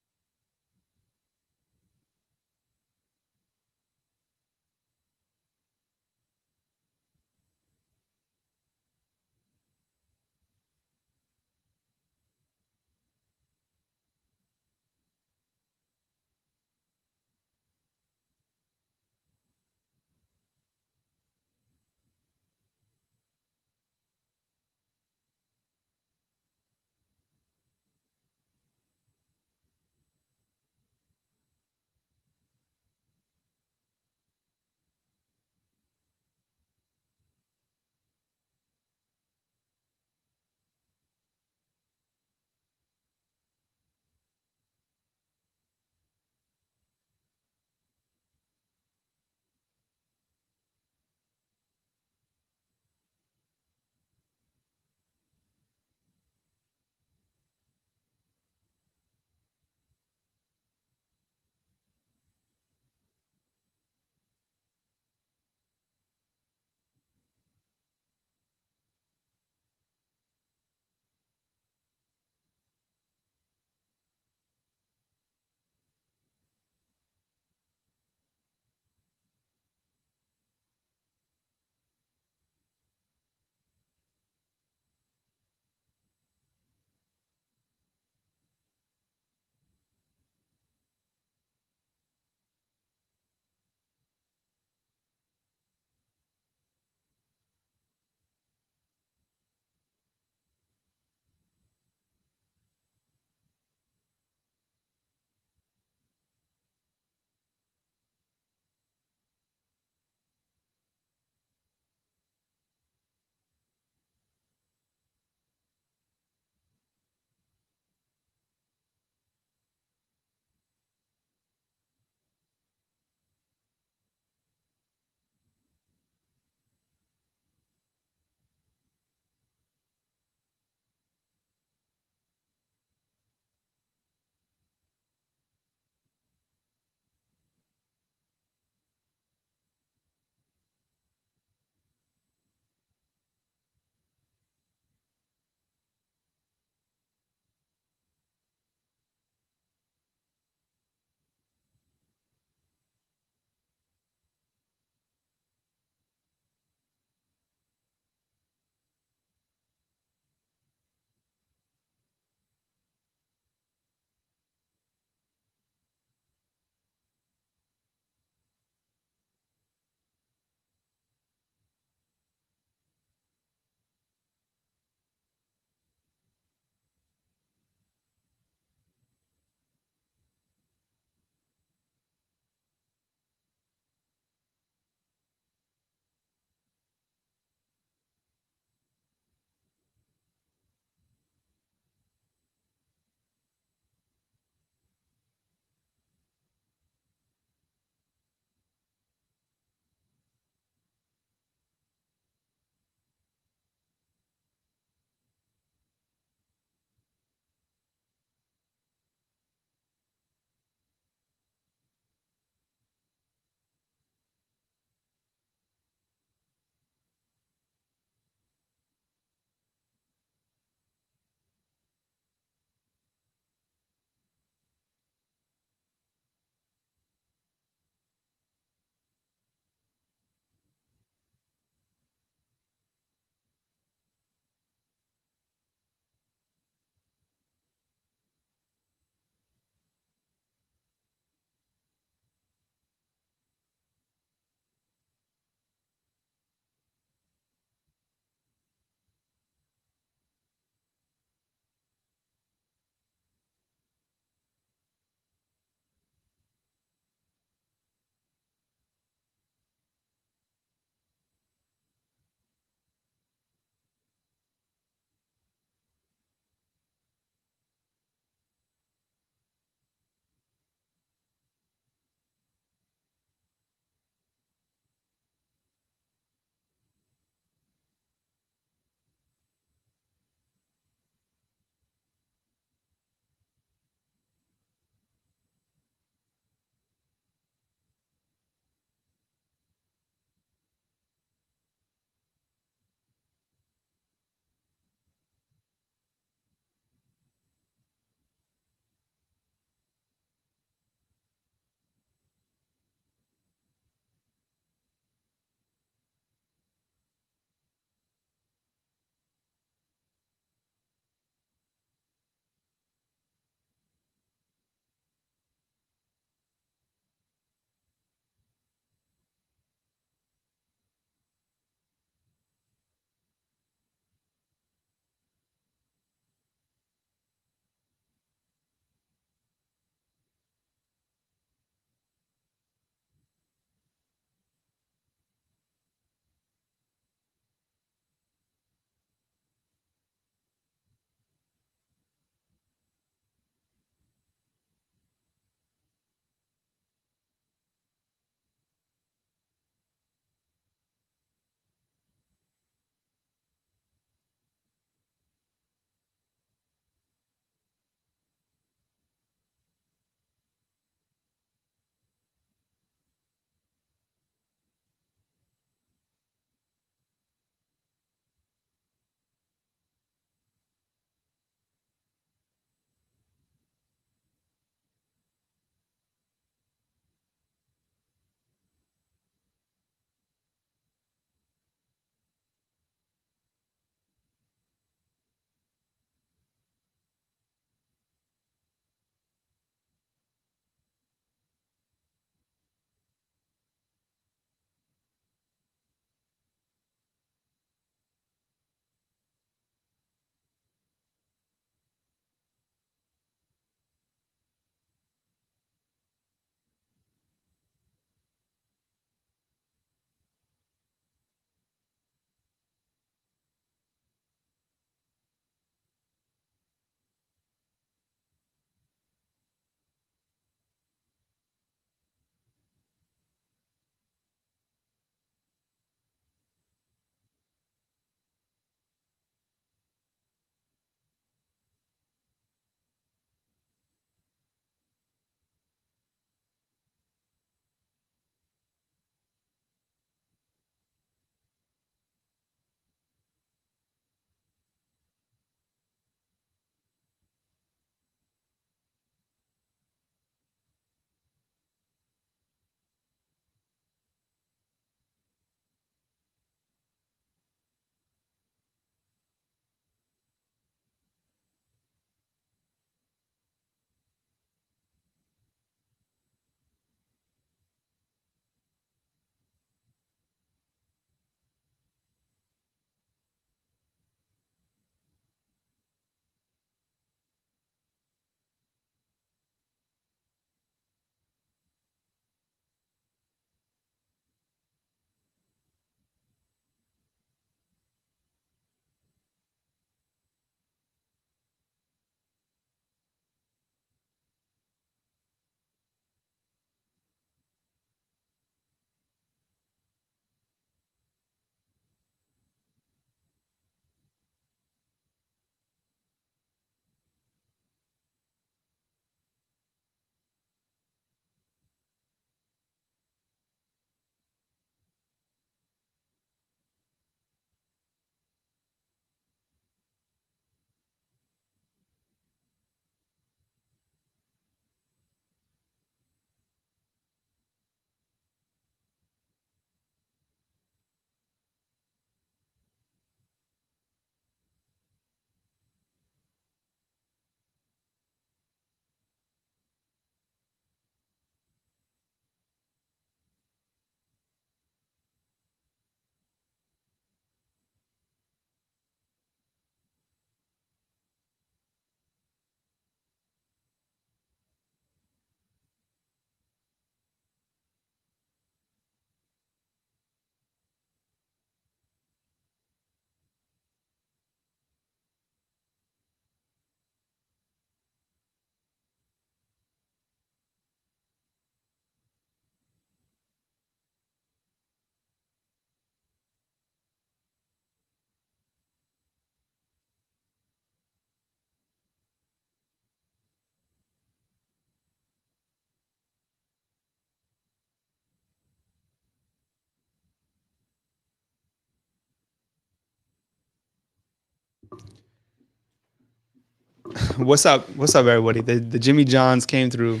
What's up? What's up, everybody? The Jimmy Johns came through.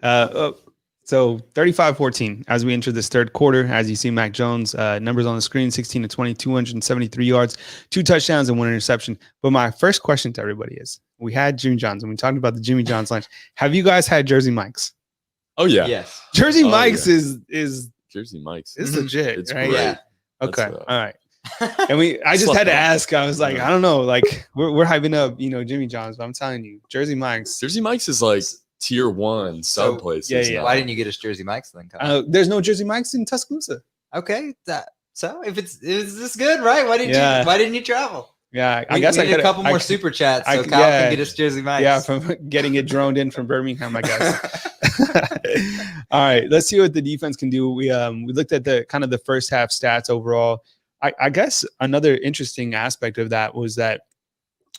So 35-14 as we enter this third quarter. As you see, Mac Jones, numbers on the screen, 16 to 20, 273 yards, 2 touchdowns, and 1 interception. But my first question to everybody is, we had Jimmy Johns, and we talked about the Jimmy Johns lunch. Have you guys had Jersey Mike's? Oh, yeah. Yes. Jersey Mike's is Jersey Mike's. It's legit, It's right? great. Yeah. Okay. That's, All right. And I just had to ask. I was like, Yeah. I don't know. Like, we're hyping up, Jimmy John's, but I'm telling you, Jersey Mike's. Jersey Mike's is like tier 1 sub places. yeah. Why didn't you get us Jersey Mike's then? Kyle? There's no Jersey Mike's in Tuscaloosa. Okay. So if is this good, right? Why didn't you travel? Yeah, I We guess I need could a couple more super chats so Kyle can get us Jersey Mike's. Yeah, from getting it droned in from Birmingham, I guess. All right, let's see what the defense can do. We looked at the kind of the first half stats overall. I guess another interesting aspect of that was that,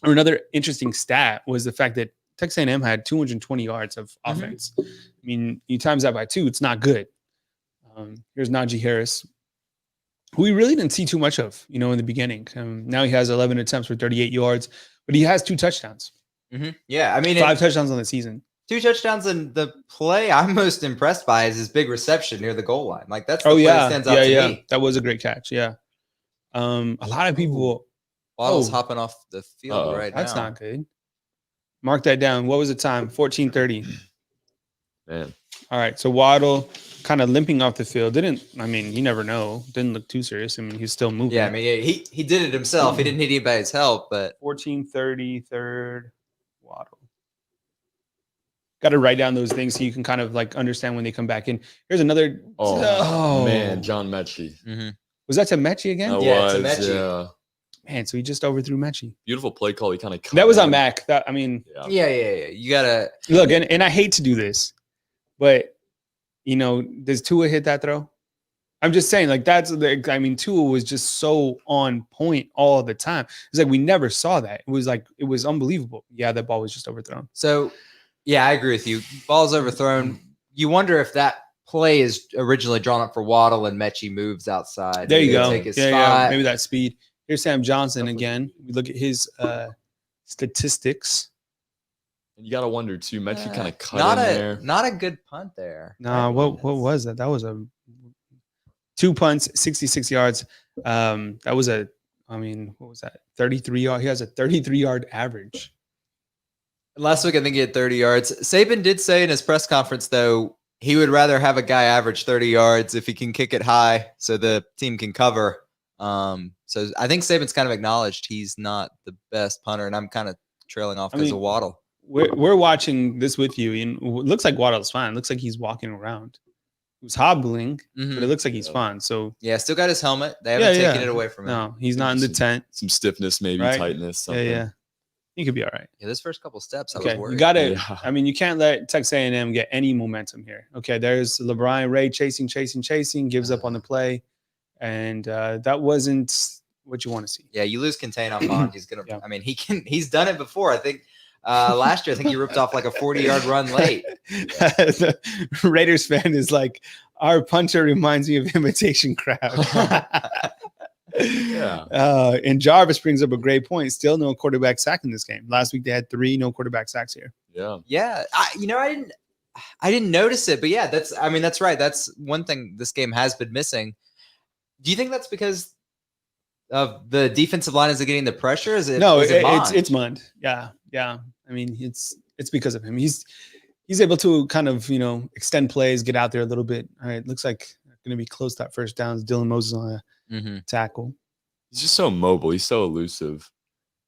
or another interesting stat was the fact that Texas A&M had 220 yards of offense. I mean, you times that by 2, it's not good. Here's Najee Harris, who we really didn't see too much of, in the beginning. Now he has 11 attempts for 38 yards, but he has 2 touchdowns. Yeah, I mean, 5 touchdowns on the season. 2 touchdowns, and the play I'm most impressed by is his big reception near the goal line. Like that's the play that stands out to me. That was a great catch. Yeah. A lot of people. Waddle's hopping off the field right now. That's not good. Mark that down. What was the time? 14:30. Man. All right. So Waddle kind of limping off the field. You never know. Didn't look too serious. I mean, he's still moving. Yeah, I mean, he did it himself. He didn't need anybody's help, but 14:30, third, Waddle. Got to write down those things so you can kind of like understand when they come back in. Here's another. Oh man, John Mechie. Was that to Mechie again? That Yeah, was, to Mechie. yeah. Man, so he just overthrew Mechie. Beautiful play call. He kind of That was on Mac. yeah. You gotta Look, and I hate to do this, but does Tua hit that throw? I'm just saying, like Tua was just so on point all the time. It's like we never saw that. It was unbelievable. Yeah, that ball was just overthrown. So, yeah, I agree with you. Ball's overthrown. You wonder if that play is originally drawn up for Waddle and Mechie moves outside. There you Maybe go. Take his Yeah, spot. maybe that speed. Here's Sam Johnson again. We look at his statistics. And you got to wonder too. Mechie kind of cut in there. Not a good punt there. Nah, what was that? That was 2 punts, 66 yards. What was that? 33 yard. He has a 33-yard average. Last week, I think he had 30 yards. Saban did say in his press conference, though, he would rather have a guy average 30 yards if he can kick it high so the team can cover. So I think Saban's kind of acknowledged he's not the best punter, and I'm kind of trailing off because of Waddle. We're watching this with you, and it looks like Waddle's fine. It looks like he's walking around. He was hobbling, but it looks like he's fine. So yeah, still got his helmet. They haven't taken it away from him. No, he's not in the tent. Some stiffness, maybe Right? tightness. Something. Yeah. He could be all right. Yeah, those first couple steps, I Okay, was worried. you got to. Yeah. I mean, you can't let Texas A&M get any momentum here. Okay, there's LeBron Ray chasing, gives up on the play, and that wasn't what you want to see. Yeah, you lose contain on Bond. He's gonna. I mean, he's done it before. I think last year, I think he ripped off like a 40-yard run late. The Raiders fan is like, our punter reminds me of Imitation Crowd. Yeah. And Jarvis brings up a great point. Still no quarterback sack in this game. Last week they had 3 no quarterback sacks here. Yeah. Yeah, I didn't notice it, but yeah, that's right. That's one thing this game has been missing. Do you think that's because of the defensive line isn't getting the pressure? Is it? No, is it Bond? it's Mund. Yeah. I mean, it's because of him. He's able to kind of extend plays, get out there a little bit. All right, looks like going to be close to that first down. Dylan Moses on a tackle. He's just so mobile. He's so elusive.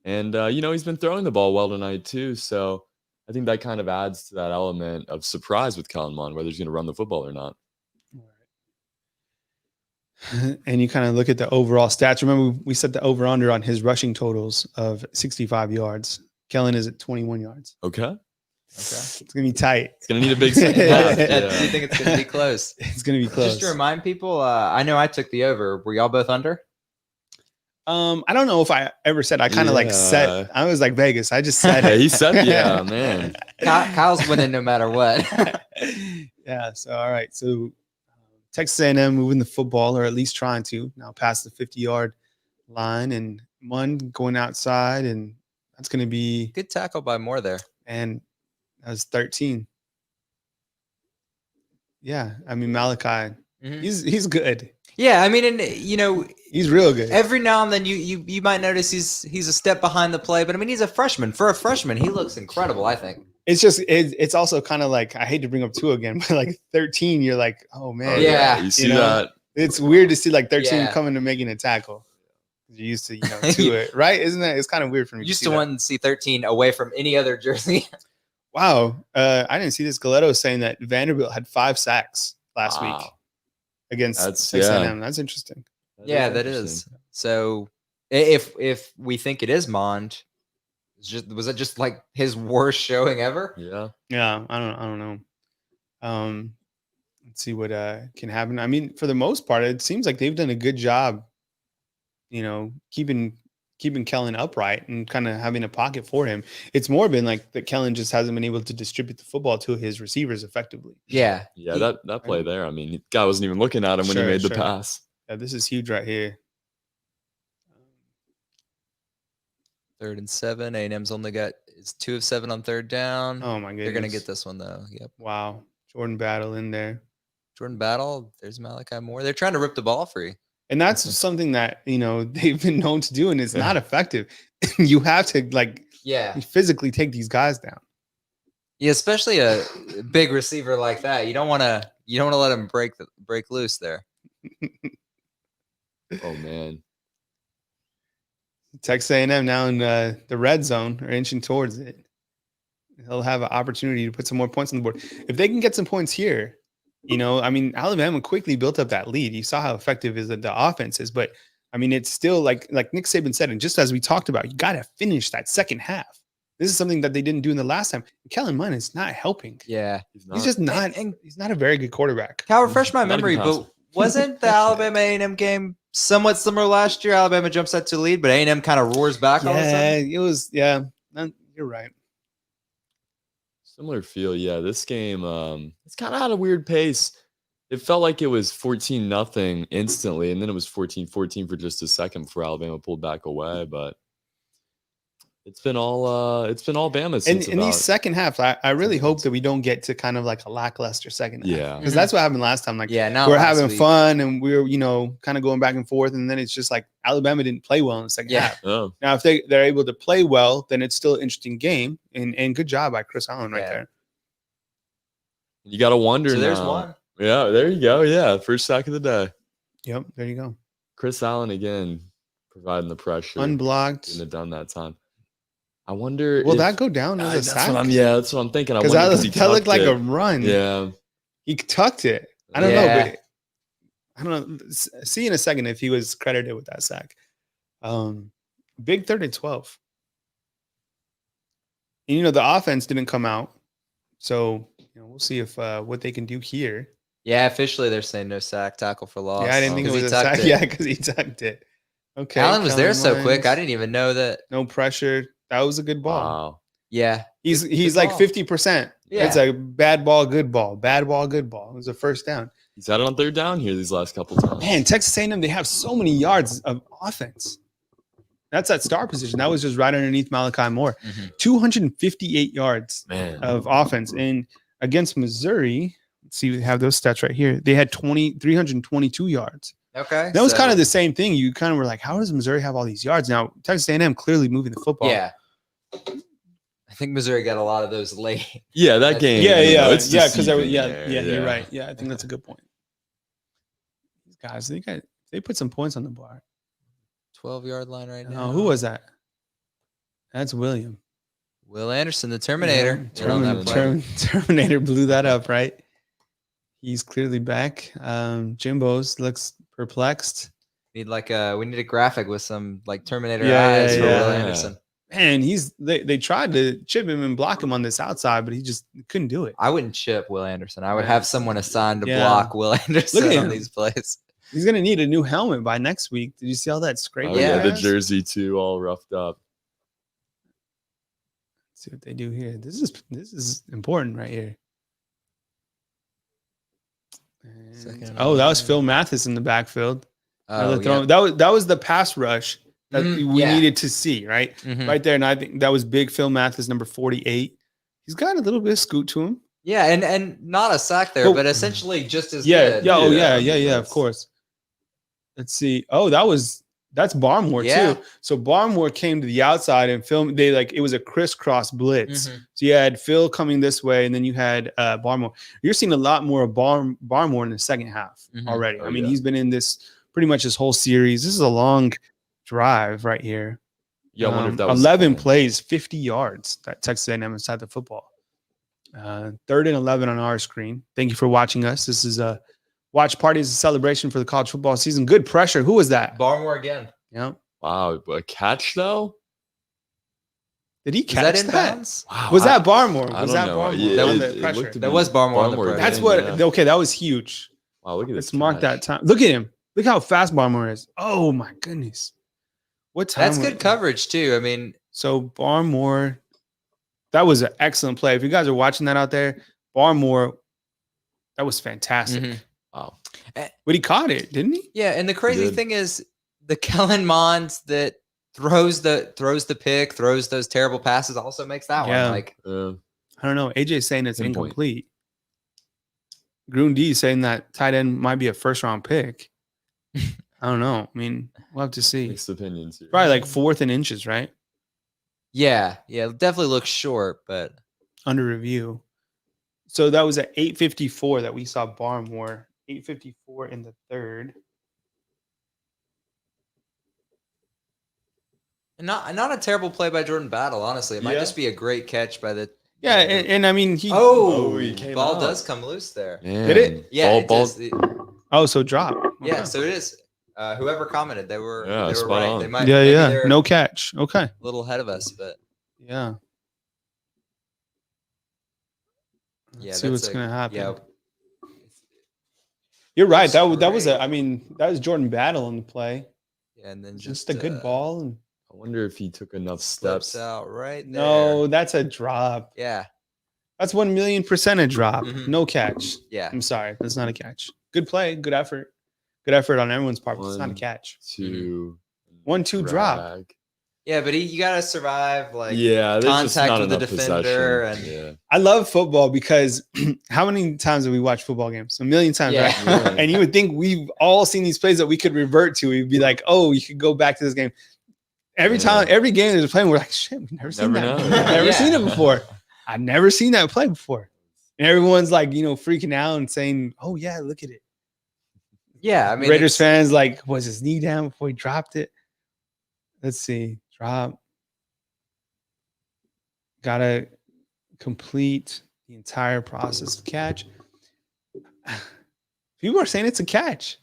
And, he's been throwing the ball well tonight, too. So I think that kind of adds to that element of surprise with Kellen Mond, whether he's going to run the football or not. And you kind of look at the overall stats. Remember, we set the over-under on his rushing totals of 65 yards. Kellen is at 21 yards. Okay. It's going to be tight. It's going to need a big second half. Do you think it's going to be close? It's going to be close. Just to remind people, I know I took the over. Were y'all both under? I don't know if I ever said. I kind of like set. I was like Vegas. I just said it. He said, yeah, man. Kyle's winning no matter what. Yeah. So all right. So Texas A&M moving the football, or at least trying to now past the 50-yard line, and Mund going outside and That's going to be Good tackle by Moore there. and that was 13. Yeah, I mean Malachi, he's good. Yeah, I mean, and He's real good. every now and then you might notice he's a step behind the play, but I mean he's a freshman. For a freshman, he looks incredible, I think. It's also kind of like, I hate to bring up 2 again, but like 13, you're like, oh man. Yeah. You see that? It's weird to see like 13 Yeah. coming to making a tackle. You're used to, to it, right? Isn't that? It's kind of weird for me. Used to want to see 13 away from any other jersey. Wow. I didn't see this. Galetto saying that Vanderbilt had 5 sacks last week against Texas A&M. That's interesting. That is. So if we think it is Mond, was it just like his worst showing ever? Yeah. Yeah. I don't know. Let's see what can happen. I mean, for the most part, it seems like they've done a good job, keeping Kellen upright and kind of having a pocket for him. It's more been like that Kellen just hasn't been able to distribute the football to his receivers effectively. Yeah. Yeah, that play there. I mean, the guy wasn't even looking at him when he made the pass. Yeah, this is huge right here. 3rd and 7. A&M's only got 2 of 7 on 3rd down. Oh my goodness. They're gonna get this one though. Yep. Wow. Jordan Battle in there. Jordan Battle. There's Malachi Moore. They're trying to rip the ball free. And that's something that, they've been known to do, and it's not effective. You have to physically take these guys down. Yeah, especially a big receiver like that. You don't want to let him break loose there. Oh man. Texas A&M now in the red zone, or inching towards it. They'll have an opportunity to put some more points on the board. If they can get some points here, I mean, Alabama quickly built up that lead. You saw how effective the offense is, but I mean, it's still like Nick Saban said, and just as we talked about, you got to finish that second half. This is something that they didn't do in the last time. Kellen Mond is not helping. Yeah, he's just not. And he's not a very good quarterback. Cal, refresh my memory, but wasn't the Alabama A&M game somewhat similar last year? Alabama jumps out to lead, but A&M kind of roars back. All of a sudden? It was. Yeah, you're right. Similar feel, yeah. This game, it's kind of had a weird pace. It felt like it was 14-0 instantly, and then it was 14-14 for just a second before Alabama pulled back away. But it's been all Bama since. In these second half, I really hope that we don't get to kind of like a lackluster second half. Yeah, because that's what happened last time. Like, now we're having fun and we're kind of going back and forth, and then it's just like Alabama didn't play well in the second half. Oh. Now, if they're able to play well, then it's still an interesting game, and good job by Chris Allen right there. You got to wonder. So now. There's one. Yeah, there you go. Yeah, first sack of the day. Yep, there you go. Chris Allen again providing the pressure, unblocked. Getting it done that time. I wonder. Will that go down as a sack? That's what I'm thinking. Because that looked like a run. Yeah, he tucked it. I don't know, but I don't know. See in a second if he was credited with that sack. Big 3rd and 12. And the offense didn't come out, so we'll see if what they can do here. Yeah, officially they're saying no sack, tackle for loss. Yeah, I didn't think it was a sack. Yeah, because he tucked it. Okay. Allen was there so quick. I didn't even know that. No pressure. That was a good ball. Wow. Yeah. He's like 50%. Yeah. It's a bad ball, good ball. Bad ball, good ball. It was a first down. He's had it on 3rd down here these last couple times. Man, Texas A&M, they have so many yards of offense. That's that star position. That was just right underneath Malachi Moore. 258 yards of offense. And against Missouri, let's see, we have those stats right here. They had 322 yards. Okay. That was kind of the same thing. You kind of were like, how does Missouri have all these yards? Now, Texas A&M clearly moving the football. Yeah. I think Missouri got a lot of those late. Yeah, that game. Yeah, because you're right. Yeah, I think that's a good point. These guys, they put some points on the board. 12-yard line right now. Who was that? That's William. Will Anderson, the Terminator. Yeah, Terminator blew that up, right? He's clearly back. Jimbo's looks perplexed. We need a graphic with some like Terminator eyes for Will Anderson. Man, they tried to chip him and block him on this outside, but he just couldn't do it. I wouldn't chip Will Anderson. I would have someone assigned to block Will Anderson on these plays. He's gonna need a new helmet by next week. Did you see all that scrape? Oh, yeah, the jersey too, all roughed up. Let's see what they do here. This is important right here. That was Phil Mathis in the backfield. That was the pass rush that we yeah. needed to see, right? Mhm. Right there. And I think that was big. Phil Mathis, number 48. He's got a little bit of scoot to him. Yeah, and not a sack there, Oh. but essentially just as Yeah. good. Yeah. Oh, Yeah, yeah. Of course. Let's see. Oh, that's Barmore Yeah. too. So Barmore came to the outside and filmed. It was a crisscross blitz. Mhm. So you had Phil coming this way, and then you had Barmore. You're seeing a lot more of Barmore in the second half Mhm. already. Oh, I mean, yeah. he's been in this pretty much his whole series. This is a long drive right here. Yeah, I wonder if that was 11 the plan. plays, 50 yards that Texas A&M inside the football. 3rd and 11 on our screen. Thank you for watching us. This is a watch party, is a celebration for the college football season. Good pressure. Who was that? Barmore again. Yeah. Wow, a catch though? Did he Is catch that that? inbounds? Wow, Was that Barmore? I Was don't that know. Barmore Yeah, on it the pressure? looked to That be was Barmore on the pressure. That's again, what. yeah. Okay, that was huge. Wow, look at this. Let's mark that catch. time. Look at him. Look how fast Barmore is. Oh my goodness. What time? That's good coverage too. I mean, So Barmore, that was an excellent play. If you guys are watching that out there, Barmore, that was fantastic. mhm. Wow. But he caught it, didn't he? Yeah, and the crazy did. thing is the Kellen Mond that throws the pick, throws those terrible passes, also makes that Yeah. one. Like, I don't know. AJ's saying it's Pinpoint. incomplete. Grundy saying that tight end might be a first round pick. I don't know. I mean, we'll have to see. Mixed opinions here. Probably like 4th in inches, right? yeah, it definitely looks short, but Under review. So that was at 8:54 that we saw Barmore. 8:54 in the 3rd. not a terrible play by Jordan Battle. Honestly, it might Yeah. just be a great catch by the. Yeah, and I mean he. Oh, he came ball out. does come loose there. Man. Did it? Yeah, it ball. does. Oh, so drop. Yeah, Okay. so it is. Whoever commented, they were spot right. on. They might. Yeah, maybe yeah. they're No catch. Okay. a little ahead of us, but Yeah. yeah, Let's see what's gonna happen. Yeah, You're right. That was Great. that was Jordan Battle on the play. yeah, and then Just a good ball. And I wonder if he took enough Steps steps. out right there. no, that's a drop. Yeah. That's 1,000,000% a drop. Mhm. No catch. Yeah. I'm sorry. That's not a catch. Good play. Good effort. Good effort on everyone's part. But it's not a One, catch. 2, 1-2 drop. drag. Yeah, but you got to survive like Yeah, there's just contact not with the enough defender possession. and- yeah. I love football because how many times have we watched football games? A million times, Yeah. right? Yeah. And you would think we've all seen these plays that we could revert to. We'd be like, oh, you could go back to this game. Every time, every game there's a play, we're like, shit, we've never seen Never that. know. I've never Yeah. seen it before. I've never seen that play before. And everyone's like, freaking out and saying, oh, yeah, look at it. Yeah, I mean Raiders it's- fans like, was his knee down before he dropped it? Let's see. Drop. Gotta complete the entire process of catch. People are saying it's a catch.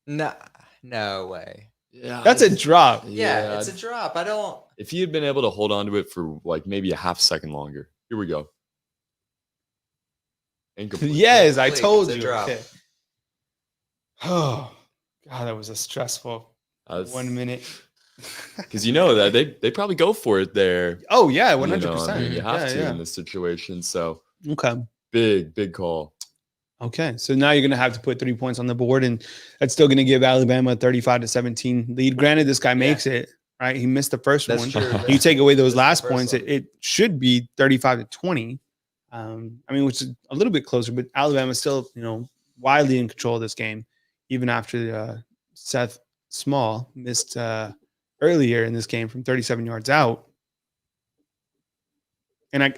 No way. Yeah, That's a drop. Yeah, it's a drop. I don't. If he had been able to hold on to it for like maybe a half second longer. Here we go. Incomplete. Yes, I Complete. told It's a you. drop. Okay. Oh, God, that was a stressful 1 minute. Because you know that they probably go for it there. Oh, yeah, You know, 100%. I mean, you have to yeah. in this situation. So Okay. big call. Okay. So now you're going to have to put 3 points on the board, and that's still going to give Alabama a 35-17 lead. Granted, this guy makes it, right? He missed the first That's one. true. You take away those That's the last first points, one. it should be 35-20. I mean, which is a little bit closer, but Alabama's still, widely in control of this game, even after Seth Small missed earlier in this game from 37 yards out. And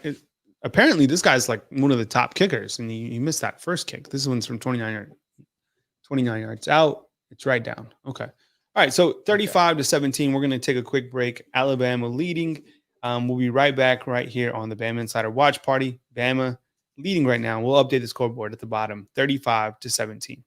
apparently this guy's like one of the top kickers, and he missed that first kick. This one's from 29 yards out. It's right down. Okay. All right. So 35-17. We're going to take a quick break. Alabama leading. We'll be right back right here on the Bama Insider Watch Party. Bama leading right now. We'll update the scoreboard at the bottom, 35-17.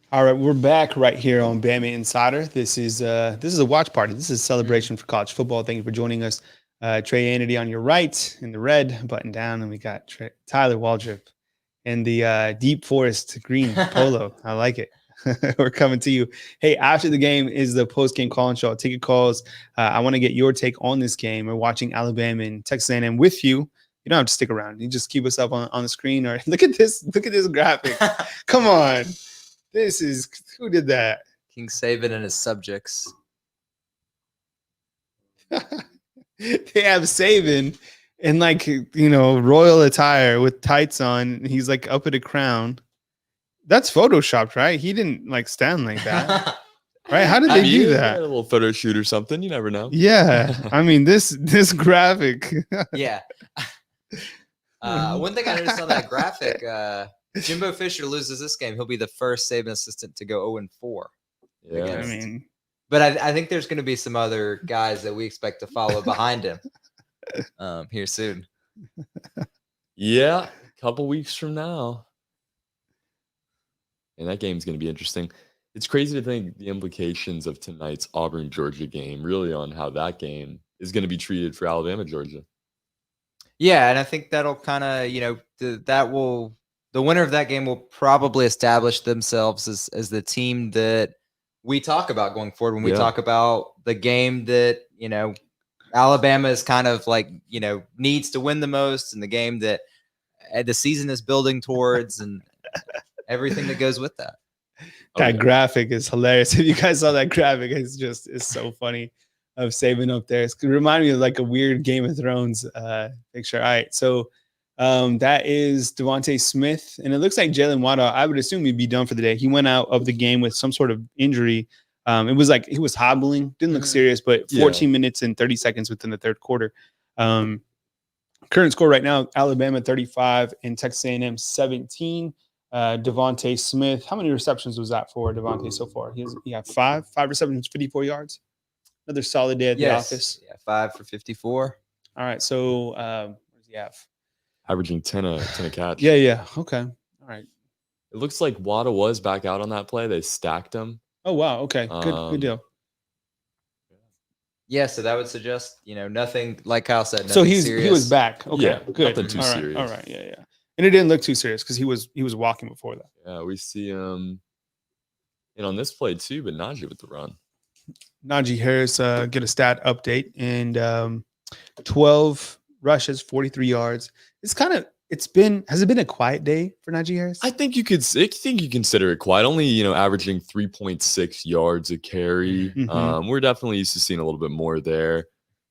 All right, we're back right here on Bama Insider. This is a watch party. This is a celebration for college football. Thank you for joining us. Trey Anity on your right in the red button down, and we got Tyler Waldrop in the deep forest green polo. I like it. We're coming to you. Hey, after the game is the post-game call-in show. Ticket calls. I want to get your take on this game. We're watching Alabama and Texas A&M with you. You don't have to stick around. You just keep us up on the screen, or look at this. Look at this graphic. Come on. This is who did that? King Saban and his subjects. They have Saban in royal attire with tights on. He's like up at a crown. That's photoshopped, right? He didn't stand like that. Right? How did they do that? A little photo shoot or something. You never know. Yeah. I mean, this graphic. Yeah. One thing I noticed on that graphic, Jimbo Fisher loses this game. He'll be the first Saban assistant to go 0-4. Yeah. I mean, but I think there's going to be some other guys that we expect to follow behind him here soon. Yeah, a couple weeks from now. And that game's going to be interesting. It's crazy to think the implications of tonight's Auburn-Georgia game really on how that game is going to be treated for Alabama-Georgia. Yeah, and I think that'll kind of, the winner of that game will probably establish themselves as the team that we talk about going forward when we talk about the game that, Alabama is kind of needs to win the most, and the game that the season is building towards, and everything that goes with that. That graphic is hilarious. If you guys saw that graphic, it's so funny of Saban up there. It reminded me of a weird Game of Thrones picture. All right, so that is Devontae Smith, and it looks like Jalen Waddle. I would assume he'd be done for the day. He went out of the game with some sort of injury. It was he was hobbling, didn't look serious, but 14 minutes and 30 seconds within the third quarter. Current score right now: Alabama 35 and Texas A&M 17. Devontae Smith, how many receptions was that for Devontae so far? He had five receptions, 54 yards. Another solid day at the office. Yeah, 5 for 54. All right, so what does he have? Averaging 10 a catch. Yeah. Okay. All right. It looks like Waddle was back out on that play. They stacked him. Oh, wow. Okay. Good deal. Yeah, so that would suggest, nothing, like Kyle said, so serious. He was back. Okay, yeah, good. Nothing too serious. All right. Yeah. And it didn't look too serious because he was walking before that. Yeah, we see him on this play too, but Najee with the run. Najee Harris get a stat update, and 12 rushes, 43 yards. Has it been a quiet day for Najee Harris? I think you consider it quiet. Only, averaging 3.6 yards a carry. Mm-hmm. We're definitely used to seeing a little bit more there.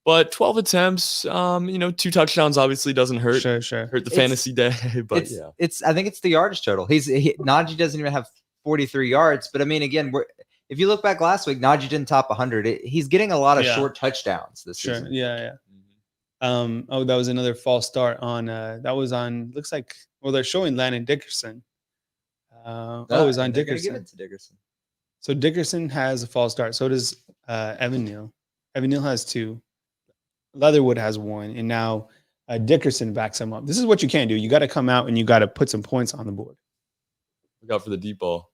But 12 attempts, 2 touchdowns obviously doesn't hurt. Sure. Hurt the fantasy day, but I think it's the yardage total. Najee doesn't even have 43 yards, but I mean, again, if you look back last week, Najee didn't top 100. He's getting a lot of short touchdowns this season. Yeah. That was another false start on looks like, they're showing Landon Dickerson. It was on Dickerson. Give it to Dickerson. So Dickerson has a false start. So does Evan Neal. Evan Neal has 2. Leatherwood has 1, and now Dickerson backs him up. This is what you can do. You got to come out and you got to put some points on the board. Look out for the deep ball.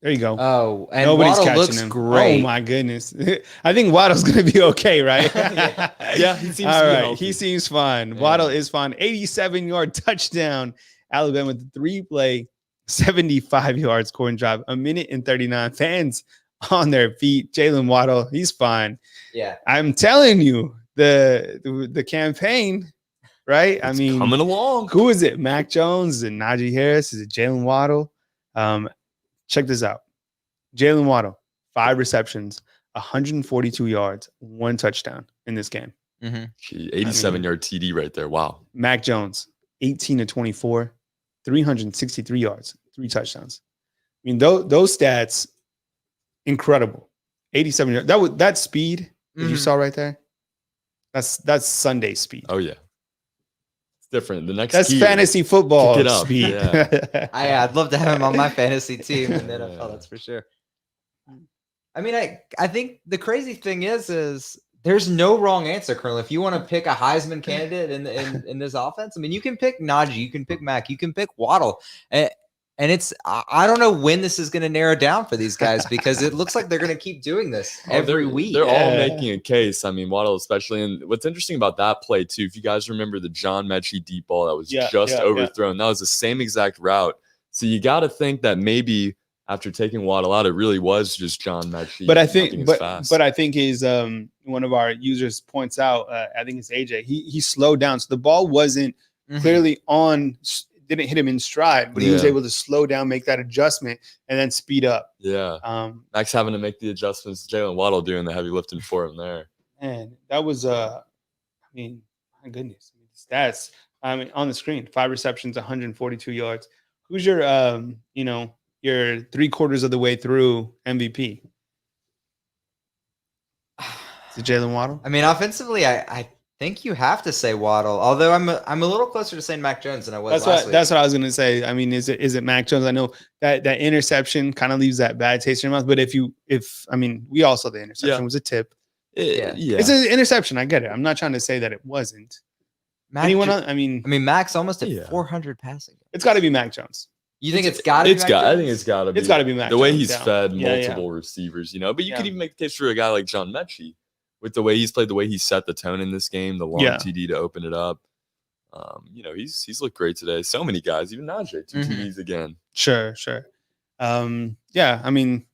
There you go. Oh, and nobody's Waddle catching looks him. great. Oh my goodness! I think Waddle's going to be okay, right? Yeah, he seems. All to be right, healthy. he seems fine. Yeah. Waddle is fine. 87-yard touchdown. Alabama with the 3-play, 75 yards scoring drive. 1 minute and 39. Fans on their feet. Jalen Waddle, he's fine. Yeah, I'm telling you, the campaign, right? It's coming along. Who is it? Mac Jones? Is it Najee Harris? Is it Jalen Waddle? Check this out. Jalen Waddle, 5 receptions, 142 yards, 1 touchdown in this game. 87-yard TD right there. Wow. Mac Jones, 18-24, 363 yards, 3 touchdowns. I mean, those stats, incredible. 87 yards. That speed that you saw right there, that's Sunday speed. Oh, yeah. Different. The next that's gear. fantasy football Pick it up. speed. Yeah. I'd love to have him on my fantasy team in the NFL. That's for sure. I mean, I think the crazy thing is there's no wrong answer, Colonel. If you want to pick a Heisman candidate in this offense, I mean, you can pick Najee, you can pick Mac, you can pick Waddle. And I don't know when this is going to narrow down for these guys because it looks like they're going to keep doing this every week. They're all making a case. I mean, Waddle especially. And what's interesting about that play, too, if you guys remember the John Mechie deep ball that was overthrown, that was the same exact route. So you got to think that maybe after taking Waddle out, it really was just John Mechie. But I think is one of our users points out, I think it's AJ, he slowed down. So the ball wasn't clearly didn't hit him in stride, but he was able to slow down, make that adjustment, and then speed up. Yeah. Max having to make the adjustments, Jalen Waddle doing the heavy lifting for him there. And that was, I mean, my goodness. Stats, on the screen, 5 receptions, 142 yards. Who's your, your 3/4 of the way through MVP? Is it Jalen Waddle? I mean, offensively, I think you have to say Waddle. Although I'm a little closer to saying Mac Jones than I was last week. That's what I was going to say. I mean, is it Mac Jones? I know that interception kind of leaves that bad taste in your mouth. But we all saw the interception was a tip. It's an interception. I get it. I'm not trying to say that it wasn't. Mac's almost at 400 passing. It's got to be Mac Jones. You think it's got to be Mac Jones? I think it's got to be. It's got to be Mac Jones. The way Jones, he's fed multiple receivers, But you could even make the case for a guy like John Mechie with the way he's played, the way he set the tone in this game, the long TD to open it up. He's looked great today. So many guys, even Najee, 2 TDs again. Sure. I mean,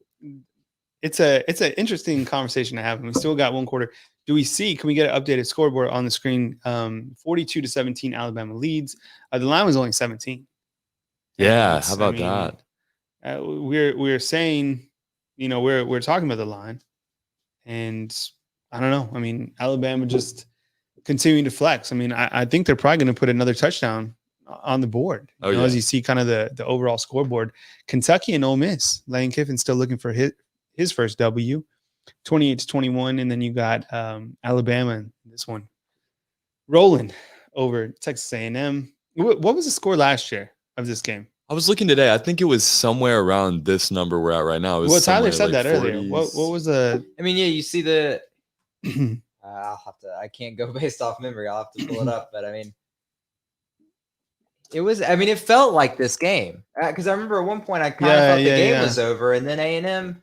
it's an interesting conversation to have. And we still got 1 quarter. Can we get an updated scoreboard on the screen? 42-17, Alabama leads. The line was only 17. Yeah, how about that? We're saying, we're talking about the line, and I don't know. I mean, Alabama just continuing to flex. I mean, I think they're probably going to put another touchdown on the board. As you see kind of the overall scoreboard. Kentucky and Ole Miss. Lane Kiffin still looking for his first W, 28-21, and then you got Alabama in this one rolling over Texas A&M. What was the score last year of this game? I was looking today. I think it was somewhere around this number we're at right now. Tyler said that earlier. What was the? I mean, you see the. I can't go based off memory. I'll have to pull it up. But I mean, it felt like this game because I remember at one point I kind of thought the game was over, and then A&M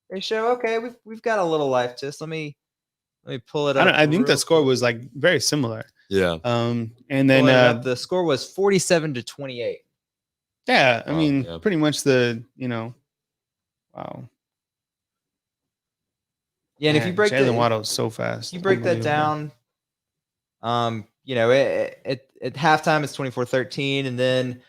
they show we've got a little life to us. Let me pull it up. I think the score was like very similar. Yeah. And then the score was 47-28. Yeah, I mean, pretty much wow. Yeah, and if you break Jalen Waddle is so fast. You break that down. At halftime it's 24-13, and then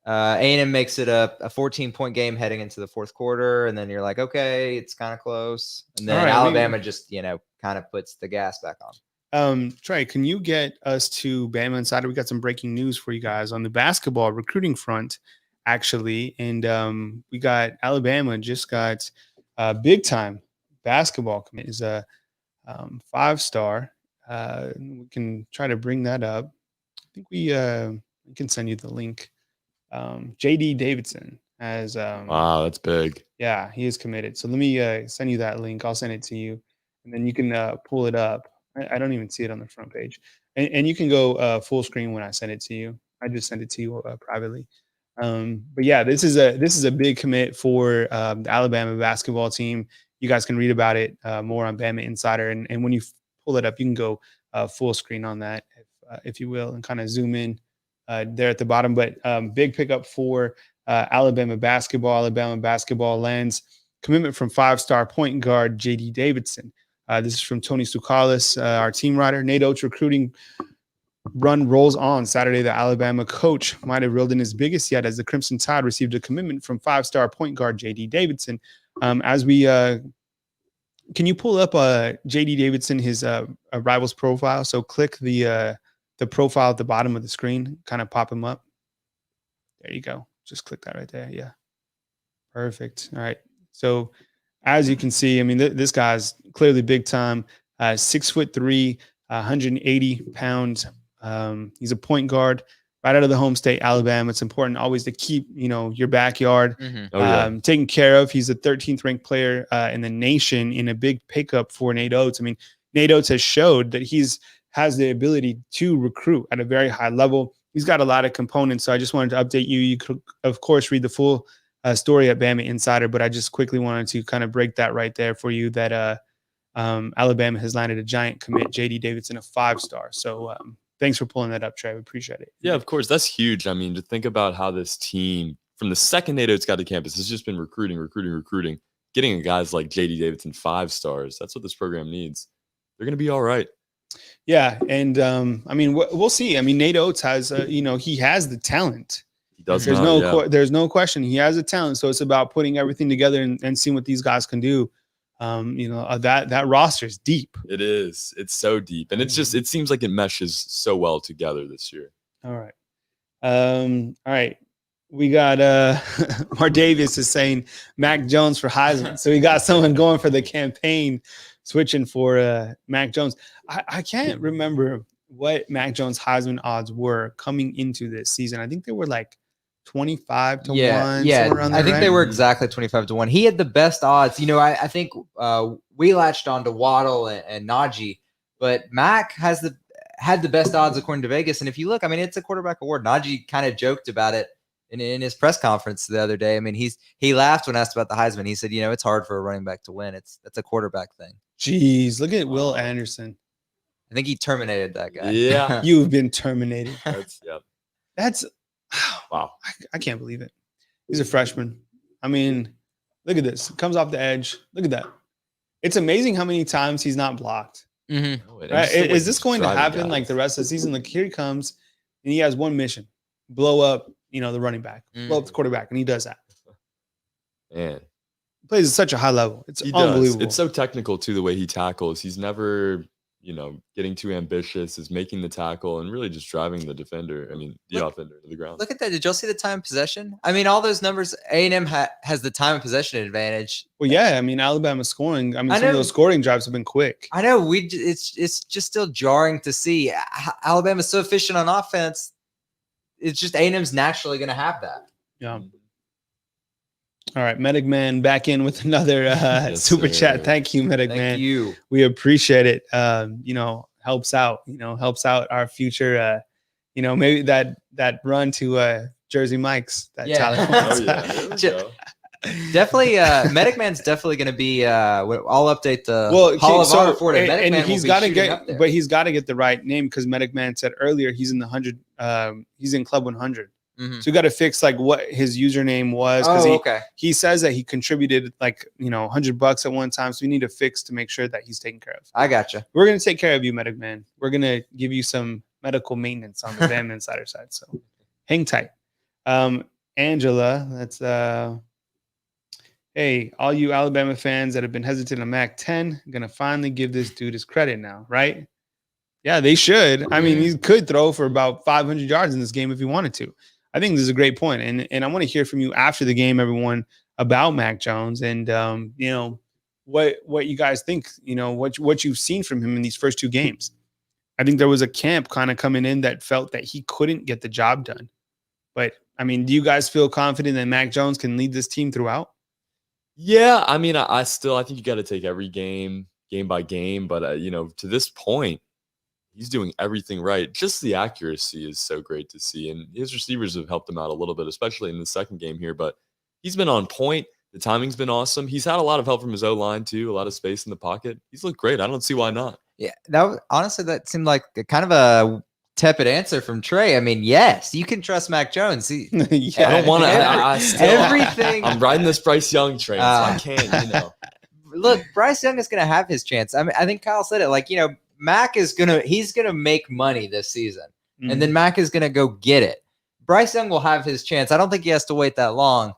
A&M makes it a 14-point game heading into the fourth quarter, and then you're like, okay, it's kind of close, and then Alabama just kind of puts the gas back on. Trey, can you get us to BamaInsider? We got some breaking news for you guys on the basketball recruiting front, actually, and we got Alabama just got big time basketball commit is a 5-star. We can try to bring that up. I think we can send you the link. JD Davidson has wow, that's big. Yeah, he is committed. So let me send you that link. I'll send it to you, and then you can pull it up. I don't even see it on the front page, and you can go full screen when I send it to you. I just send it to you privately. But yeah, this is a big commit for the Alabama basketball team. You guys can read about it more on BamaInsider, and when you pull it up, you can go full screen on that, if you will, and kind of zoom in there at the bottom. But big pickup for Alabama basketball. Alabama basketball lands commitment from 5-star point guard JD Davidson. This is from Tony Sukalis, our team writer. Nate Oates recruiting run rolls on. Saturday, the Alabama coach might have reeled in his biggest yet as the Crimson Tide received a commitment from 5-star point guard JD Davidson. As we can you pull up JD Davidson, his Rivals profile? So click the profile at the bottom of the screen, kind of pop him up. There you go. Just click that right there. Yeah. Perfect. All right. So as you can see, I mean, this guy's clearly big time. 6'3", 180 pounds. He's a point guard right out of the home state, Alabama. It's important always to keep, your backyard taken care of. He's the 13th ranked player in the nation in a big pickup for Nate Oates. I mean, Nate Oates has showed that has the ability to recruit at a very high level. He's got a lot of components. So I just wanted to update you. You could, of course, read the full story at Bama Insider, but I just quickly wanted to kind of break that right there for you that Alabama has landed a giant commit, J.D. Davidson, a 5-star. So thanks for pulling that up, Trey. We appreciate it. Yeah, of course. That's huge. I mean, to think about how this team, from the second Nate Oates got to campus, has just been recruiting. Getting guys like J.D. Davidson 5 stars, that's what this program needs. They're going to be all right. Yeah, and I mean, we'll see. I mean, Nate Oates has, he has the talent. He does. There's no question. He has a talent. So it's about putting everything together and seeing what these guys can do. That roster is deep. It is. It's so deep, and it seems like it meshes so well together this year. All right. All right. We got Mark Davis is saying Mac Jones for Heisman. So we got someone going for the campaign, switching for Mac Jones. I can't remember what Mac Jones Heisman odds were coming into this season. I think they were like 25 to 1. Yeah. I think they were exactly 25 to 1. He had the best odds. I think we latched on to Waddle and Najee, but Mac had the best odds according to Vegas. And if you look, I mean, it's a quarterback award. Najee kind of joked about it in his press conference the other day. I mean, he laughed when asked about the Heisman. He said, it's hard for a running back to win. That's a quarterback thing. Jeez, look at Will Anderson. I think he terminated that guy. Yeah. You've been terminated. That's wow. I can't believe it. He's a freshman. I mean, look at this. Comes off the edge. Look at that. It's amazing how many times he's not blocked. Mm-hmm. Right? Is this going to happen like the rest of the season? Like, here he comes, and he has one mission: blow up, the running back, blow up the quarterback, and he does that. Man, he plays at such a high level. It's unbelievable. It's so technical too, the way he tackles. He's never, getting too ambitious, is making the tackle and really just driving the offender to the ground. Look at that. Did y'all see the time of possession? I mean, all those numbers, A&M has the time of possession advantage. Well, yeah. I mean, Alabama's scoring. I mean, some of those scoring drives have been quick. I know. It's just still jarring to see. Alabama's so efficient on offense. It's just A&M's naturally going to have that. Yeah. All right, Medic Man back in with another super chat. Thank you, Medic Man. Thank you. We appreciate it. Helps out. Helps out our future. Maybe that run to Jersey Mike's. Definitely, Medic Man's definitely going to be. I'll update the Hall of Honor for it. And he's got to get the right name, because Medic Man said earlier he's in the 100. He's in Club 100. Mm-hmm. So we got to fix like what his username was, because he says that he contributed like $100 at one time. So we need to fix to make sure that he's taken care of. I gotcha. We're gonna take care of you, Medic Man. We're gonna give you some medical maintenance on the Bama Insider side. So hang tight. Angela, that's hey, all you Alabama fans that have been hesitant on Mac 10, gonna finally give this dude his credit now, right? Yeah, they should. I mean, he could throw for about 500 yards in this game if he wanted to. I think this is a great point. And I want to hear from you after the game, everyone, about Mac Jones and, what you guys think, what you've seen from him in these first 2 games. I think there was a camp kind of coming in that felt that he couldn't get the job done. But, I mean, do you guys feel confident that Mac Jones can lead this team throughout? Yeah, I mean, I think you got to take every game by game. But, to this point, he's doing everything right. Just the accuracy is so great to see. And his receivers have helped him out a little bit, especially in the second game here. But he's been on point. The timing's been awesome. He's had a lot of help from his O-line, too. A lot of space in the pocket. He's looked great. I don't see why not. Yeah, that seemed like kind of a tepid answer from Trey. I mean, yes, you can trust Mac Jones. I don't want to. Everything. I'm riding this Bryce Young train, so I can't, Look, Bryce Young is going to have his chance. I mean, I think Kyle said it. Like, Mac he's gonna make money this season, and then Mac is gonna go get it. Bryce Young will have his chance. I don't think he has to wait that long.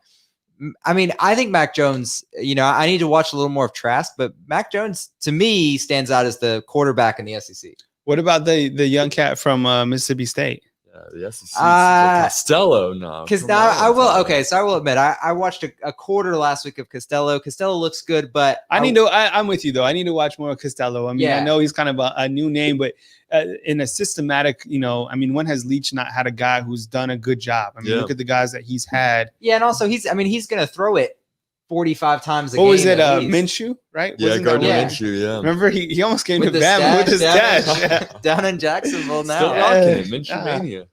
I mean, I think Mac Jones, I need to watch a little more of Trask, but Mac Jones to me stands out as the quarterback in the SEC. What about the young cat from Mississippi State? The SEC. Costello, no. Because now I will. Okay, so I will admit I watched a quarter last week of Costello. Costello looks good, but I'm with you though. I need to watch more of Costello. I mean, I know he's kind of a new name, but in a systematic, when has Leach not had a guy who's done a good job? I mean, look at the guys that he's had. Yeah, and also he's going to throw it 45 times a What game. was it? at least. Minshew, right? Yeah, Wasn't that Gardner Yeah. Minshew, yeah. Remember, he almost came With to the Bama with his stash stash. down, Yeah. down in Jacksonville now. Still rocking it, Minshew mania.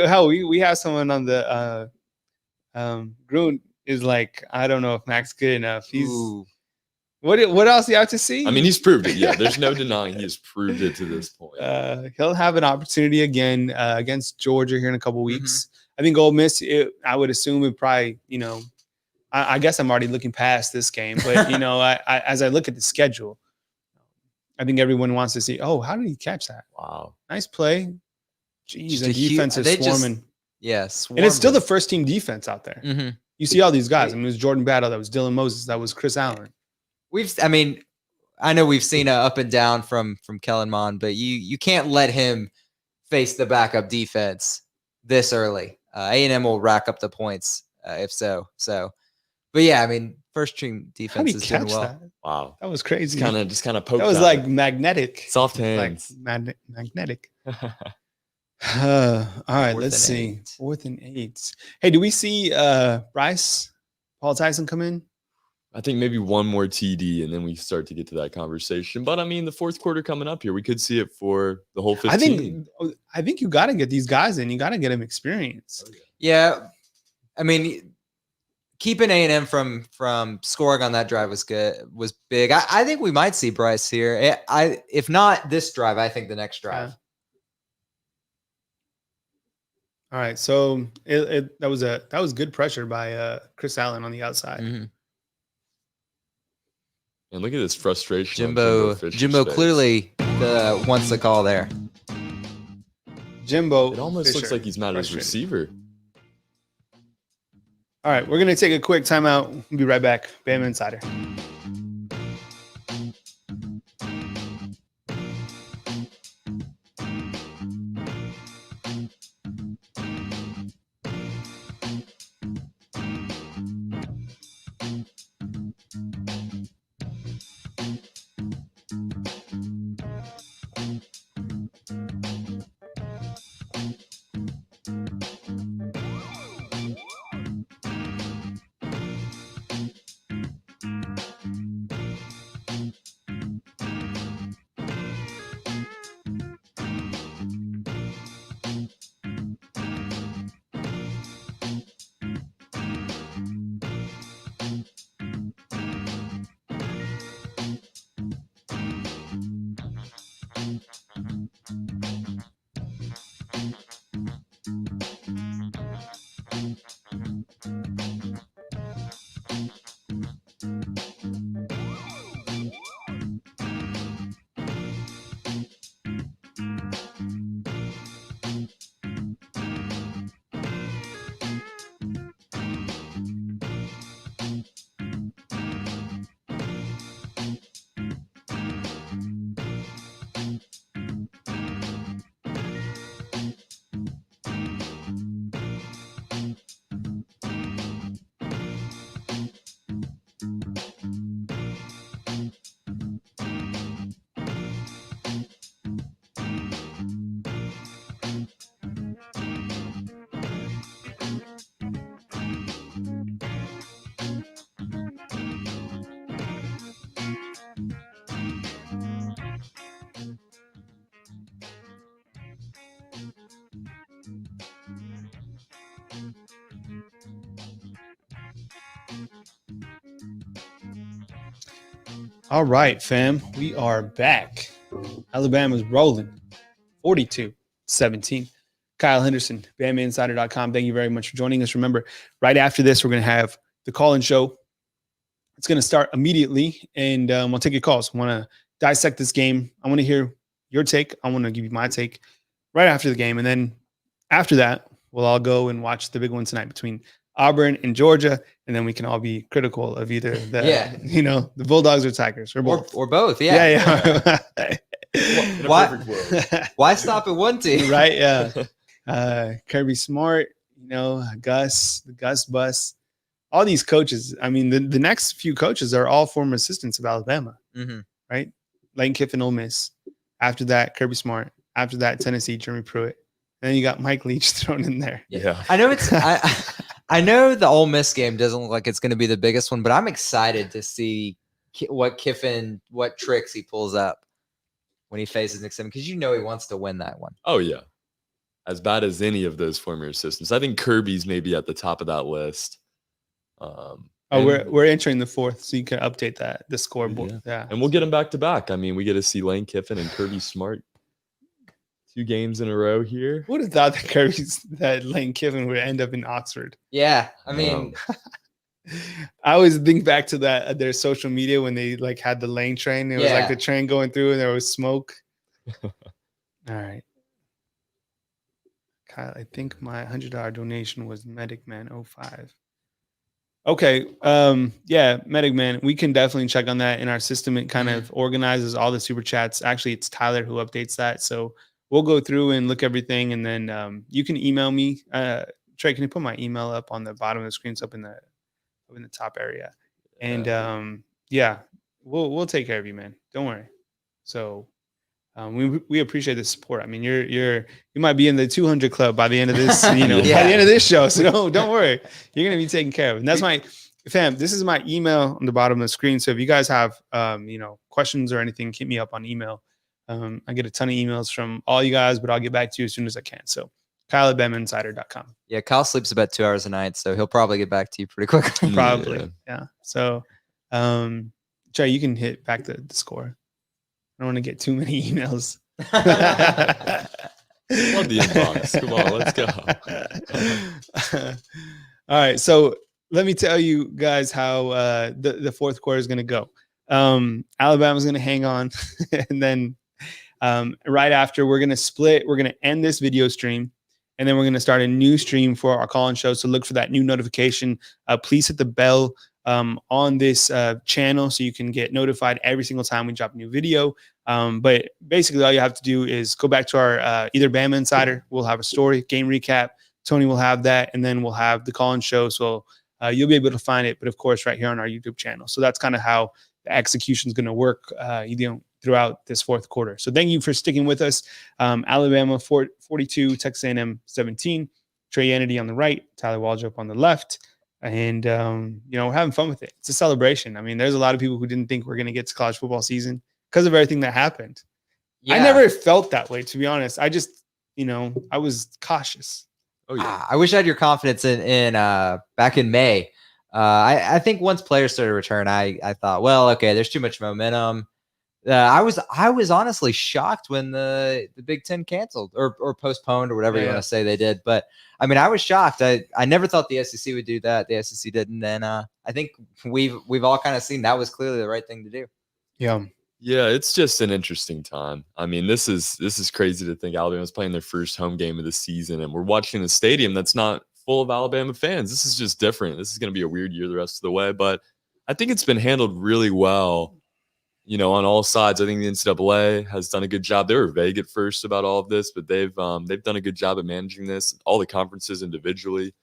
Hell, we have someone on the Grun is like, I don't know if Mac's good enough. He's Ooh. what else do you have to see? I mean, he's proved it. Yeah, there's no denying he has proved it to this point. He'll have an opportunity again against Georgia here in a couple weeks. Mm-hmm. I think Ole Miss, I would assume it probably, I guess I'm already looking past this game, but I as I look at the schedule, I think everyone wants to see, oh, how did he catch that? Wow. Nice play. Jeez, Just the a huge- defense is they just- swarming. Yes. And it's still the first team defense out there. Mm-hmm. You see all these guys. I mean, it was Jordan Battle. That was Dylan Moses. That was Chris Allen. I know we've seen a up and down from Kellen Mond, but you can't let him face the backup defense this early. A&M will rack up the points if so. But yeah, I mean, first team How did defense he is doing catch well. that? Wow. That was crazy. Just kind of poked. That was at like him. magnetic. Soft Like hands. magnetic. All right, let's see. 4th and 8. Hey, do we see Bryce Paul Tyson come in? I think maybe one more TD, and then we start to get to that conversation. But I mean, the fourth quarter coming up here, we could see it for the whole 15. I think you got to get these guys in. You got to get them experience. Yeah, I mean, keeping A&M from scoring on that drive was big. I think we might see Bryce here. If not this drive, I think the next drive. Yeah. All right, so that was good pressure by Chris Allen on the outside. Mm-hmm. And look at this frustration. Jimbo clearly wants the call there. Jimbo. It almost Fisher, looks like he's mad at his frustrated. receiver. All right, we're gonna take a quick timeout. We'll be right back. Bama Insider. All right, fam. We are back. Alabama's rolling 42-17. Kyle Henderson, BamaInsider.com. Thank you very much for joining us. Remember, right after this, we're going to have the call-in show. It's going to start immediately, and we'll take your calls. I want to dissect this game. I want to hear your take. I want to give you my take right after the game. And then after that, we'll all go and watch the big one tonight between Auburn and Georgia, and then we can all be critical of either the Bulldogs or Tigers or both. Or both, yeah. Why stop at one team? Right, yeah. Kirby Smart, the Gus bus, all these coaches. I mean, the next few coaches are all former assistants of Alabama, right? Lane Kiffin, Ole Miss. After that, Kirby Smart. After that, Tennessee, Jeremy Pruitt. And then you got Mike Leach thrown in there. Yeah. I know I know the Ole Miss game doesn't look like it's going to be the biggest one, but I'm excited to see what tricks he pulls up when he faces Nick Saban, because he wants to win that one. Oh, yeah. As bad as any of those former assistants. I think Kirby's maybe at the top of that list. We're entering the fourth, so you can update the scoreboard. Yeah. And we'll get them back to back. I mean, we get to see Lane Kiffin and Kirby Smart 2 games in a row here. Who would have thought that Lane Kiffin would end up in Oxford? Yeah, I mean, I always think back to their social media when they like had the Lane train. It was like the train going through and there was smoke. All right. Kyle, I think my $100 donation was Medic Man 05. Okay. Yeah, Medic Man. We can definitely check on that in our system. It kind of organizes all the super chats. Actually, it's Tyler who updates that. So we'll go through and look everything, and then you can email me. Trey, can you put my email up on the bottom of the screen? It's up in the top area. And yeah, we'll take care of you, man. Don't worry. So we appreciate the support. I mean, you might be in the 200 club by the end of this, by the end of this show. So don't worry, you're gonna be taken care of. And that's my fam. This is my email on the bottom of the screen. So if you guys have questions or anything, hit me up on email. I get a ton of emails from all you guys, but I'll get back to you as soon as I can. So Kyle at BamaInsider.com. Yeah, Kyle sleeps about 2 hours a night, so he'll probably get back to you pretty quickly. Probably, yeah. So, Trey, you can hit back the score. I don't want to get too many emails. Love the inbox. Come on, let's go. All right, so let me tell you guys how the fourth quarter is going to go. Alabama's going to hang on, and then right after we're going to split. We're going to end this video stream, and then we're going to start a new stream for our call-in show. So look for that new notification. Please hit the bell on this channel so you can get notified every single time we drop a new video. But basically all you have to do is go back to our either Bama Insider. We'll have a story, game recap. Tony will have that, and then we'll have the call-in show. So you'll be able to find it, but of course right here on our YouTube channel. So that's kind of how the execution is going to work throughout this fourth quarter. So thank you for sticking with us. Alabama 42, Texas A&M 17. Trey Kennedy on the right, Tyler Waldrop on the left. And, having fun with it. It's a celebration. I mean, there's a lot of people who didn't think we're going to get to college football season because of everything that happened. Yeah. I never felt that way, to be honest. I just, I was cautious. Oh, yeah. I wish I had your confidence in back in May. I think once players started to return, I thought, well, okay, there's too much momentum. I was honestly shocked when the Big Ten canceled or postponed or whatever you want to say they did. But I mean, I was shocked. I never thought the SEC would do that. The SEC didn't, and I think we've all kind of seen that was clearly the right thing to do. Yeah. Yeah, it's just an interesting time. I mean, this is crazy to think Alabama's playing their first home game of the season, and we're watching a stadium that's not full of Alabama fans. This is just different. This is going to be a weird year the rest of the way, but I think it's been handled really well. On all sides. I think the NCAA has done a good job. They were vague at first about all of this, but they've done a good job at managing this. All the conferences individually,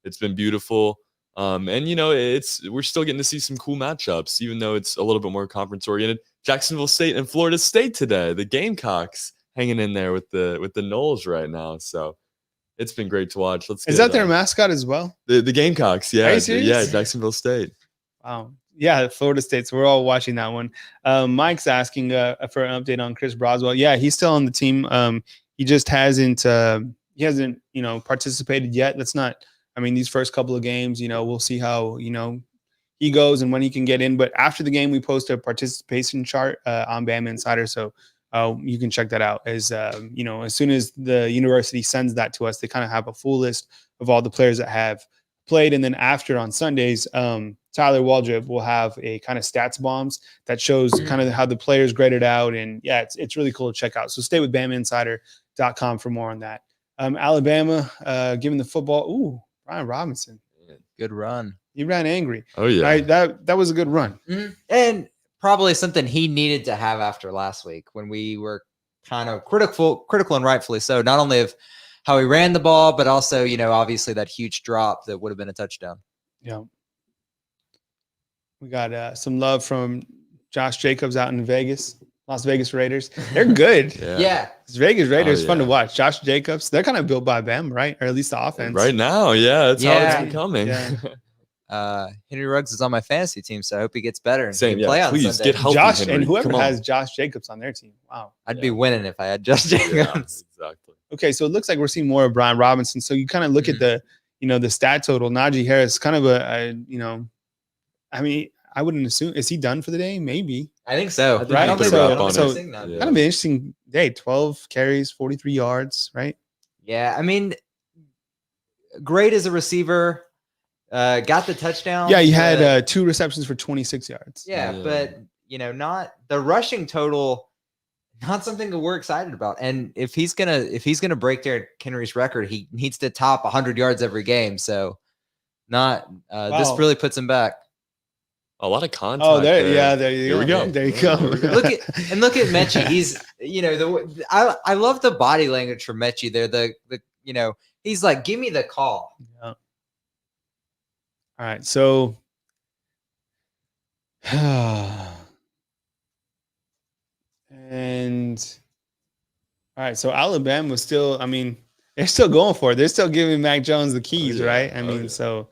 it's been beautiful. And we're still getting to see some cool matchups, even though it's a little bit more conference oriented. Jacksonville State and Florida State today. The Gamecocks hanging in there with the Noles right now. So it's been great to watch. Is that their mascot as well? The Gamecocks? Yeah, Are you serious? Yeah, Jacksonville State. Wow. Yeah, Florida State. So we're all watching that one. Mike's asking for an update on Chris Broswell. Yeah, he's still on the team. He just hasn't participated yet. That's not. I mean, these first couple of games, we'll see how he goes and when he can get in. But after the game, we post a participation chart on Bama Insider, so you can check that out. As as soon as the university sends that to us, they kind of have a full list of all the players that have played, and then after on Sundays, Tyler Waldrop will have a kind of stats bombs that shows kind of how the players graded out. And yeah, it's really cool to check out. So stay with BamaInsider.com for more on that. Alabama giving the football. Ooh, Brian Robinson. Good run. He ran angry. Oh, yeah. Right? That was a good run. Mm-hmm. And probably something he needed to have after last week when we were kind of critical and rightfully so, not only of how he ran the ball, but also, obviously that huge drop that would have been a touchdown. Yeah. We got some love from Josh Jacobs out in Vegas. Las Vegas Raiders. They're good. Yeah. It's Vegas Raiders Oh, fun to yeah. watch. Josh Jacobs, they're kind of built by Bam, right? Or at least the offense. Right now, yeah, that's how it's Yeah. been coming. Yeah. Henry Ruggs is on my fantasy team, so I hope he gets better and Same, can play yeah. on Please Sunday. get healthy, Josh Henry. and whoever Come on. has Josh Jacobs on their team. Wow. I'd be winning if I had Josh Jacobs. Yeah, exactly. Okay, so it looks like we're seeing more of Brian Robinson. So you kind of look at the, the stat total. Najee Harris, kind of I mean, I wouldn't assume, is he done for the day? Maybe. I think so. I think Right? you could So- wrap on so- it. Kind of an interesting day. 12 carries, 43 yards, right? Yeah, I mean, great as a receiver. Got the touchdown. Yeah, he had 2 receptions for 26 yards. Yeah, Yeah. but not the rushing total, not something that we're excited about. And if he's gonna break Derrick Henry's record, he needs to top 100 yards every game. So, this Wow. really puts him back. A lot of contact. Oh, there you Here go. we go. There you Yeah, go. there we go. Look at Mechie. He's I love the body language for Mechie there. The he's like, give me the call. Yeah. All right, so and all right, so Alabama was still, I mean, they're still going for it. They're still giving Mac Jones the keys, yeah. right? I Oh, mean, yeah. so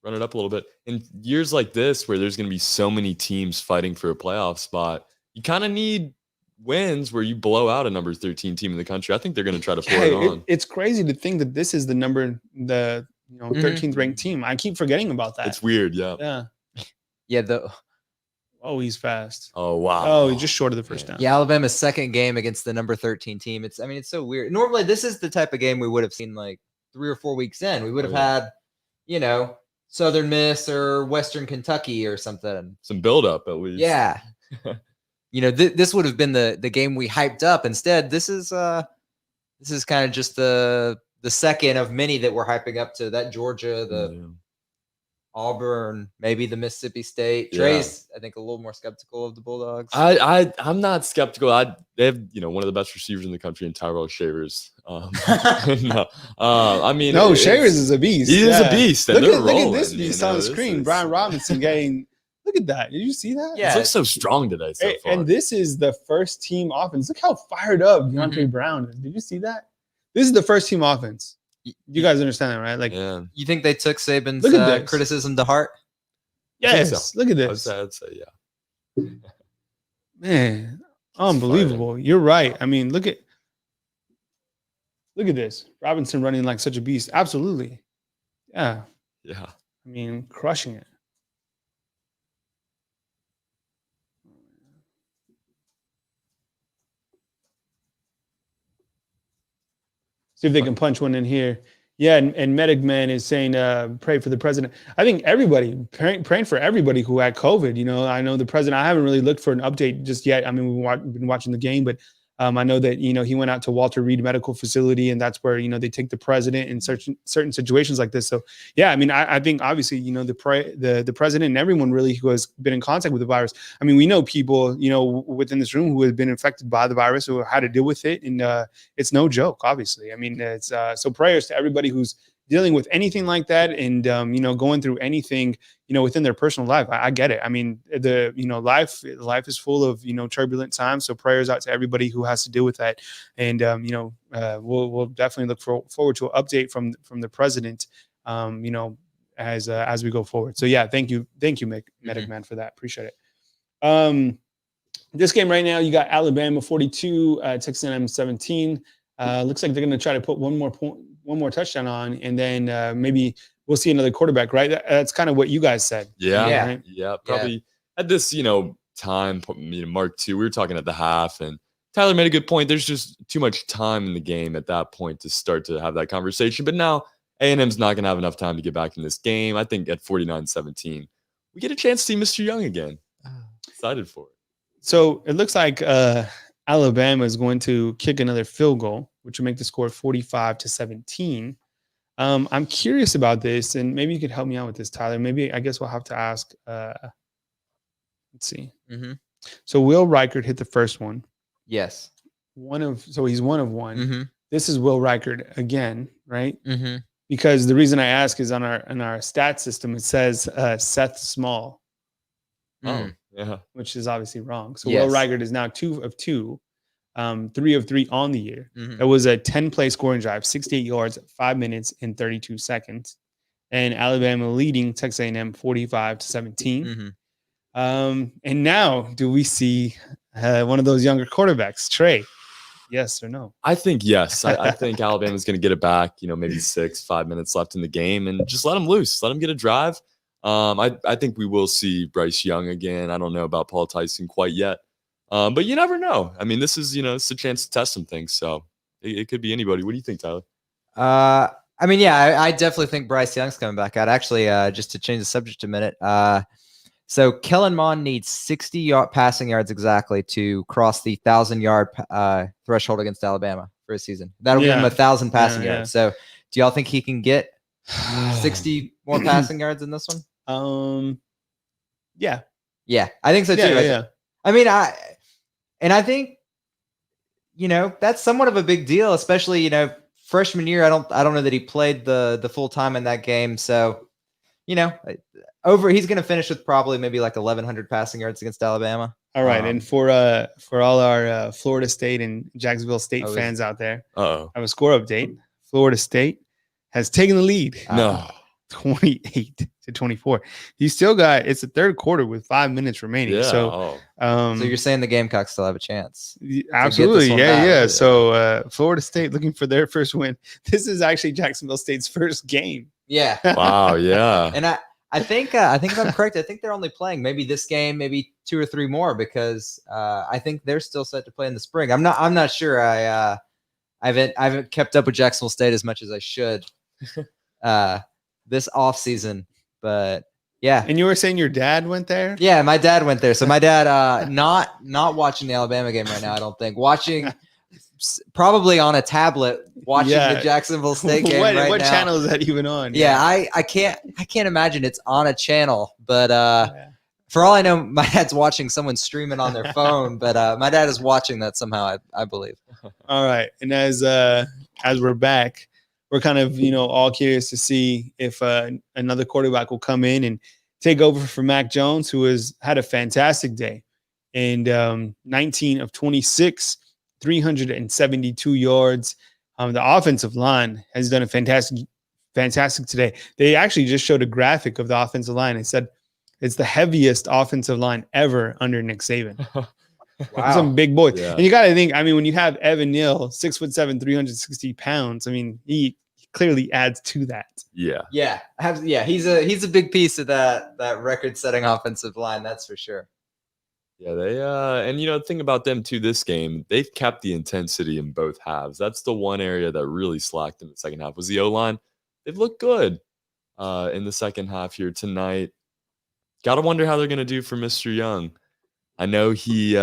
Run it up a little bit. In years like this, where there's going to be so many teams fighting for a playoff spot, you kind of need wins where you blow out a number 13 team in the country. I think they're going to try to pour it on. it's crazy to think that this is the 13th ranked team. I keep forgetting about that. It's weird, yeah. Yeah. Yeah, Oh, he's fast. Oh, wow. Oh, he's just short of the first down. Yeah, Alabama's second game against the number 13 team. It's so weird. Normally, this is the type of game we would have seen like 3 or 4 weeks in. We would have had, Southern Miss or Western Kentucky or something. Some buildup, at least. Yeah. This would have been the game we hyped up. Instead, this is kind of just the second of many that we're hyping up to. That Georgia, the Auburn, maybe the Mississippi State. Yeah. Trey's, I think, a little more skeptical of the Bulldogs. I'm not skeptical. They have one of the best receivers in the country in Tyrell Shavers. No, I mean, Shavers is a beast. He is a beast. And Look they're at rolling, this beast on the screen. Brian Robinson getting. Look at that. Did you see that? Yeah. He looks so strong today so far. And this is the first team offense. Look how fired up Deontay Brown is. Did you see that? This is the first team offense. You guys understand that, right? Like, yeah. You think they took Saban's Look at this. criticism to heart? yes. Look at I'd this. say yeah. Man, unbelievable. You're right. I mean, look at this. Robinson running like such a beast. Absolutely. Yeah. Yeah. I mean, crushing it. See if they can punch one in here. Yeah, and Medic Man is saying, pray for the president. I think everybody, praying for everybody who had COVID. I know the president, I haven't really looked for an update just yet. I mean, we've been watching the game, but I know that, he went out to Walter Reed Medical Facility, and that's where, they take the president in certain situations like this. So, yeah, I mean, I think obviously, the president and everyone really who has been in contact with the virus. I mean, we know people, within this room who have been infected by the virus or how to deal with it. And it's no joke, obviously. I mean, it's so prayers to everybody who's dealing with anything like that and, going through anything, within their personal life. I get it. I mean, life is full of, turbulent times. So prayers out to everybody who has to deal with that. And, we'll definitely look forward to an update from the president, as we go forward. So yeah, thank you, Medic Man, for that. Appreciate it. This game right now, you got Alabama 42, Texas A&M 17. Looks like they're going to try to put one more touchdown on, and then maybe we'll see another quarterback, right? That's kind of what you guys said. Yeah. Right? Yeah. Probably at this, time, Mark 2, we were talking at the half, and Tyler made a good point. There's just too much time in the game at that point to start to have that conversation. But now A&M's not going to have enough time to get back in this game. I think at 49-17, we get a chance to see Mr. Young again. Excited for it. So it looks like Alabama is going to kick another field goal, which will make the score 45-17. I'm curious about this, and maybe you could help me out with this, Tyler. Maybe I guess we'll have to ask. Let's see. Mm-hmm. So Will Reichert hit the first one. Yes. So he's one of one. Mm-hmm. This is Will Reichert again, right? Mm-hmm. Because the reason I ask is in our stat system, it says Seth Small. Oh, Yeah. which is obviously wrong. So Yes. Will Reichert is now 2 of 2, 3 of 3 on the year. Mhm. It was a 10-play scoring drive, 68 yards, 5 minutes and 32 seconds. And Alabama leading Texas A&M 45-17. Mhm. And now, do we see one of those younger quarterbacks, Trey? Yes or no? I think yes. I think Alabama's going to get it back. Maybe 5 minutes left in the game, and just let them loose. Let them get a drive. I think we will see Bryce Young again. I don't know about Paul Tyson quite yet, but you never know. I mean, this is it's a chance to test some things. So it could be anybody. What do you think, Tyler? I mean, yeah, I definitely think Bryce Young's coming back out. Actually, just to change the subject a minute. So Kellen Mond needs 60 passing yards exactly to cross the 1,000-yard threshold against Alabama for a season. That'll give him 1,000 passing yards. So do y'all think he can get 60 more passing yards in this one? Yeah. Yeah, I think so too. Yeah. I mean, I think, that's somewhat of a big deal, especially, freshman year. I don't know that he played the full time in that game. So, he's going to finish with probably maybe like 1,100 passing yards against Alabama. All right. And for all our Florida State and Jacksonville State fans out there, I have a score update. Florida State has taken the lead. No. 28-24. You still got, it's the third quarter with 5 minutes remaining. Yeah. So you're saying the Gamecocks still have a chance? Absolutely. Yeah. So Florida State looking for their first win. This is actually Jacksonville State's first game. Yeah. Wow. Yeah. And I think if I'm correct, I think they're only playing maybe this game, maybe 2 or 3 more, because I think they're still set to play in the spring. I'm not sure. I haven't kept up with Jacksonville State as much as I should this off season, but yeah. And you were saying your dad went there? Yeah, my dad went there. So my dad not watching the Alabama game right now. I don't think watching. Probably on a tablet watching the Jacksonville State game right now. What channel is that even on? Yeah, I can't imagine it's on a channel, but for all I know, my dad's watching someone streaming on their phone, but my dad is watching that somehow, I believe. All right. And as we're back, we're kind of, all curious to see if another quarterback will come in and take over for Mac Jones, who has had a fantastic day. And 19 of 26, 372 yards. The offensive line has done a fantastic today. They actually just showed a graphic of the offensive line. It said it's the heaviest offensive line ever under Nick Saban. Wow. Some big boys. Yeah. And you got to think, when you have Evan Neal, 6'7", 360 pounds, he clearly adds to that. Yeah. Yeah. He's a big piece of that record-setting offensive line. That's for sure. Yeah, they and the thing about them too, this game, they've kept the intensity in both halves. That's the one area that really slacked in the second half was the O-line. They've looked good in the second half here tonight. Got to wonder how they're going to do for Mr. Young. I know he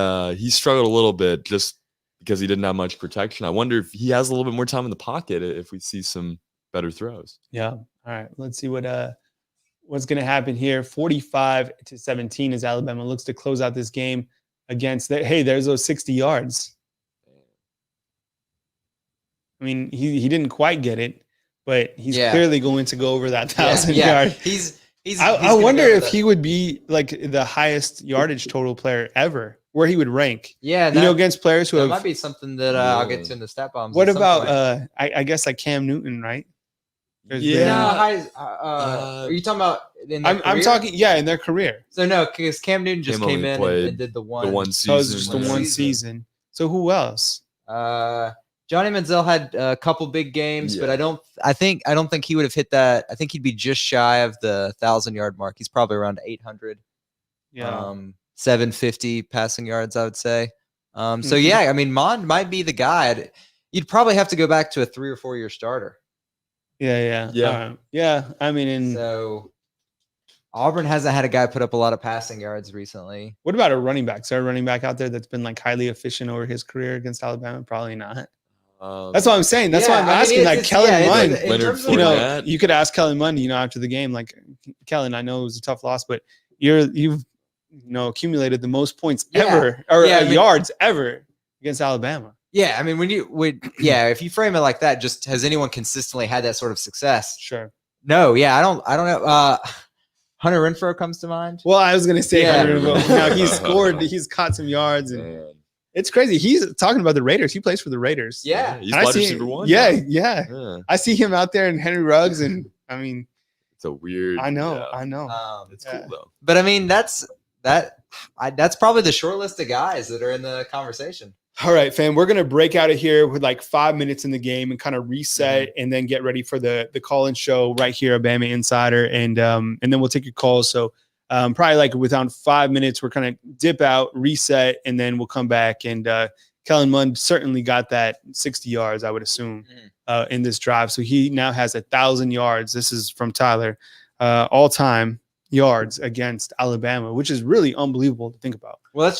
struggled a little bit just because he didn't have much protection. I wonder if he has a little bit more time in the pocket if we see some better throws. Yeah. All right. Let's see what's going to happen here. 45-17 as Alabama looks to close out this game against there's those 60 yards. He didn't quite get it, but he's clearly going to go over that 1,000 yard. I wonder if he would be like the highest yardage total player ever, where he would rank. Yeah. Against players who might be something that I'll get to in the stat bombs. What about, I guess like Cam Newton, right? Are you talking about in their career? I'm talking, in their career. So no, because Cam Newton just came in and did the one season. So it was just the one season. So who else? Johnny Manziel had a couple big games, but I don't think he would have hit that. I think he'd be just shy of the 1,000-yard mark. He's probably around 800. Yeah. 750 passing yards, I would say. So Mond might be the guy. You'd probably have to go back to a 3 or 4 year starter. Yeah. So Auburn hasn't had a guy put up a lot of passing yards recently. What about a running back? Is there a running back out there that's been like highly efficient over his career against Alabama? Probably not. That's what I'm saying. That's why I'm asking. Kellen Mond. You could ask Kellen Mond. After the game, like Kellen, I know it was a tough loss, but you've accumulated the most points ever yards ever against Alabama. Yeah, if you frame it like that, just has anyone consistently had that sort of success? Sure. No, I don't know. Hunter Renfrow comes to mind. Well, I was going to say Yeah. Hunter Renfrow. Now he's scored. He's caught some yards, and Man. it's crazy. He's talking about the Raiders. He plays for the Raiders. Yeah. He's And I wide see- receiver 1. Yeah, now. yeah. Yeah. I see him out there in Henry Ruggs, and I mean, It's a weird. I know, yeah. I know. It's Yeah. cool though. But I mean, that's probably the short list of guys that are in the conversation. All right, fam. We're gonna break out of here with like 5 minutes in the game and kind of reset, and then get ready for the call-in show right here at Bama Insider, and then we'll take your calls. So probably like within 5 minutes, we're kind of dip out, reset, and then we'll come back. And Kellen Mond certainly got that 60 yards, I would assume, in this drive. So he now has 1,000 yards. This is from Tyler, all-time yards against Alabama, which is really unbelievable to think about. Well, that's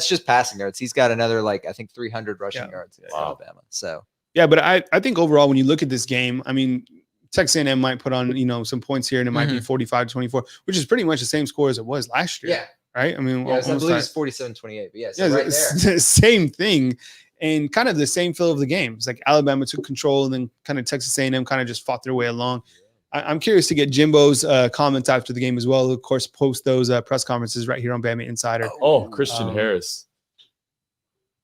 just passing yards. He's got another, like, I think 300 rushing yards against Alabama. So Yeah, but I think overall, when you look at this game, I mean, Texas A&M might put on, some points here, and it might be 45-24, which is pretty much the same score as it was last year. yeah, Right? I mean, I believe like- it's 47-28. But yes, yeah, right it's there. the same thing, and kind of the same feel of the game. It's like Alabama took control, and then kind of Texas A&M kind of just fought their way along. I'm curious to get Jimbo's comments after the game as well. Of course, post those press conferences right here on Bama Insider. Oh, Christian Harris.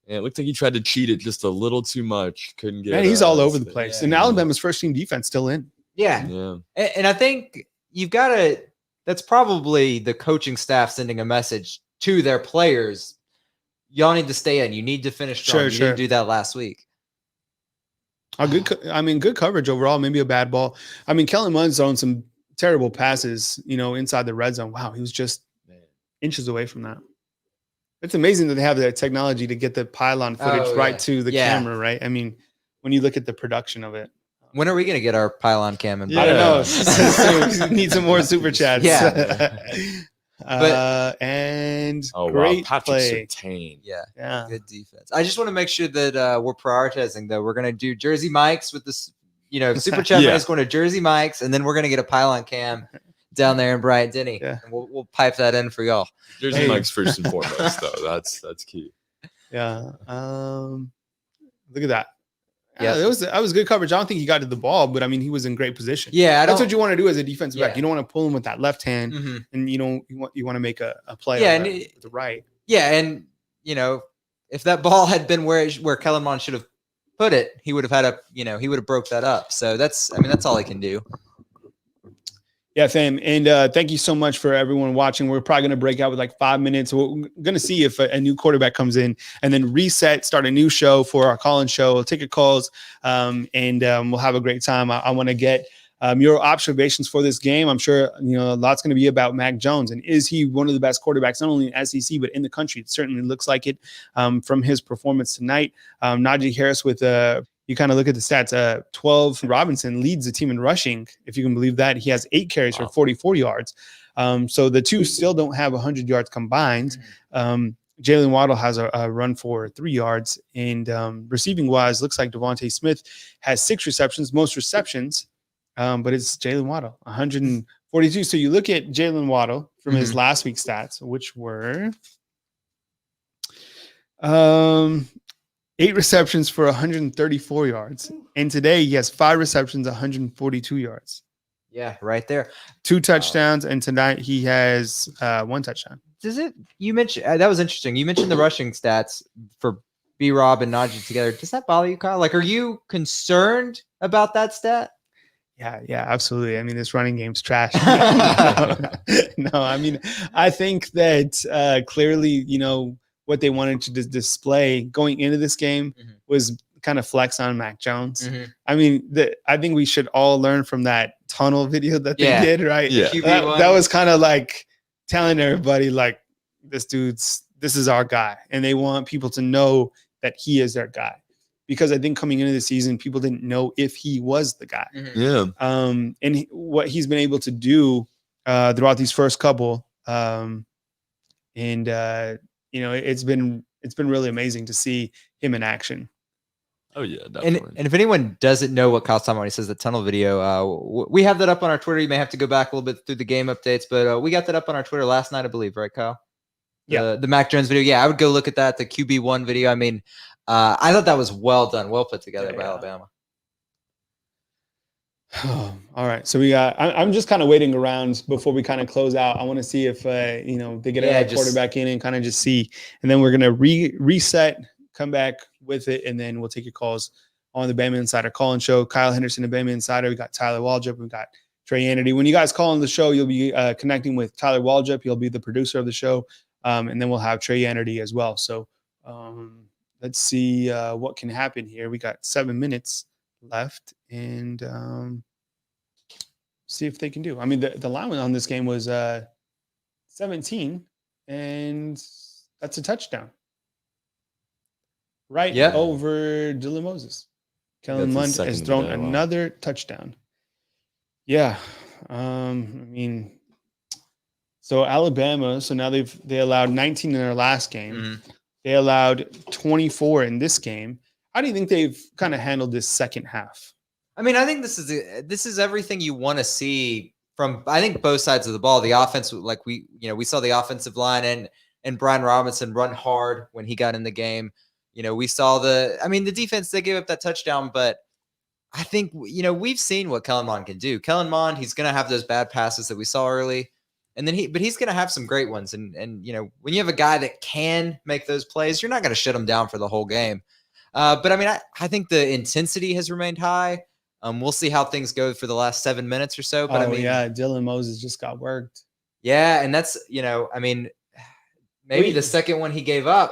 Yeah, it looked like he tried to cheat it just a little too much. Couldn't get. Man, he's all over the place. yeah. And Alabama's first team defense still in. Yeah. Yeah. And I think you've got to, that's probably the coaching staff sending a message to their players. Y'all need to stay in. You need to finish strong. Sure, You didn't do that last week. Good coverage overall. Maybe a bad ball. I mean, Kellen Mond's thrown some terrible passes, inside the red zone. Wow, he was just inches away from that. It's amazing that they have the technology to get the pylon footage right to the camera, right? I mean, when you look at the production of it. When are we going to get our pylon cam? I don't know. So need some more super chats. Yeah. And Oh, great wow. Patrick play. Surtain. Yeah. Good defense. I just want to make sure that we're prioritizing, though. We're going to do Jersey Mike's with this, super chat. Yeah. Is going to Jersey Mike's, and then we're going to get a pylon cam down there in Bryant Denny. Yeah. And we'll pipe that in for y'all. Jersey Mike's first and foremost, though. That's key. Yeah. Look at that. Yeah. That was good coverage. I don't think he got to the ball, but I mean, he was in great position. Yeah, That's what you want to do as a defensive back. Yeah. You don't want to pull him with that left hand, Mhm. and you want to make a play. Yeah, on and with the right. Yeah, and if that ball had been where Kellen Mond should have put it, he would have had he would have broke that up. So that's all he can do. Yeah, fam. And thank you so much for everyone watching. We're probably going to break out with like 5 minutes. We're going to see if a new quarterback comes in, and then reset, start a new show for our call-in show. We'll take your calls, and we'll have a great time. I want to get your observations for this game. I'm sure, a lot's going to be about Mac Jones. And is he one of the best quarterbacks, not only in SEC, but in the country? It certainly looks like it from his performance tonight. Najee Harris with you kind of look at the stats. 12. Robinson leads the team in rushing, if you can believe that. He has 8 carries for 44 yards. So the two still don't have 100 yards combined. Jalen Waddle has a run for 3 yards. And receiving wise, looks like Devontae Smith has 6 receptions, most receptions. But it's Jalen Waddle, 142. So you look at Jalen Waddle from his last week's stats, which were 8 receptions for 134 yards. And today he has 5 receptions, 142 yards. Yeah, right there. 2 touchdowns, and tonight he has 1 touchdown. You mentioned that was interesting. You mentioned the rushing stats for B-Rob and Najee together. Does that bother you, Kyle? Like, are you concerned about that stat? Yeah, absolutely. I mean, this running game's trash. No, I mean, I think that clearly, what they wanted to display going into this game was kind of flex on Mac Jones. I mean, I think we should all learn from that tunnel video that they did, right? Yeah. That was kind of like telling everybody, like, this is our guy. And they want people to know that he is their guy. Because I think coming into the season, people didn't know if he was the guy. Yeah. And what he's been able to do throughout these first couple, it's been really amazing to see him in action. Oh yeah, definitely. And if anyone doesn't know what Kyle's talking about when he says the tunnel video, we have that up on our Twitter. You may have to go back a little bit through the game updates, but we got that up on our Twitter last night, I believe, right, Kyle? The Mac Jones video. Yeah, I would go look at that. The QB1 video. I mean, I thought that was well done, well put together by Alabama. All right. So we got. I'm just kind of waiting around before we kind of close out. I want to see if they get a quarterback in and kind of just see, and then we're gonna reset, come back with it, and then we'll take your calls on the Bama Insider Call-In Show. Kyle Henderson, the Bama Insider. We got Tyler Waldrop. We got Trey Anity. When you guys call on the show, you'll be connecting with Tyler Waldrop. He'll be the producer of the show, and then we'll have Trey Anity as well. So let's see what can happen here. We got 7 minutes left, and see if they can do. I mean, the line on this game was 17, and that's a touchdown. Right over Dylan Moses. Kellen Mond has thrown another touchdown. Yeah. I mean, so Alabama, so now they allowed 19 in their last game. Mm-hmm. They allowed 24 in this game. How do you think they've kind of handled this second half? I mean, I think this is everything you want to see from, I think, both sides of the ball. The offense, like we saw the offensive line and Brian Robinson run hard when he got in the game. We saw the defense, they gave up that touchdown, but I think, we've seen what Kellen Mond can do. Kellen Mond, he's going to have those bad passes that we saw early, and then he's going to have some great ones. And when you have a guy that can make those plays, you're not going to shut him down for the whole game. But I mean, I think the intensity has remained high. We'll see how things go for the last 7 minutes or so. But Dylan Moses just got worked. Yeah, and that's maybe the second one he gave up.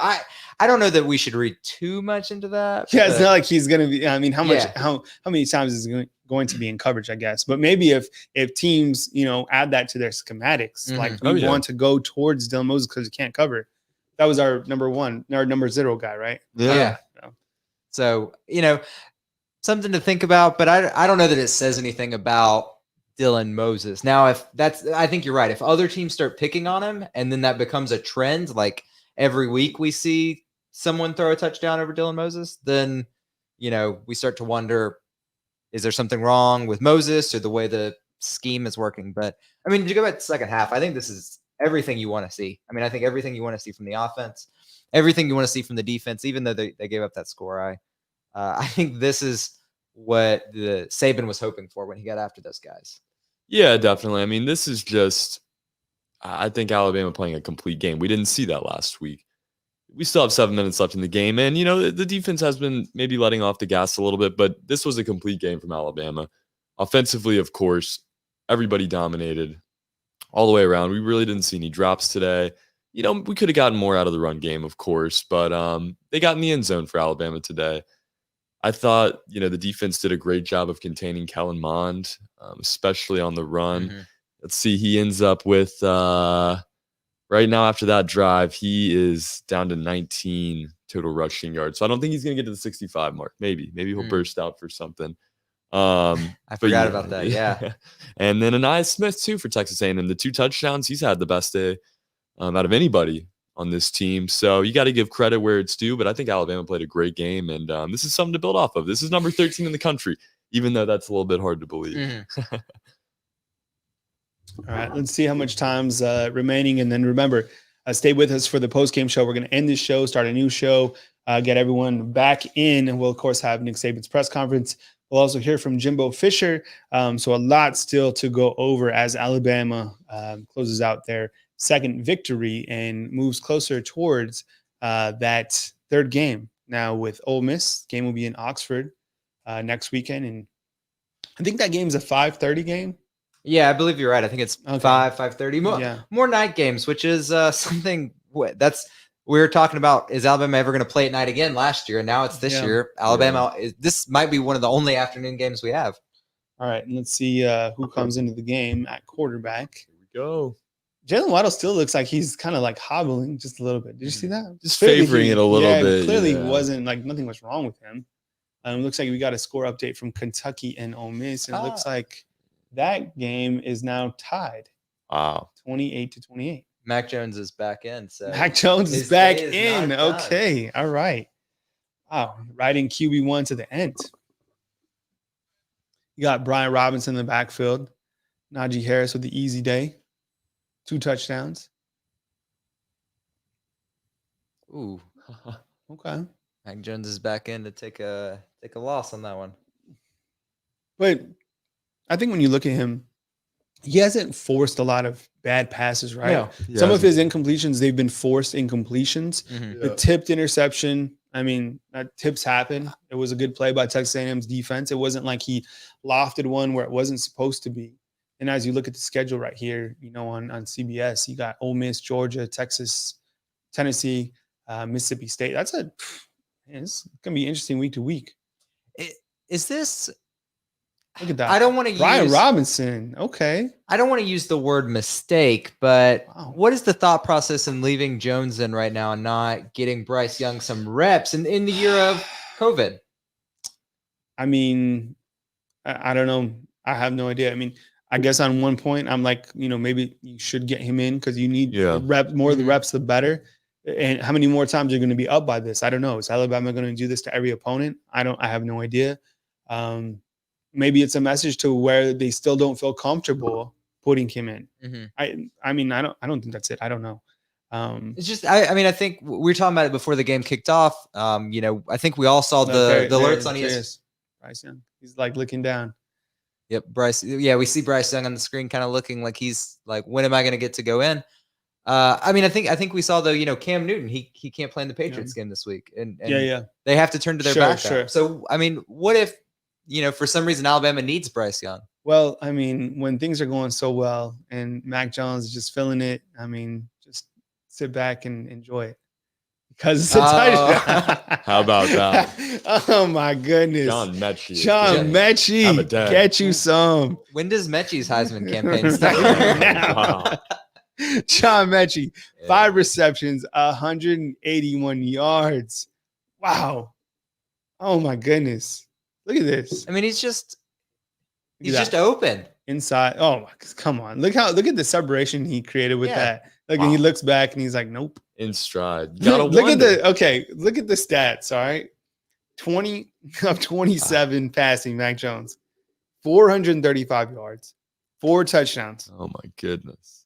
I don't know that we should read too much into that. Yeah, it's not like he's gonna be. I mean, how many times is he going to be in coverage? I guess, but maybe if teams add that to their schematics, like we want to go towards Dylan Moses because he can't cover. That was our number 0 guy, right? Yeah. So something to think about, but I don't know that it says anything about Dylan Moses. Now, I think you're right. If other teams start picking on him and then that becomes a trend, like every week we see someone throw a touchdown over Dylan Moses, then, we start to wonder, is there something wrong with Moses or the way the scheme is working? But I mean, to go back to the second half, I think this is everything you want to see. I mean, I think everything you want to see from the offense, everything you want to see from the defense, even though they gave up that score. I think this is what the Saban was hoping for when he got after those guys. Yeah, definitely. I mean, this is just, I think Alabama playing a complete game. We didn't see that last week. We still have 7 minutes left in the game. And, the defense has been maybe letting off the gas a little bit, but this was a complete game from Alabama. Offensively, of course, everybody dominated all the way around. We really didn't see any drops today. We could have gotten more out of the run game, of course, but they got in the end zone for Alabama today. I thought, the defense did a great job of containing Kellen Mond, especially on the run. Mm-hmm. Let's see, he ends up with, right now after that drive, he is down to 19 total rushing yards. So I don't think he's going to get to the 65 mark. Maybe he'll burst out for something. I forgot about that, yeah. And then Anaya Smith, too, for Texas A&M. The 2 touchdowns, he's had the best day out of anybody on this team. So you got to give credit where it's due, but I think Alabama played a great game, and this is something to build off of. This is number 13 in the country, even though that's a little bit hard to believe. Mm-hmm. All right, let's see how much time's remaining, and then remember, stay with us for the post-game show. We're going to end this show, start a new show, get everyone back in, and we'll, of course, have Nick Saban's press conference. We'll also hear from Jimbo Fisher, so a lot still to go over as Alabama closes out their second victory and moves closer towards that third game. Now with Ole Miss, game will be in Oxford next weekend, and I think that game's a 5:30 game. Yeah, I believe you're right. I think it's 5:30. More night games, which is something that's we were talking about. Is Alabama ever going to play at night again last year? And now it's this year. Alabama, this might be one of the only afternoon games we have. All right, and let's see who comes into the game at quarterback. Here we go. Jalen Waddle still looks like he's kind of like hobbling just a little bit. Did you see that? Just favoring it a little bit. Clearly wasn't like nothing was wrong with him. It looks like we got a score update from Kentucky and Ole Miss. And it looks like that game is now tied. Wow. 28-28. Mac Jones is back in. So Mac Jones is back in. Okay. All right. Wow. Riding QB1 to the end. You got Brian Robinson in the backfield. Najee Harris with the easy day. 2 touchdowns. Ooh. Okay. Mac Jones is back in to take a loss on that one. But I think when you look at him, he hasn't forced a lot of bad passes, right? No. Some of his incompletions, they've been forced incompletions. Mhm. The tipped interception, I mean, tips happen. It was a good play by Texas A&M's defense. It wasn't like he lofted one where it wasn't supposed to be. And as you look at the schedule right here, on CBS, you got Ole Miss, Georgia, Texas, Tennessee, Mississippi State. It's going to be interesting week to week. Is this? Look at that. I don't want to use Brian Robinson. Okay. I don't want to use the word mistake, but Wow. what is the thought process in leaving Jones in right now and not getting Bryce Young some reps in the year of COVID? I mean, I don't know. I have no idea. I mean, I guess on one point, I'm like, maybe you should get him in because you need the rep. More of the reps, the better. And how many more times you're going to be up by this? I don't know. Is Alabama going to do this to every opponent? I have no idea. Maybe it's a message to where they still don't feel comfortable putting him in. Mm-hmm. I mean, I don't think that's it. I don't know. It's just, I think we were talking about it before the game kicked off. I think we all saw the alerts on ESPN. Bryce Young. He's like looking down. Yep, Bryce. Yeah, we see Bryce Young on the screen, kind of looking like he's like, when am I going to get to go in? I think we saw though, Cam Newton, he can't play in the Patriots game this week, and they have to turn to their backup. Sure. So I mean, what if for some reason Alabama needs Bryce Young? Well, I mean, when things are going so well and Mac Jones is just feeling it, I mean, just sit back and enjoy it. Because it's a touchdown. How about that? Oh my goodness. John Mechie. Get you some. When does Mechie's Heisman campaign start? Wow. John Mechie, 5 receptions, 181 yards. Wow. Oh my goodness. Look at this. I mean, he's just open. Inside. Oh, come on. Look at the separation he created with that. Look, and he looks back and he's like, nope. In stride. You Look at the stats, all right? 20 of 27 passing, Mac Jones. 435 yards. 4 touchdowns. Oh my goodness.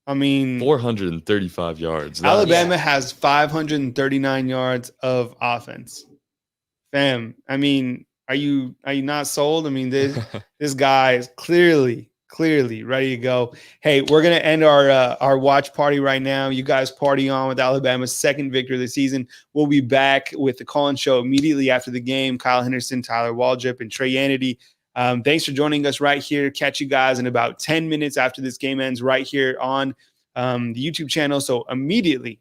I mean, 435 yards. Alabama has 539 yards of offense. Fam, I mean, are you not sold? I mean, this guy is clearly ready to go. Hey, we're gonna end our watch party right now. You guys party on with Alabama's second victory of the season. We'll be back with the call-in show immediately after the game. Kyle Henderson, Tyler Waldrop, and Trey Yanity. Thanks for joining us right here. Catch you guys in about 10 minutes after this game ends right here on the YouTube channel. So immediately,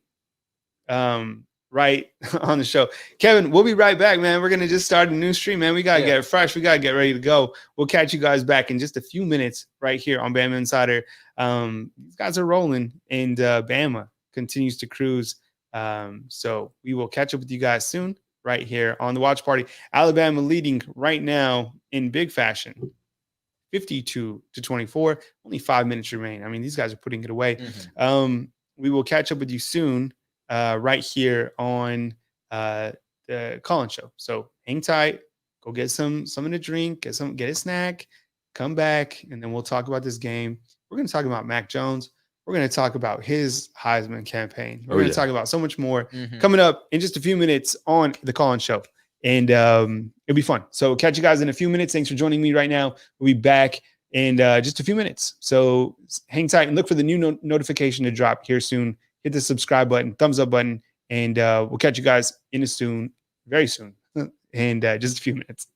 right on the show. Kevin, we'll be right back, man. We're going to just start a new stream, man. We got to get fresh. We got to get ready to go. We'll catch you guys back in just a few minutes right here on Bama Insider. These guys are rolling, and Bama continues to cruise. So we will catch up with you guys soon right here on the watch party. Alabama leading right now in big fashion, 52-24. Only 5 minutes remain. I mean, these guys are putting it away. We will catch up with you soon right here on the call-in show. So hang tight, go get something to drink, get a snack, come back, and then we'll talk about this game. We're going to talk about Mac Jones. We're going to talk about his Heisman campaign. We're going to talk about so much more coming up in just a few minutes on the call-in show. And it'll be fun. So catch you guys in a few minutes. Thanks for joining me right now. We'll be back in just a few minutes. So hang tight and look for the new notification to drop here soon. Hit the subscribe button, thumbs up button, and we'll catch you guys very soon, in just a few minutes.